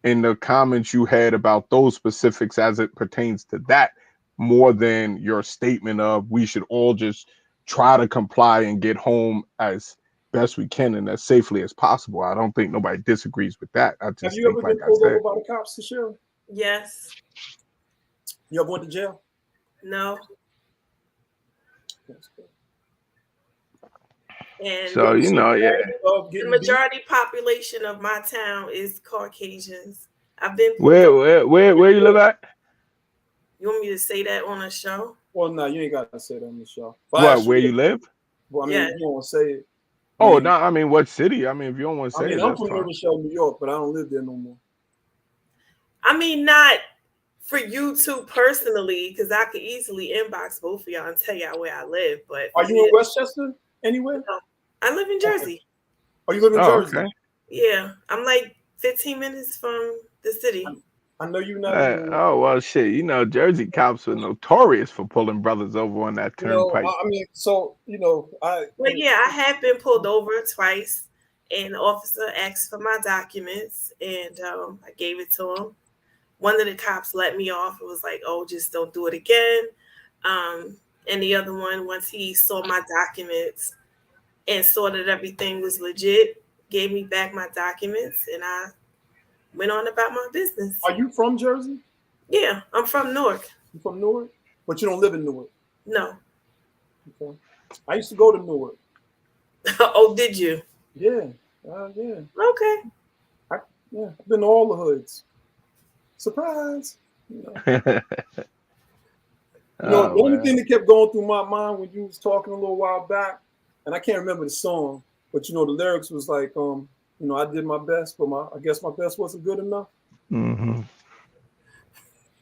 in the comments you had about those specifics as it pertains to that, more than your statement of we should all just try to comply and get home as best we can and as safely as possible. I don't think nobody disagrees with that. I just Have you ever been pulled over by the cops, Tashera? Yes. You ever went to jail? No. And so, you know, the majority population of my town is Caucasians. I've been where you live at? You want me to say that on a show? Well, no, you ain't got to say that on the show. What, where you live? Well, I mean, you don't want to say it. Oh, no, I mean, what city? I mean, if you don't want to say it, I'm from River Shell, New York, but I don't live there no more. I mean, not for you two personally, because I could easily inbox both of y'all and tell y'all where I live. But are you in Westchester anywhere? No, I live in Jersey. Oh, you live in Jersey? Okay. Yeah, I'm like 15 minutes from the city. I know you're not. Oh, well, shit. You know, Jersey cops are notorious for pulling brothers over on that turnpike. I mean, so, But yeah, I have been pulled over twice, and the officer asked for my documents, and I gave it to him. One of the cops let me off. It was like, oh, just don't do it again. And the other one, once he saw my documents and saw that everything was legit, gave me back my documents, and I went on about my business. Are you from Jersey? Yeah, I'm from Newark. You from Newark? But you don't live in Newark? No. Okay. I used to go to Newark. Oh, did you? Yeah. Yeah. Okay. I've been to all the hoods. Surprise. The only thing that kept going through my mind when you was talking a little while back, and I can't remember the song, but the lyrics was like, I did my best, but I guess my best wasn't good enough. Mm-hmm.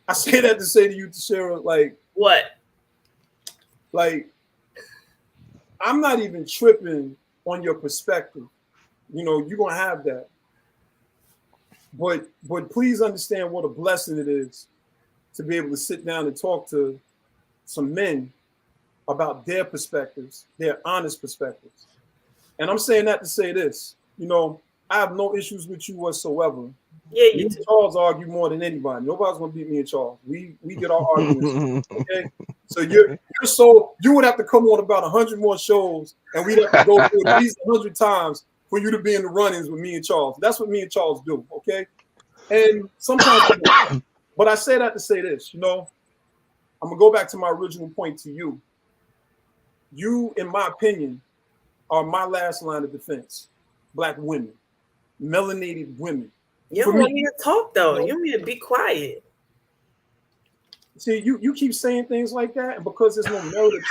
I say that to say to you, Tashera, like what? Like, I'm not even tripping on your perspective. You're gonna have that. But please understand what a blessing it is to be able to sit down and talk to some men about their perspectives, their honest perspectives. And I'm saying that to say this, I have no issues with you whatsoever. Yeah, you and Charles argue more than anybody. Nobody's gonna beat me and Charles. We get our arguments. Okay. So you would have to come on about 100 more shows, and we'd have to go through at least 100 times for you to be in the run-ins with me and Charles. That's what me and Charles do, okay? And sometimes, but I say that to say this, I'm gonna go back to my original point to you. You, in my opinion, are my last line of defense. Black women, melanated women. You don't want me to talk though. You want me to be quiet. See, you keep saying things like that, and because there's no merit.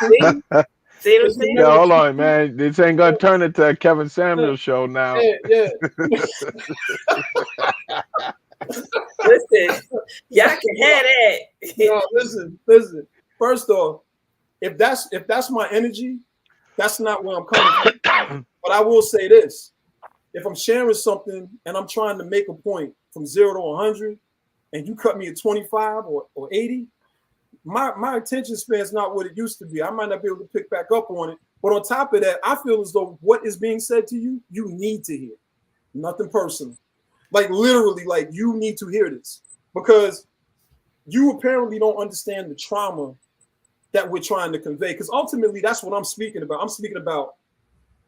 See what I'm saying? Yeah, hold on, man. This ain't gonna turn into a Kevin Samuels show now. Yeah. Listen, y'all can have that. No, listen. First off, if that's my energy, that's not where I'm coming from. But I will say this: if I'm sharing something and I'm trying to make a point from 0 to 100, and you cut me at 25 or 80, my attention span is not what it used to be. I might not be able to pick back up on it. But on top of that, I feel as though what is being said to you, you need to hear. Nothing personal. Like literally, like you need to hear this because you apparently don't understand the trauma that we're trying to convey. Because ultimately, that's what I'm speaking about. I'm speaking about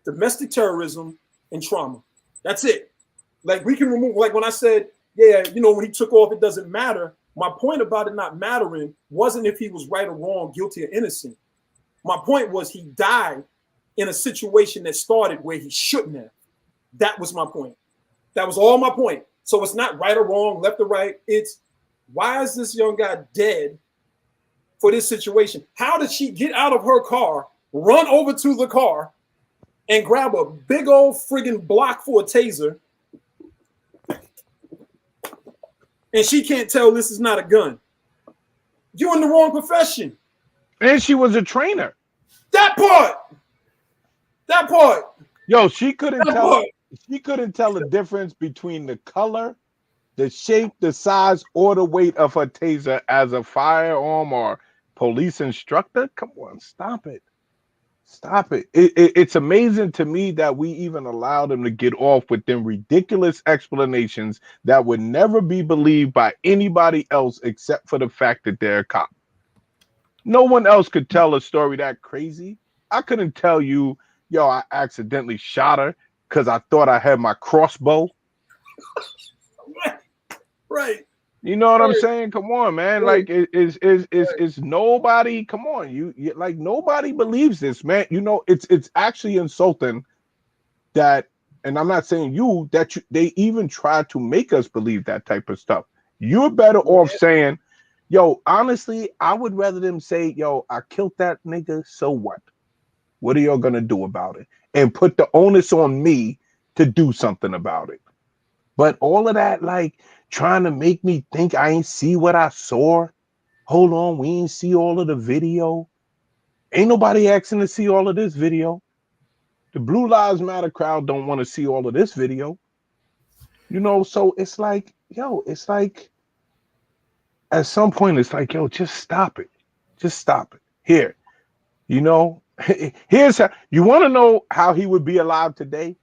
domestic terrorism and trauma. That's it. Like we can remove, like when I said, yeah, you know, when he took off, it doesn't matter. My point about it not mattering wasn't if he was right or wrong, guilty or innocent. My point was he died in a situation that started where he shouldn't have. That was my point. That was all my point. So it's not right or wrong, left or right. It's why is this young guy dead for this situation? How did she get out of her car, run over to the car, and grab a big old friggin' block for a taser? And she can't tell this is not a gun. You're in the wrong profession. And she was a trainer. That part. Yo, she couldn't tell. She couldn't tell the difference between the color, the shape, the size, or the weight of her taser as a firearm or police instructor. Come on, stop it. Stop it. It's amazing to me that we even allowed them to get off with them ridiculous explanations that would never be believed by anybody else except for the fact that they're a cop. No one else could tell a story that crazy. I couldn't tell you, yo, I accidentally shot her because I thought I had my crossbow. Right. You know what I'm saying? Come on, man. Like it's nobody. Come on, you like nobody believes this, man. You know, it's actually insulting that, and I'm not saying you that they even try to make us believe that type of stuff. You're better off saying, yo, honestly, I would rather them say, yo, I killed that nigga, so what? What are y'all gonna do about it? And put the onus on me to do something about it. But all of that, like trying to make me think I ain't see what I saw. Hold on, we ain't see all of the video. Ain't nobody asking to see all of this video. The Blue Lives Matter crowd don't want to see all of this video. You know, so it's like, yo, it's like at some point it's like, yo, just stop it. Just stop it. Here, you know, here's how you want to know how he would be alive today.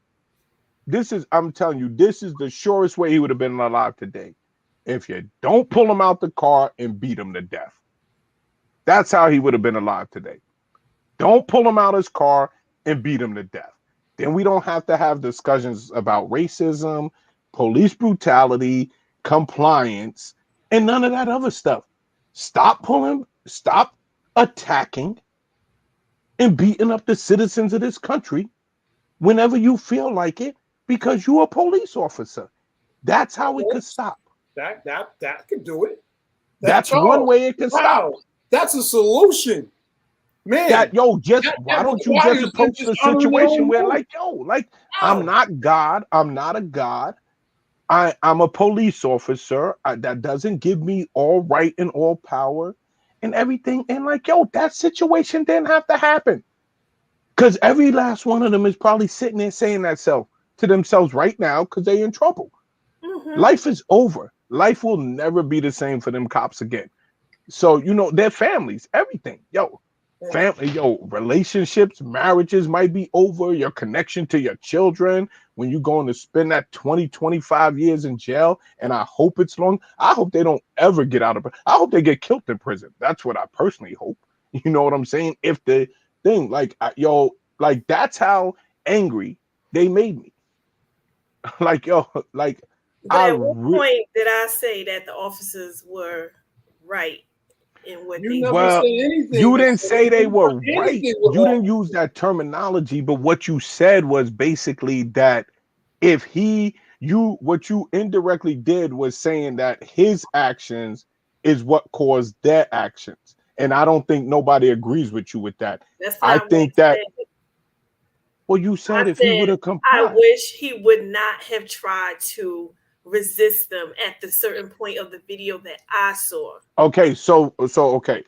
I'm telling you, this is the surest way he would have been alive today. If you don't pull him out the car and beat him to death. That's how he would have been alive today. Don't pull him out his car and beat him to death. Then we don't have to have discussions about racism, police brutality, compliance, and none of that other stuff. Stop attacking and beating up the citizens of this country whenever you feel like it, because you're a police officer. That's how it could stop. That could do it. That's one way it can stop. That's a solution, man. Why don't you just approach the situation where, like, yo, like, I'm not God. I'm not a God. I'm a police officer. That doesn't give me all right and all power and everything. And like, yo, that situation didn't have to happen. Because every last one of them is probably sitting there saying that to themselves right now because they're in trouble. Mm-hmm. Life is over. Life will never be the same for them cops again. So, you know, their families, everything. Relationships, marriages might be over. Your connection to your children when you're going to spend that 20, 25 years in jail. And I hope it's long. I hope they don't ever get out of it. I hope they get killed in prison. That's what I personally hope. You know what I'm saying? If the thing, like, like that's how angry they made me. Like, yo, like, but at what point did I say that the officers were right in what they did? Well, you didn't say they were right. You didn't use that terminology, but what you said was basically that if what you indirectly did was saying that his actions is what caused their actions. And I don't think nobody agrees with you with that. I think that. Well, you said if he would have complied. I wish he would not have tried to resist them at the certain point of the video that I saw. Okay, so okay.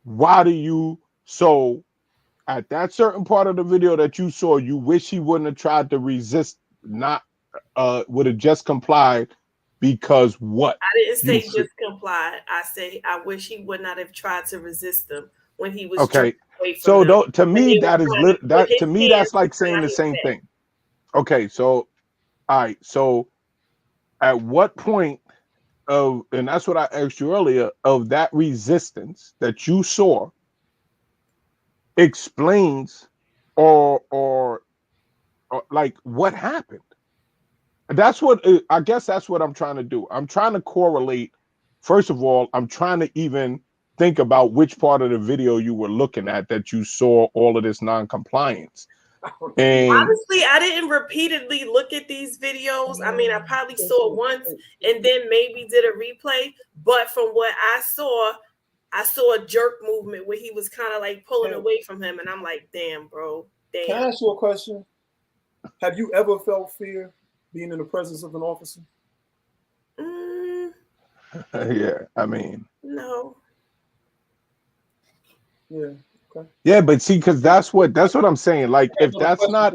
Why do you? So at that certain part of the video that you saw, you wish he wouldn't have tried to resist, not would have just complied because what? I didn't say just complied. I say I wish he would not have tried to resist them when he was okay. away from So them. to me, that is that to me that's like saying the same thing. Okay, so all right, so at what point of, and that's what I asked you earlier, of that resistance that you saw explains or like what happened? That's what I guess that's what I'm trying to do. I'm trying to correlate. First of all, I'm trying to even think about which part of the video you were looking at that you saw all of this non-compliance. And honestly, I didn't repeatedly look at these videos. I mean, I probably saw it once and then maybe did a replay. But from what I saw a jerk movement where he was kind of like pulling away from him. And I'm like, damn, bro. Damn. Can I ask you a question? Have you ever felt fear being in the presence of an officer? Yeah, I mean, no. Yeah. Okay. Yeah, but see, because that's what I'm saying. Like, if that's not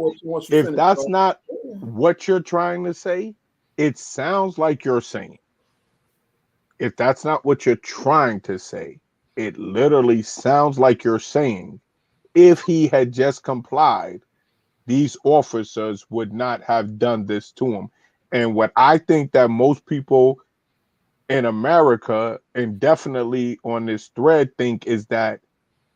what you're trying to say, it sounds like you're saying. If that's not what you're trying to say, it literally sounds like you're saying, if he had just complied, these officers would not have done this to him. And what I think that most people in America, and definitely on this thread, think is that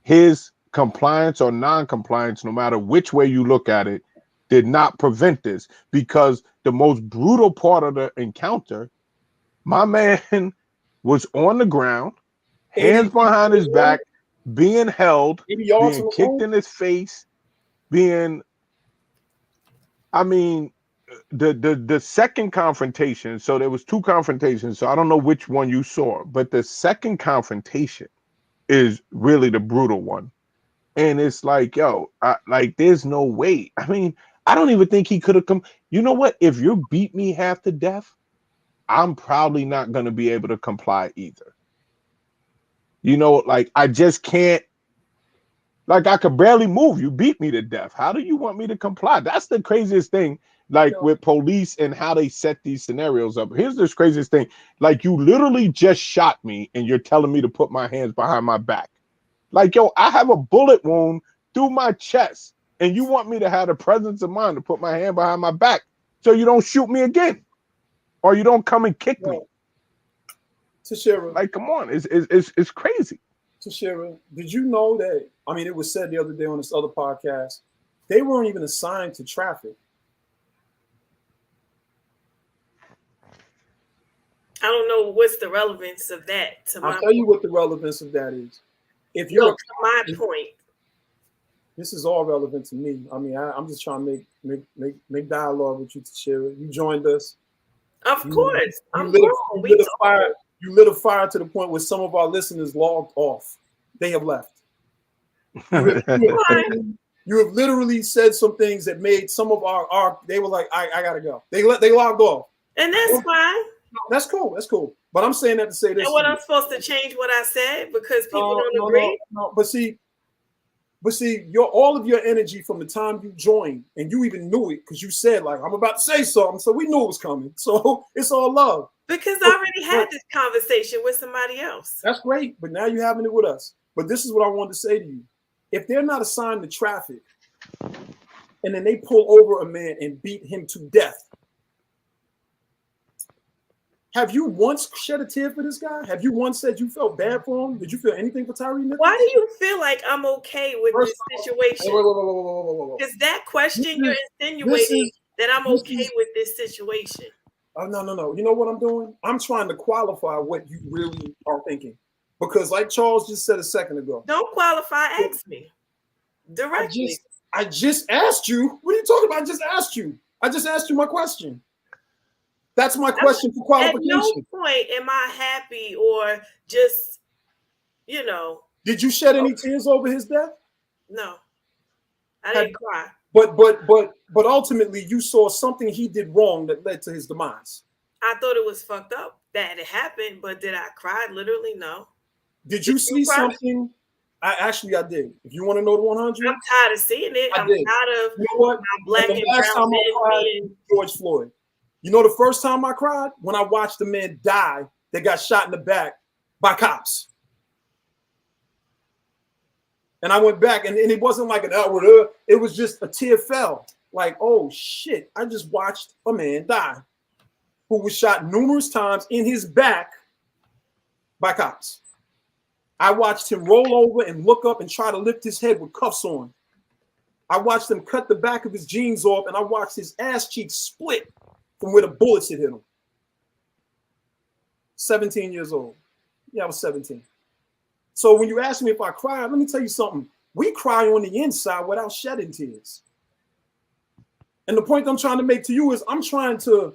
his compliance or non-compliance, no matter which way you look at it, did not prevent this. Because the most brutal part of the encounter, my man was on the ground, hands behind his back, being held, being kicked in his face, being, I mean, the second confrontation, so there was two confrontations, so I don't know which one you saw, but the second confrontation is really the brutal one. And it's like, yo, like, there's no way. I mean, I don't even think he could have come. You know what? If you beat me half to death, I'm probably not going to be able to comply either. You know, like, I just can't. Like, I could barely move. You beat me to death. How do you want me to comply? That's the craziest thing, like, with police and how they set these scenarios up. Here's this craziest thing. Like, you literally just shot me and you're telling me to put my hands behind my back. Like, yo, I have a bullet wound through my chest, and you want me to have the presence of mind to put my hand behind my back so you don't shoot me again, or you don't come and kick me. Tashira, like, come on, it's crazy. Tashira, did you know that? I mean, it was said the other day on this other podcast, they weren't even assigned to traffic. I don't know what's the relevance of that. I'll tell you what the relevance of that is. If you're to my point, this is all relevant to me. I mean, I'm just trying to make dialogue with you, Tashira. You joined us. Of course. You lit a fire to the point where some of our listeners logged off. They have left. You have literally said some things that made some of our they were like, I gotta go. They logged off. And that's fine. That's cool. That's cool. But I'm saying that to say this. And what I'm supposed to change what I said because people don't agree? No. But see, all of your energy from the time you joined, and you even knew it because you said, like, I'm about to say something, so we knew it was coming. So it's all love. Because I already had this conversation with somebody else. That's great, but now you're having it with us. But this is what I wanted to say to you. If they're not assigned to traffic, and then they pull over a man and beat him to death, have you once shed a tear for this guy? Have you once said you felt bad for him? Did you feel anything for Tyre Nichols? Why do you feel like I'm okay with this situation? Because that question you're insinuating that I'm okay with this situation. Oh, no. You know what I'm doing? I'm trying to qualify what you really are thinking. Because like Charles just said a second ago. Don't qualify, ask me. Directly. I just asked you. What are you talking about? I just asked you. I just asked you my question. That's my question for qualification. At no point am I happy or just, Did you shed any tears over his death? No. I didn't cry. But ultimately you saw something he did wrong that led to his demise. I thought it was fucked up that it happened, but did I cry? Literally, no. Did you see something I did. If you want to know the 100, I'm tired of seeing it. I'm did. tired of You know what? black and the last brown time I men cried, being. George Floyd. You know the first time I cried? When I watched the man die that got shot in the back by cops. And I went back, and it wasn't like an outward, it was just a tear fell. Like, oh shit, I just watched a man die who was shot numerous times in his back by cops. I watched him roll over and look up and try to lift his head with cuffs on. I watched him cut the back of his jeans off, and I watched his ass cheeks split from where the bullets had hit him. 17 years old. Yeah, I was 17. So when you ask me if I cried, let me tell you something. We cry on the inside without shedding tears. And the point I'm trying to make to you is I'm trying to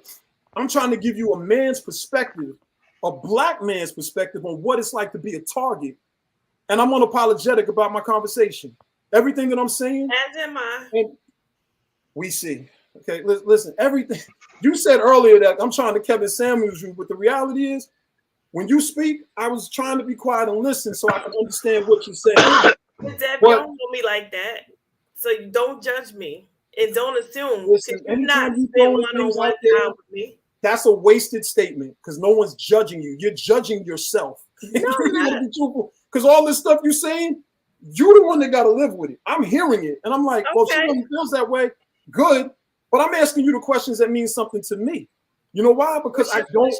give you a man's perspective, a black man's perspective on what it's like to be a target. And I'm unapologetic about my conversation. Everything that I'm saying, As am I. and we see. Okay, listen, everything you said earlier that I'm trying to Kevin Samuels you, but the reality is when you speak, I was trying to be quiet and listen so I can understand what you're saying. Deb, you don't know me like that. So you don't judge me. And don't assume Listen, you're not anytime you spend throwing things one-on-one out there, time with me. that's a wasted statement because no one's judging you. You're judging yourself. Because all this stuff you're saying, you're the one that got to live with it. I'm hearing it, and I'm like, well, Okay. someone feels that way, good. But I'm asking you the questions that mean something to me. You know why? Because I don't.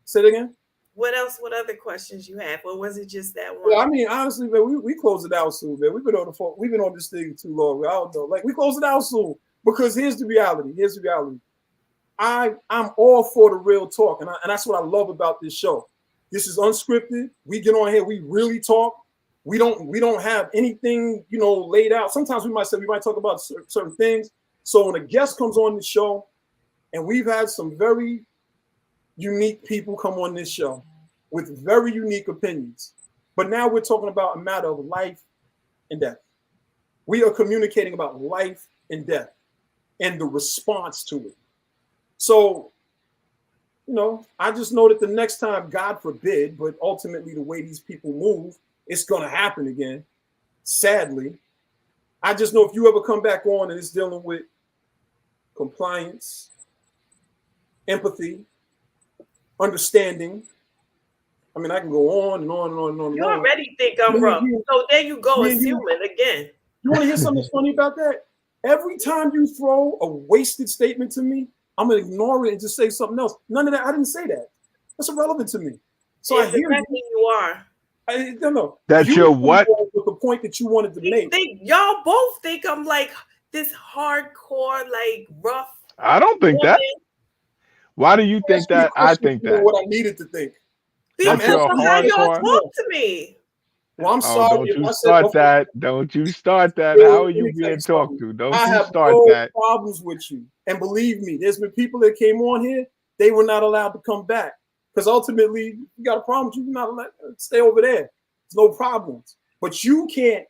Say it again. What else? What other questions you have, or was it just that one? Well, I mean, honestly, man, we close it out soon, man. We've been on this thing too long. I don't know. Like, we close it out soon because here's the reality. I'm all for the real talk, and that's what I love about this show. This is unscripted. We get on here, we really talk. We don't have anything, laid out. Sometimes we might talk about certain things. So when a guest comes on the show, and we've had some very unique people come on this show with very unique opinions. But now we're talking about a matter of life and death. We are communicating about life and death and the response to it. So, I just know that the next time, God forbid, but ultimately the way these people move, it's going to happen again. Sadly, I just know if you ever come back on and it's dealing with compliance, empathy, understanding. I mean, I can go on and on and on and on. You already think I'm rough. So there you go, assuming again. You want to hear something that's funny about that? Every time you throw a wasted statement to me, I'm going to ignore it and just say something else. None of that. I didn't say that. That's irrelevant to me. So I hear you are. I don't know. That's your what? With the point that you wanted to make. Y'all both think I'm like this hardcore, like rough. I don't think that. Why do you think that? I think that. What I needed to think. Because how y'all talk to me. Well, I'm sorry. Don't you start that. Don't you start that. How are you being talked to? Don't you start that. I have no problems with you. And believe me, there's been people that came on here, they were not allowed to come back. Because ultimately, you got a problem with you, you're not allowed to stay over there. There's no problems. But you can't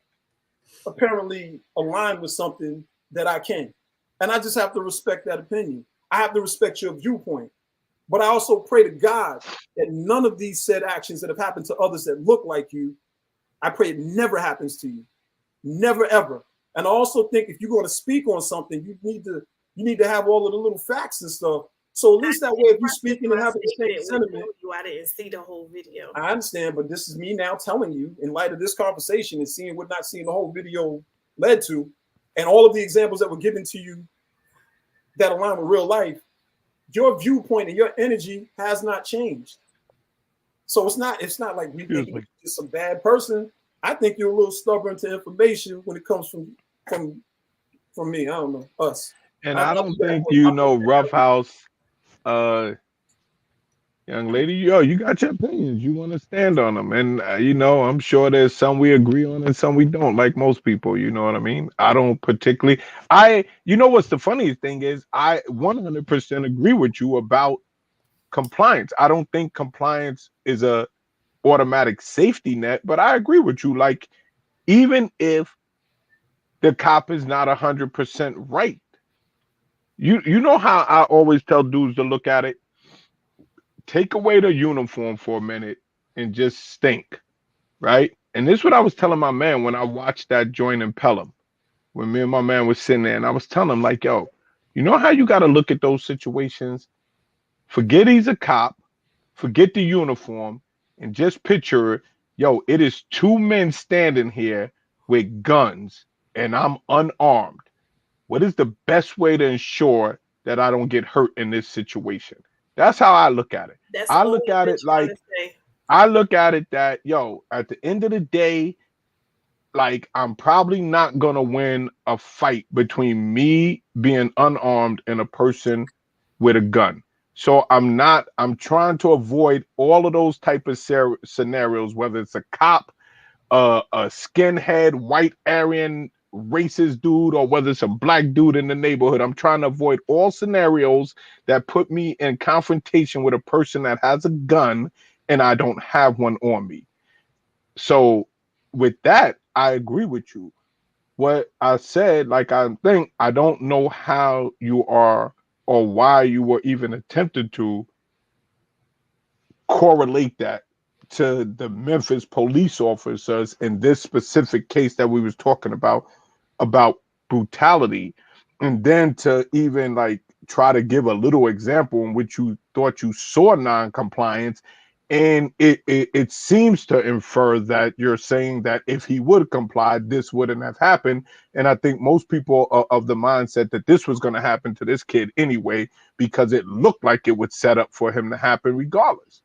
apparently align with something that I can. And I just have to respect that opinion. I have to respect your viewpoint. But I also pray to God that none of these said actions that have happened to others that look like you, I pray it never happens to you. Never, ever. And I also think if you're going to speak on something, you need to have all of the little facts and stuff. So at least that way, if you're speaking and having the same sentiment. I didn't see the whole video. I understand, but this is me now telling you, in light of this conversation and seeing what not seeing the whole video led to, and all of the examples that were given to you that align with real life, your viewpoint and your energy has not changed. So it's not like we think you're just a bad person. I think you're a little stubborn to information when it comes from me. I don't know, us. And I don't think Rough House, young lady, you got your opinions. You want to stand on them. And, I'm sure there's some we agree on and some we don't, like most people. You know what I mean? I don't particularly. What's the funniest thing is I 100% agree with you about compliance. I don't think compliance is a automatic safety net, but I agree with you. Like, even if the cop is not 100% right, you know how I always tell dudes to look at it? Take away the uniform for a minute and just think, right? And this is what I was telling my man when I watched that joint in Pelham, when me and my man was sitting there, and I was telling him, like, yo, you know how you got to look at those situations? Forget he's a cop, forget the uniform, and just picture, yo, it is two men standing here with guns, and I'm unarmed. What is the best way to ensure that I don't get hurt in this situation? That's how I look at it. That's I all look we've at been it trying like, to say. I look at it that, yo, at the end of the day, like, I'm probably not gonna win a fight between me being unarmed and a person with a gun. So I'm trying to avoid all of those type of scenarios, whether it's a cop, a skinhead, white Aryan racist dude, or whether it's a black dude in the neighborhood. I'm trying to avoid all scenarios that put me in confrontation with a person that has a gun and I don't have one on me. So with that, I agree with you. What I said, like, I don't know how you are or why you were even attempting to correlate that to the Memphis police officers in this specific case that we was talking about brutality, and then to even like try to give a little example in which you thought you saw non-compliance, and it seems to infer that you're saying that if he would have complied, this wouldn't have happened. And I think most people are of the mindset that this was going to happen to this kid anyway, because it looked like it would set up for him to happen regardless.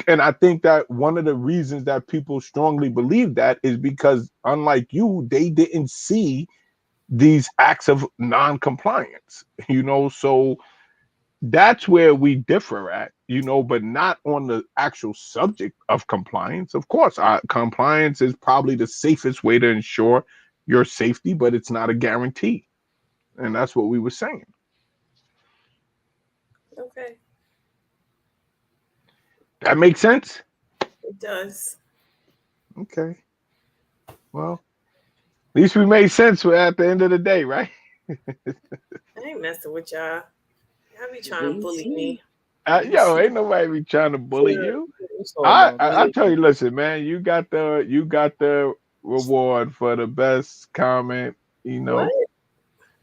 And I think that one of the reasons that people strongly believe that is because, unlike you, they didn't see these acts of non-compliance, so that's where we differ at, but not on the actual subject of compliance. Of course, compliance is probably the safest way to ensure your safety, but it's not a guarantee. And that's what we were saying. Okay. That makes sense? It does. Okay. Well, at least we made sense at the end of the day, right? I ain't messing with y'all. Y'all be trying to bully me. Yo, ain't nobody be trying to bully you. I tell you, listen, man, you got the reward for the best comment. What?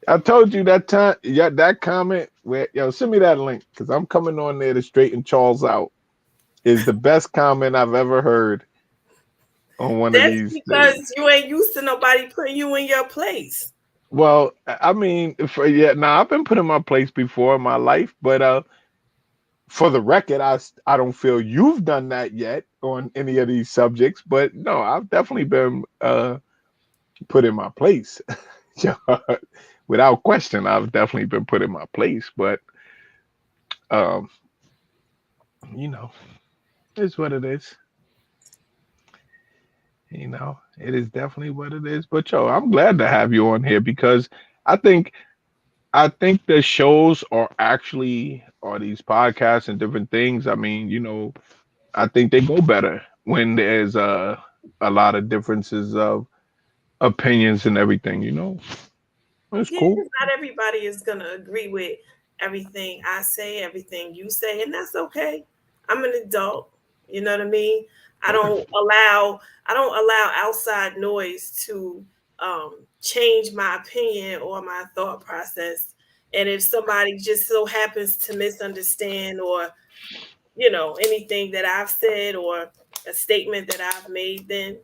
I told you that time. Yeah, that comment where send me that link because I'm coming on there to straighten Charles out. Is the best comment I've ever heard on one of these. That's because you ain't used to nobody putting you in your place. Well, I mean, I've been put in my place before in my life, but for the record, I don't feel you've done that yet on any of these subjects. But no, I've definitely been put in my place. Without question, I've definitely been put in my place. But it's what it is. It is definitely what it is. But I'm glad to have you on here because I think the shows are these podcasts and different things. I mean, I think they go better when there's a lot of differences of opinions and everything. It's cool. Not everybody is gonna agree with everything I say, everything you say, and that's okay. I'm an adult. You know what I mean? I don't allow outside noise to change my opinion or my thought process. And if somebody just so happens to misunderstand or anything that I've said or a statement that I've made, then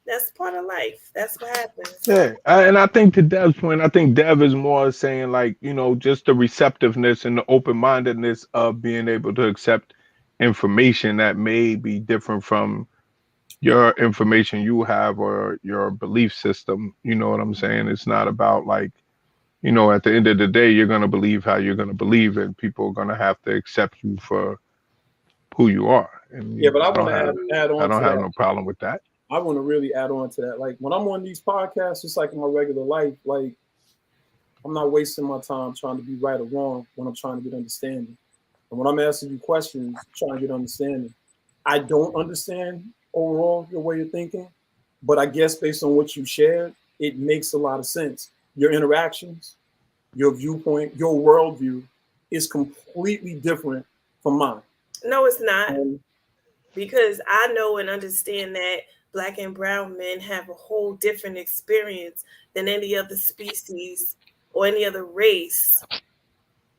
that's part of life. That's what happens. Yeah, and I think to Dev's point, I think Dev is more saying like, just the receptiveness and the open-mindedness of being able to accept information that may be different from your information you have or your belief system. You know what I'm saying? It's not about like, at the end of the day, you're going to believe how you're going to believe, and people are going to have to accept you for who you are. And but I want to add on. I don't have no problem with that. I want to really add on to that. Like when I'm on these podcasts, just like in my regular life, like I'm not wasting my time trying to be right or wrong when I'm trying to get understanding. And when I'm asking you questions, trying to get understanding. I don't understand overall your way of thinking, but I guess based on what you shared, it makes a lot of sense. Your interactions, your viewpoint, your worldview is completely different from mine. No, it's not. Because I know and understand that Black and brown men have a whole different experience than any other species or any other race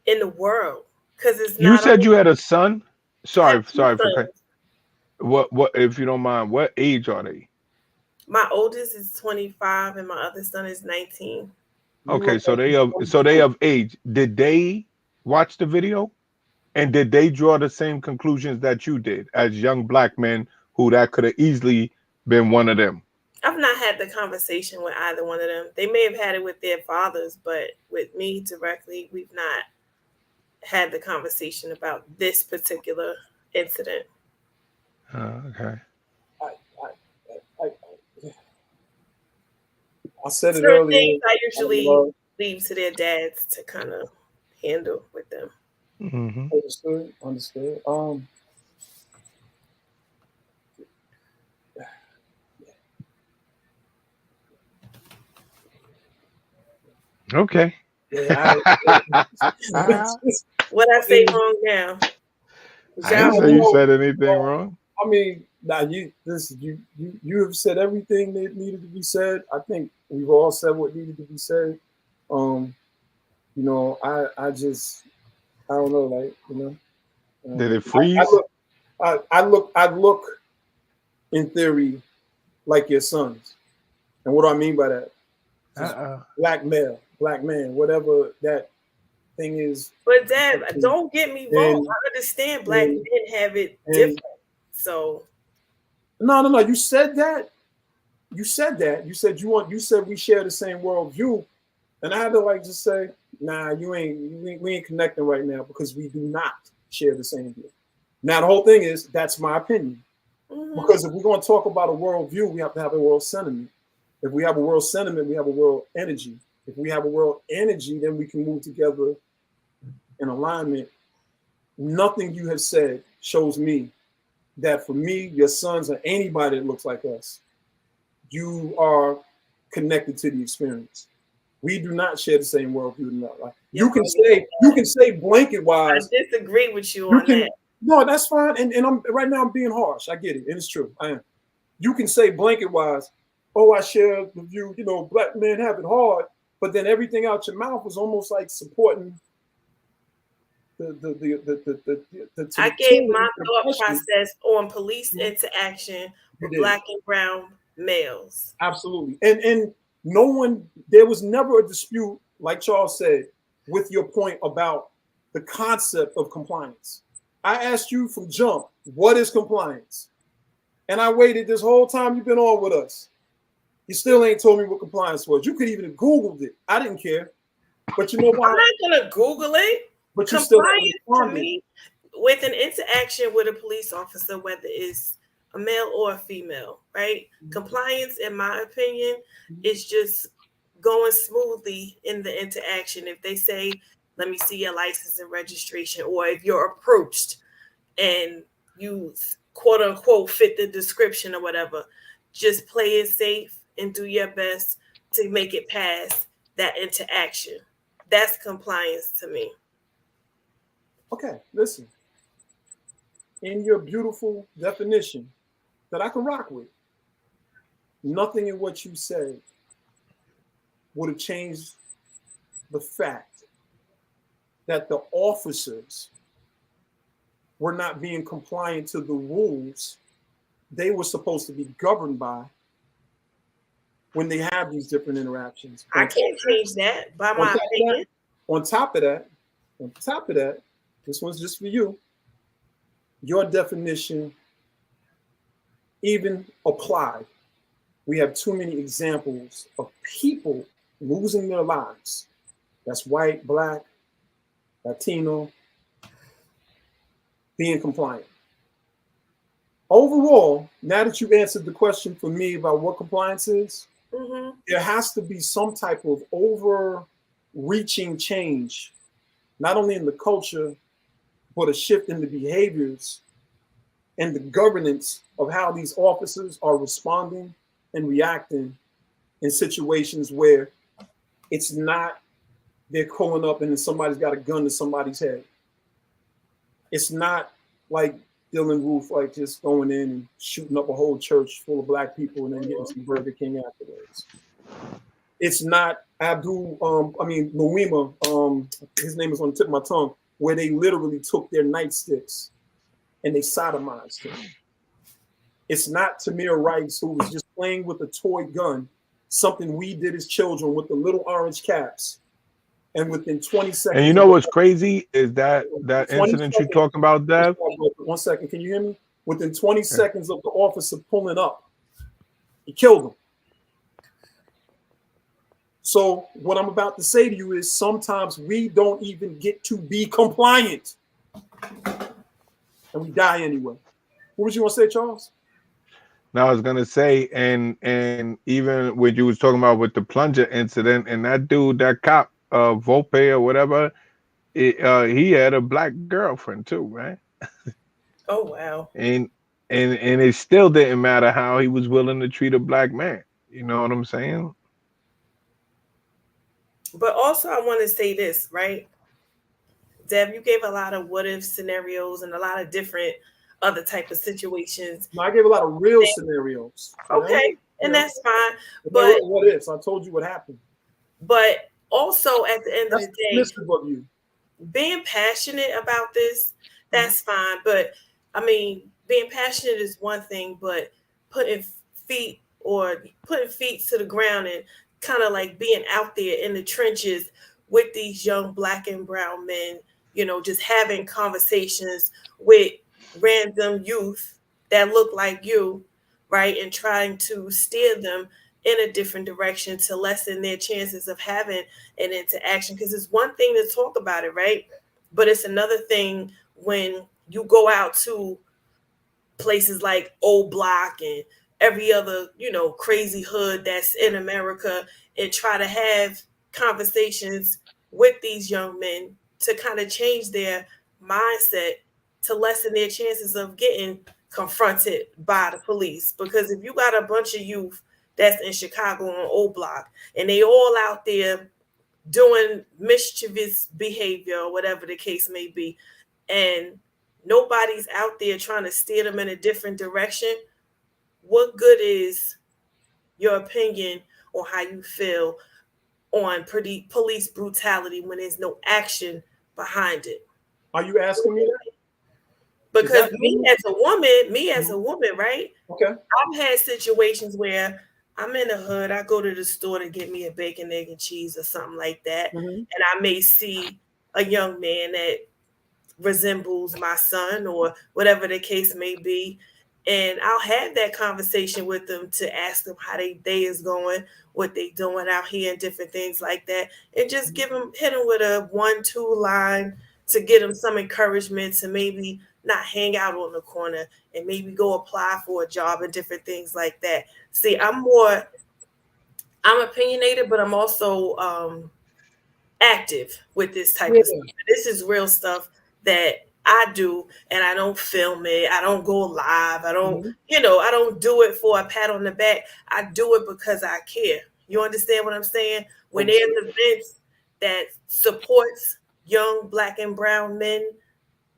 in the world. Because it's You not said only you had a son. I have two Sorry for sons. what if you don't mind, what age are they? My oldest is 25 and my other son is 19. You Okay, look so like they you're of 22. age. Did they watch the video? And did they draw the same conclusions that you did as young black men who that could have easily been one of them? I've not had the conversation with either one of them. They may have had it with their fathers, but with me directly, we've not had the conversation about this particular incident. Okay. I, I, I said it Certain earlier. things I I usually leave to their dads to kind of handle with them. Mm-hmm. Understood. Okay. Yeah, What I say wrong now? I didn't say you said anything wrong. I mean, now you have said everything that needed to be said. I think we've all said what needed to be said. You know, I don't know, like, you know, Did it freeze? I look in theory like your sons. And what do I mean by that? Just black male, black man, whatever that thing is. But Dad, don't get me wrong. And- I understand black and- men have it and- different. So No. You said that. You said that. You said you said we share the same worldview. And I had to like just say, nah, we ain't connecting right now because we do not share the same view. Now the whole thing is that's my opinion. Because if we're going to talk about a worldview, we have to have a world sentiment. If we have a world sentiment, we have a world energy. If we have a world energy, then we can move together in alignment. Nothing you have said shows me that for me, your sons, or anybody that looks like us, you are connected to the experience. We do not share the same worldview. Like, you can say blanket wise. I disagree with you on that. No, that's fine. And I'm right now I'm being harsh. I get it. And it's true. I am. You can say blanket wise, oh, I share the view, you know, black men have it hard, but then everything out your mouth was almost like supporting the I gave my thought process on police interaction with black and brown males. Absolutely. And no one, there was never a dispute, like Charles said, with your point about the concept of compliance. I asked you from jump, what is compliance? And I waited this whole time you've been on with us. You still ain't told me what compliance was. You could even have Googled it. I didn't care. But you know why? I'm not going to Google it. But you compliance still to me, with an interaction with a police officer, whether it's a male or a female, right? Mm-hmm. Compliance, in my opinion, is just going smoothly in the interaction. If they say, let me see your license and registration, or if you're approached and you quote unquote fit the description or whatever, just play it safe and do your best to make it past that interaction. That's compliance to me. Okay, listen. In your beautiful definition that I can rock with, nothing in what you said would have changed the fact that the officers were not being compliant to the rules they were supposed to be governed by when they have these different interactions. I can't change that by my opinion. On top of that, this one's just for you. Your definition even applied. We have too many examples of people losing their lives. That's white, black, Latino, being compliant. Overall, now that you've answered the question for me about what compliance is, there has to be some type of overreaching change, not only in the culture, but a shift in the behaviors and the governance of how these officers are responding and reacting in situations where it's not they're calling up and then somebody's got a gun to somebody's head. It's not like Dylan Roof, like just going in and shooting up a whole church full of black people and then getting some Burger King afterwards. It's not Louima, his name is on the tip of my tongue, where they literally took their nightsticks and they sodomized him. It's not Tamir Rice, who was just playing with a toy gun, something we did as children with the little orange caps. And within 20 seconds. And you know what's crazy is that incident you're talking about, Dev? 1 second, can you hear me? Within 20 seconds of the officer pulling up, he killed him. So what I'm about to say to you is sometimes we don't even get to be compliant. And we die anyway. What was you going to say, Charles? No, I was gonna say, and even what you was talking about with the plunger incident, and that dude, that cop, Volpe or whatever, he had a black girlfriend too, right? Oh wow. And it still didn't matter how he was willing to treat a black man. You know what I'm saying? But also, I want to say this, right? Deb, you gave a lot of what if scenarios and a lot of different other type of situations. No, I gave a lot of real scenarios. Okay, and that's fine. But what ifs? I told you what happened. But also, at the end of the day, of you. Being passionate about this, that's fine. But I mean, being passionate is one thing, but putting feet to the ground and kind of like being out there in the trenches with these young black and brown men, you know, just having conversations with random youth that look like you, right? And trying to steer them in a different direction to lessen their chances of having an interaction. Because it's one thing to talk about it, right? But it's another thing when you go out to places like Old Block and every other, you know, crazy hood that's in America and try to have conversations with these young men to kind of change their mindset to lessen their chances of getting confronted by the police. Because if you got a bunch of youth that's in Chicago on Old Block and they all out there doing mischievous behavior or whatever the case may be, and nobody's out there trying to steer them in a different direction, what good is your opinion on how you feel on police brutality when there's no action behind it? Are you asking me that? Because me as a woman, right? Okay. I've had situations where I'm in the hood, I go to the store to get me a bacon, egg, and cheese or something like that. Mm-hmm. And I may see a young man that resembles my son or whatever the case may be. And I'll have that conversation with them to ask them how their day is going, what they doing out here and different things like that. And just hit them with a 1-2 line to get them some encouragement to maybe not hang out on the corner and maybe go apply for a job and different things like that. See, I'm opinionated, but I'm also active with this type of stuff. This is real stuff that I do, and I don't film it. I don't go live. I don't, I don't do it for a pat on the back. I do it because I care. You understand what I'm saying? When there's events that supports young black and brown men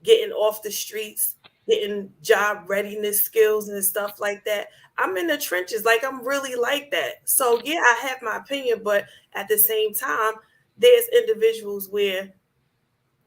getting off the streets, getting job readiness skills and stuff like that, I'm in the trenches. Like, I'm really like that. So yeah, I have my opinion, but at the same time, there's individuals where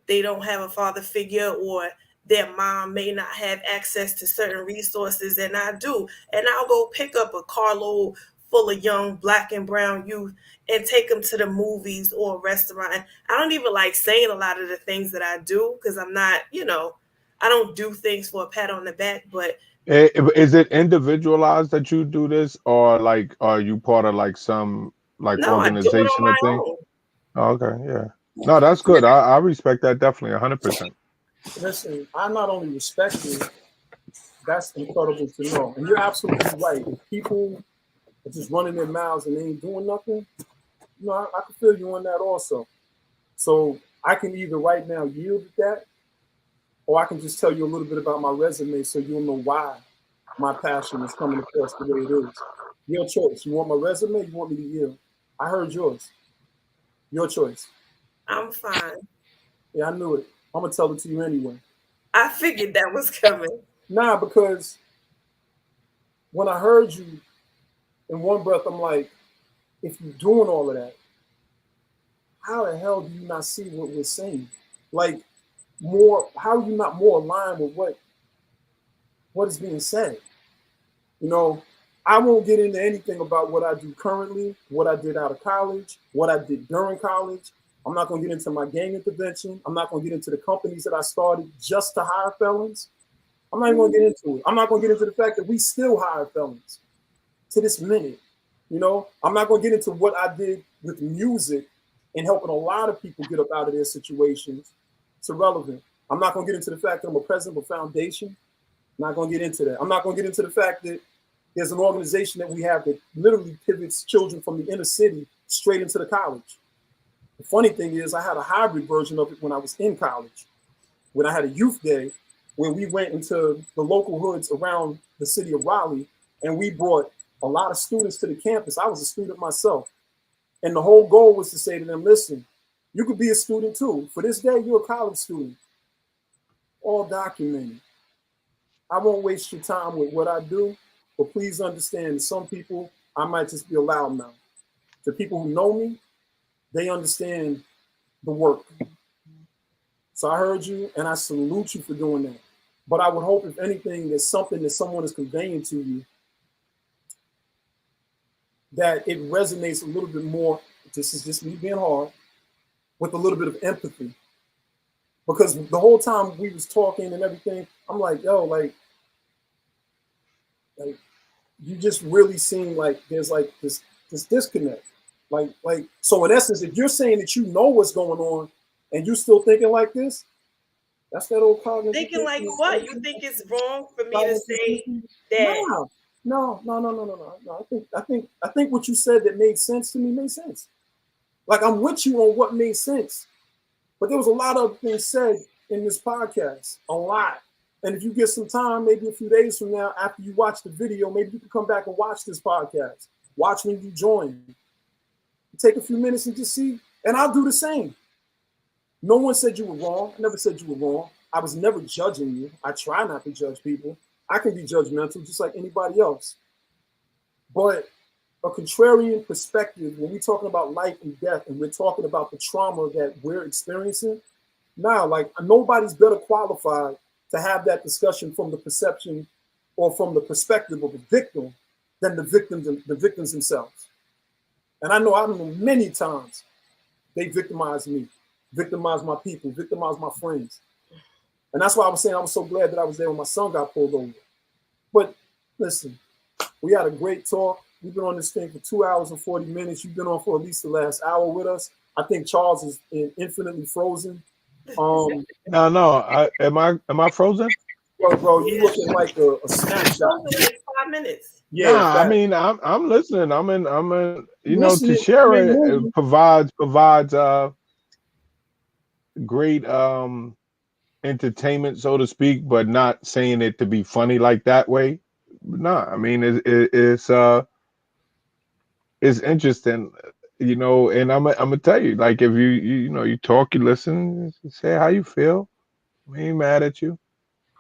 they don't have a father figure or their mom may not have access to certain resources, and I do. And I'll go pick up a carload full of young black and brown youth and take them to the movies or a restaurant. And I don't even like saying a lot of the things that I do because I'm not, I don't do things for a pat on the back. But is it individualized that you do this, or like are you part of like some organization or thing? Oh, okay, yeah. No, that's good. I respect that definitely 100%. Listen, I not only respect you, that's incredible to know. And you're absolutely right. If people are just running their mouths and they ain't doing nothing, I can feel you on that also. So I can either right now yield to that, or I can just tell you a little bit about my resume so you'll know why my passion is coming across the way it is. Your choice. You want my resume? You want me to yield? I heard yours. Your choice. I'm fine. Yeah, I knew it. I'm going to tell it to you anyway. I figured that was coming. Nah, because when I heard you in one breath, I'm like, if you're doing all of that, how the hell do you not see what we're saying? Like, how are you not more aligned with what is being said? You know, I won't get into anything about what I do currently, what I did out of college, what I did during college. I'm not going to get into my gang intervention. I'm not going to get into the companies that I started just to hire felons. I'm not even going to get into it. I'm not going to get into the fact that we still hire felons to this minute. You know, I'm not going to get into what I did with music and helping a lot of people get up out of their situations. It's irrelevant. I'm not going to get into the fact that I'm a president of a foundation. I'm not going to get into that. I'm not going to get into the fact that there's an organization that we have that literally pivots children from the inner city straight into the college. The funny thing is, I had a hybrid version of it when I was in college, when I had a youth day where we went into the local hoods around the city of Raleigh, and we brought a lot of students to the campus. I was a student myself. And the whole goal was to say to them, listen, you could be a student too. For this day, you're a college student. All documented. I won't waste your time with what I do, but please understand, some people, I might just be a loudmouth. The people who know me, they understand the work. So I heard you, and I salute you for doing that. But I would hope, if anything, there's something that someone is conveying to you that it resonates a little bit more. This is just me being hard, with a little bit of empathy. Because the whole time we was talking and everything, I'm like, yo, like you just really seem like there's like this disconnect. Like, so in essence, if you're saying that you know what's going on and you still thinking like this, that's that old cognitive. Thinking like what? You think it's wrong for me to say that? No. I think what you said that made sense to me made sense. Like, I'm with you on what made sense. But there was a lot of things said in this podcast, a lot. And if you get some time, maybe a few days from now, after you watch the video, maybe you can come back and watch this podcast. Watch when you join. Take a few minutes and just see, and I'll do the same. No one said you were wrong. I never said you were wrong. I was never judging you. I try not to judge people. I can be judgmental just like anybody else. But a contrarian perspective, when we're talking about life and death and we're talking about the trauma that we're experiencing, now, like, nobody's better qualified to have that discussion from the perception or from the perspective of the victim than the victims themselves. And I know many times they victimized me, victimized my people, victimized my friends. And that's why I was saying I was so glad that I was there when my son got pulled over. But listen, we had a great talk. We've been on this thing for 2 hours and 40 minutes. You've been on for at least the last hour with us. I think Charles is infinitely frozen. No. Am I frozen? Bro, you looking like a snapshot. Like 5 minutes. Yeah, nah, I mean, I'm listening. I'm in. You know, Tashera provides great entertainment, so to speak, but not saying it to be funny like that way. No, I mean it's interesting, you know. And I'm gonna tell you, like, if you talk, you listen, say how you feel. We ain't mad at you.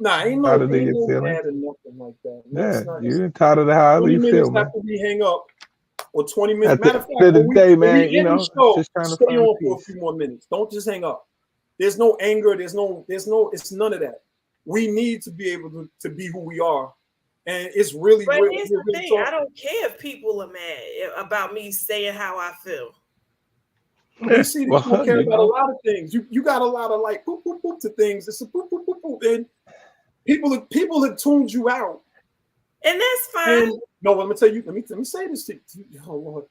Nah, ain't no mad or nothing like that. Yeah, you're entitled to however you feel, man. After we hang up, or 20 minutes. Matter of fact, of the day, man, you know, just trying to stay on for a few more minutes. Don't just hang up. There's no anger. There's no. It's none of that. We need to be able to be who we are, and it's really. But here's the thing: I don't care if people are mad about me saying how I feel. You see, people care about a lot of things. You got a lot of like boop boop boop to things. It's a boop boop boop boop, and people have tuned you out, and that's fine. And, no, let me tell you. Let me say this to you. Oh Lord,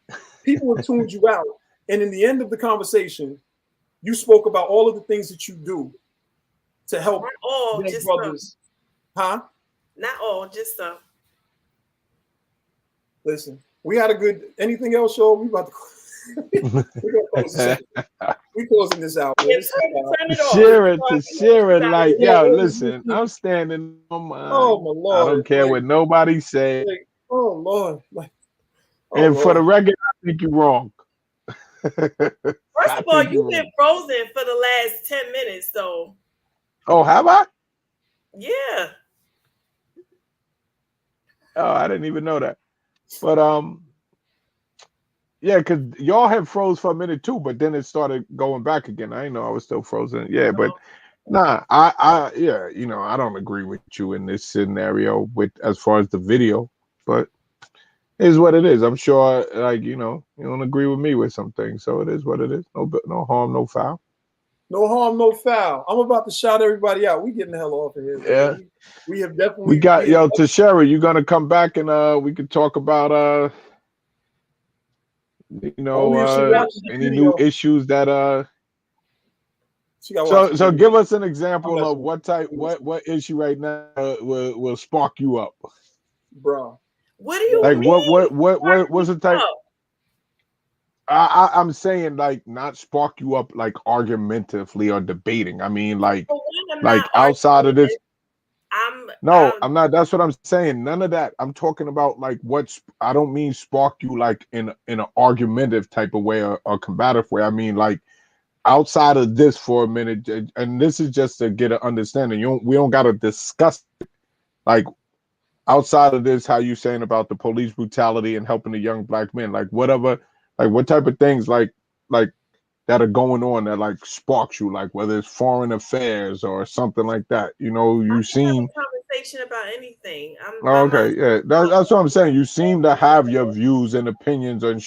people have tuned you out, and in the end of the conversation, you spoke about all of the things that you do to help all, just brothers. Some. Huh? Not all, just some. Listen, we had a good. Anything else, y'all? We about to. We closing this out. Share it like, yo, listen, I'm standing on mine. Oh my Lord. I don't care what nobody say. Oh Lord. And for the record, I think you're wrong. First of all, you've been frozen for the last 10 minutes, though. Oh, have I? Yeah. Oh, I didn't even know that. But yeah, because y'all had froze for a minute too, but then it started going back again. I didn't know I was still frozen. Yeah, but nah, yeah, you know, I don't agree with you in this scenario with as far as the video, but it is what it is. I'm sure, like, you know, you don't agree with me with some things, so it is what it is. No harm, no foul. No harm, no foul. I'm about to shout everybody out. We getting the hell off of here. Yeah. We have We definitely. got Tashera, you gonna come back and we could talk about you know Only if she watches the any new video. issues that She got to watch. so give us an I'm example messing of what issue right now will spark you up. bro. What do you Like mean? what's the type? Oh, I'm saying like not spark you up like argumentatively or debating. I mean like for one, I'm not outside of this. arguing. No, I'm not. That's what I'm saying. None of that. I'm talking about like what's. I don't mean spark you like in an argumentative type of way or combative way. I mean like outside of this for a minute, and this is just to get an understanding. We don't got to discuss it. Like outside of this, how you saying about the police brutality and helping the young black men, like whatever, like what type of things like that are going on that like sparks you, like whether it's foreign affairs or something like that. You know, you seem have a conversation about anything. I'm by okay, yeah, that's what I'm saying. You seem to have your views and opinions, and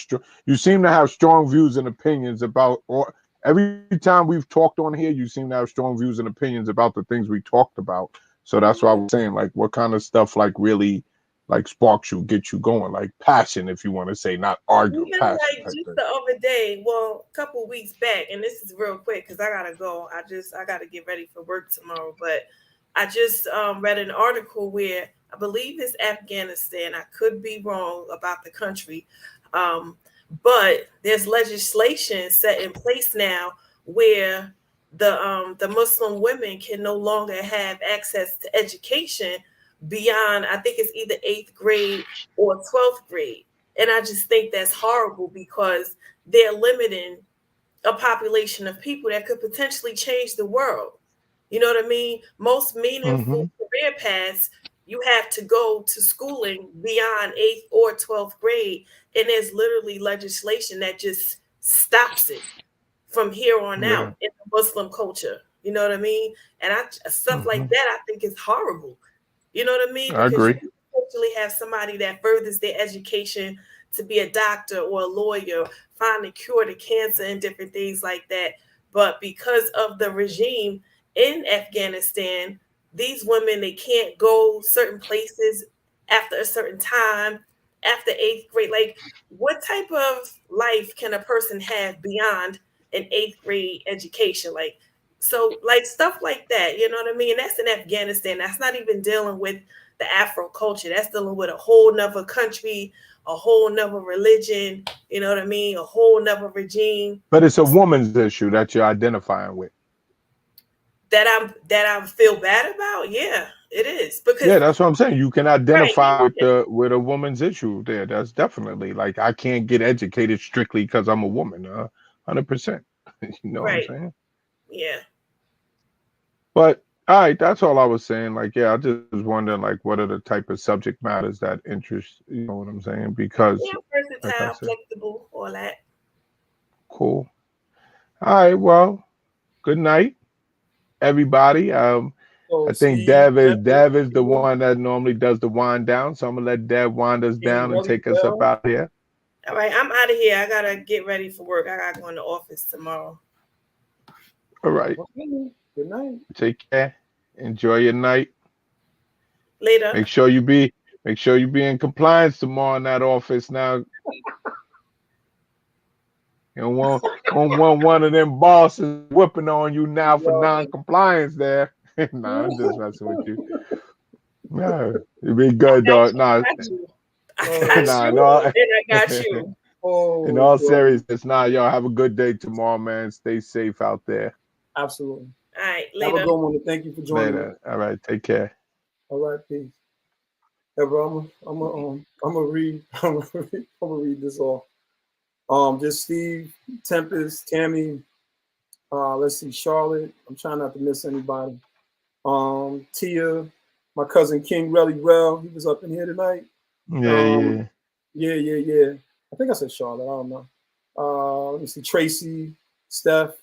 you seem to have strong views and opinions about. Or every time we've talked on here, you seem to have strong views and opinions about the things we talked about. So that's why I was saying, like, what kind of stuff like really like sparks you, get you going, like passion, if you want to say, not arguing, Even passion. like just the other day, well, a couple weeks back, and this is real quick because I gotta go. I gotta get ready for work tomorrow. But I just read an article where I believe it's Afghanistan. I could be wrong about the country, but there's legislation set in place now where the Muslim women can no longer have access to education beyond, I think it's either 8th grade or 12th grade. And I just think that's horrible because they're limiting a population of people that could potentially change the world. You know what I mean? Most meaningful career paths, you have to go to schooling beyond 8th or 12th grade. And there's literally legislation that just stops it from here on out in the Muslim culture. You know what I mean? And stuff like that, I think is horrible. You know what I mean? I agree. You potentially have somebody that furthers their education to be a doctor or a lawyer, find a cure to cancer and different things like that. But because of the regime in Afghanistan, these women, they can't go certain places after a certain time, after 8th grade. Like, what type of life can a person have beyond an 8th grade education? Like, so like stuff like that, you know what I mean? That's in Afghanistan. That's not even dealing with the Afro culture. That's dealing with a whole nother country, a whole nother religion, you know what I mean? A whole nother regime. But it's a woman's issue that you're identifying with. That I feel bad about? Yeah, it is. Because yeah, that's what I'm saying. You can identify with a woman's issue there. That's definitely like I can't get educated strictly because I'm a woman. 100%. You know what I'm saying? Yeah. But all right, that's all I was saying. Like, yeah, I just was wondering, like, what are the type of subject matters that interest, you know what I'm saying? Because versatile, like flexible, all that. Cool. All right, well, good night, everybody. I think Dev is the one that normally does the wind down. So I'm gonna let Dev wind us down and take us up out of here. All right, I'm out of here. I gotta get ready for work. I gotta go in the office tomorrow. All right. Good night. Take care. Enjoy your night. Later. Make sure you be in compliance tomorrow in that office now. You don't want one of them bosses whipping on you now for non-compliance there. Nah, I'm just messing with you. No, it'd be good, dog. Nah, I got you. In all seriousness, y'all have a good day tomorrow, man. Stay safe out there. Absolutely. All right, later. Have a good one. Thank you for joining me. All right, take care. All right, peace. Yeah, bro, I'm gonna read this off. Just Steve, Tempest, Tammy. Let's see, Charlotte. I'm trying not to miss anybody. Tia, my cousin King Relly Rel, he was up in here tonight. Yeah. Yeah. I think I said Charlotte. I don't know. Let me see. Tracy, Steph.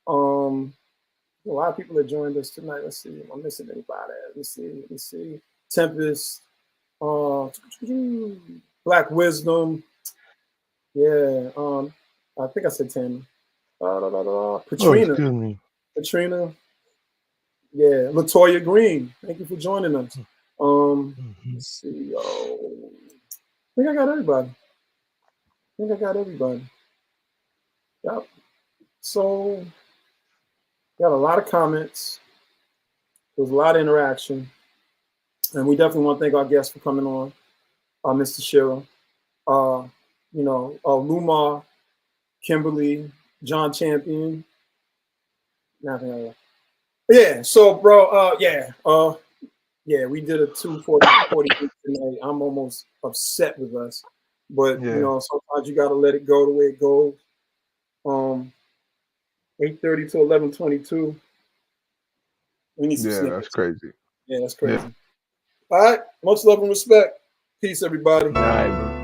A lot of people that joined us tonight. Let's see. Am I missing anybody? Let me see. Tempest. Black Wisdom. Yeah. I think I said Tammy. Oh, Katrina. excuse me. Katrina. Yeah. Latoya Green. Thank you for joining us. Let's see. I think I got everybody. Yep. So got a lot of comments. There's a lot of interaction. And we definitely want to thank our guests for coming on. Mr. Shira. Lumar, Kimberly, John Champion. Nothing. Yeah. So, bro. We did a 240 tonight. I'm almost upset with us, but sometimes you got to let it go the way it goes. 8:30 to 11:22. We need some sneakers. That's crazy. Yeah, that's crazy. Yeah. All right. Much love and respect. Peace, everybody. All right, bro.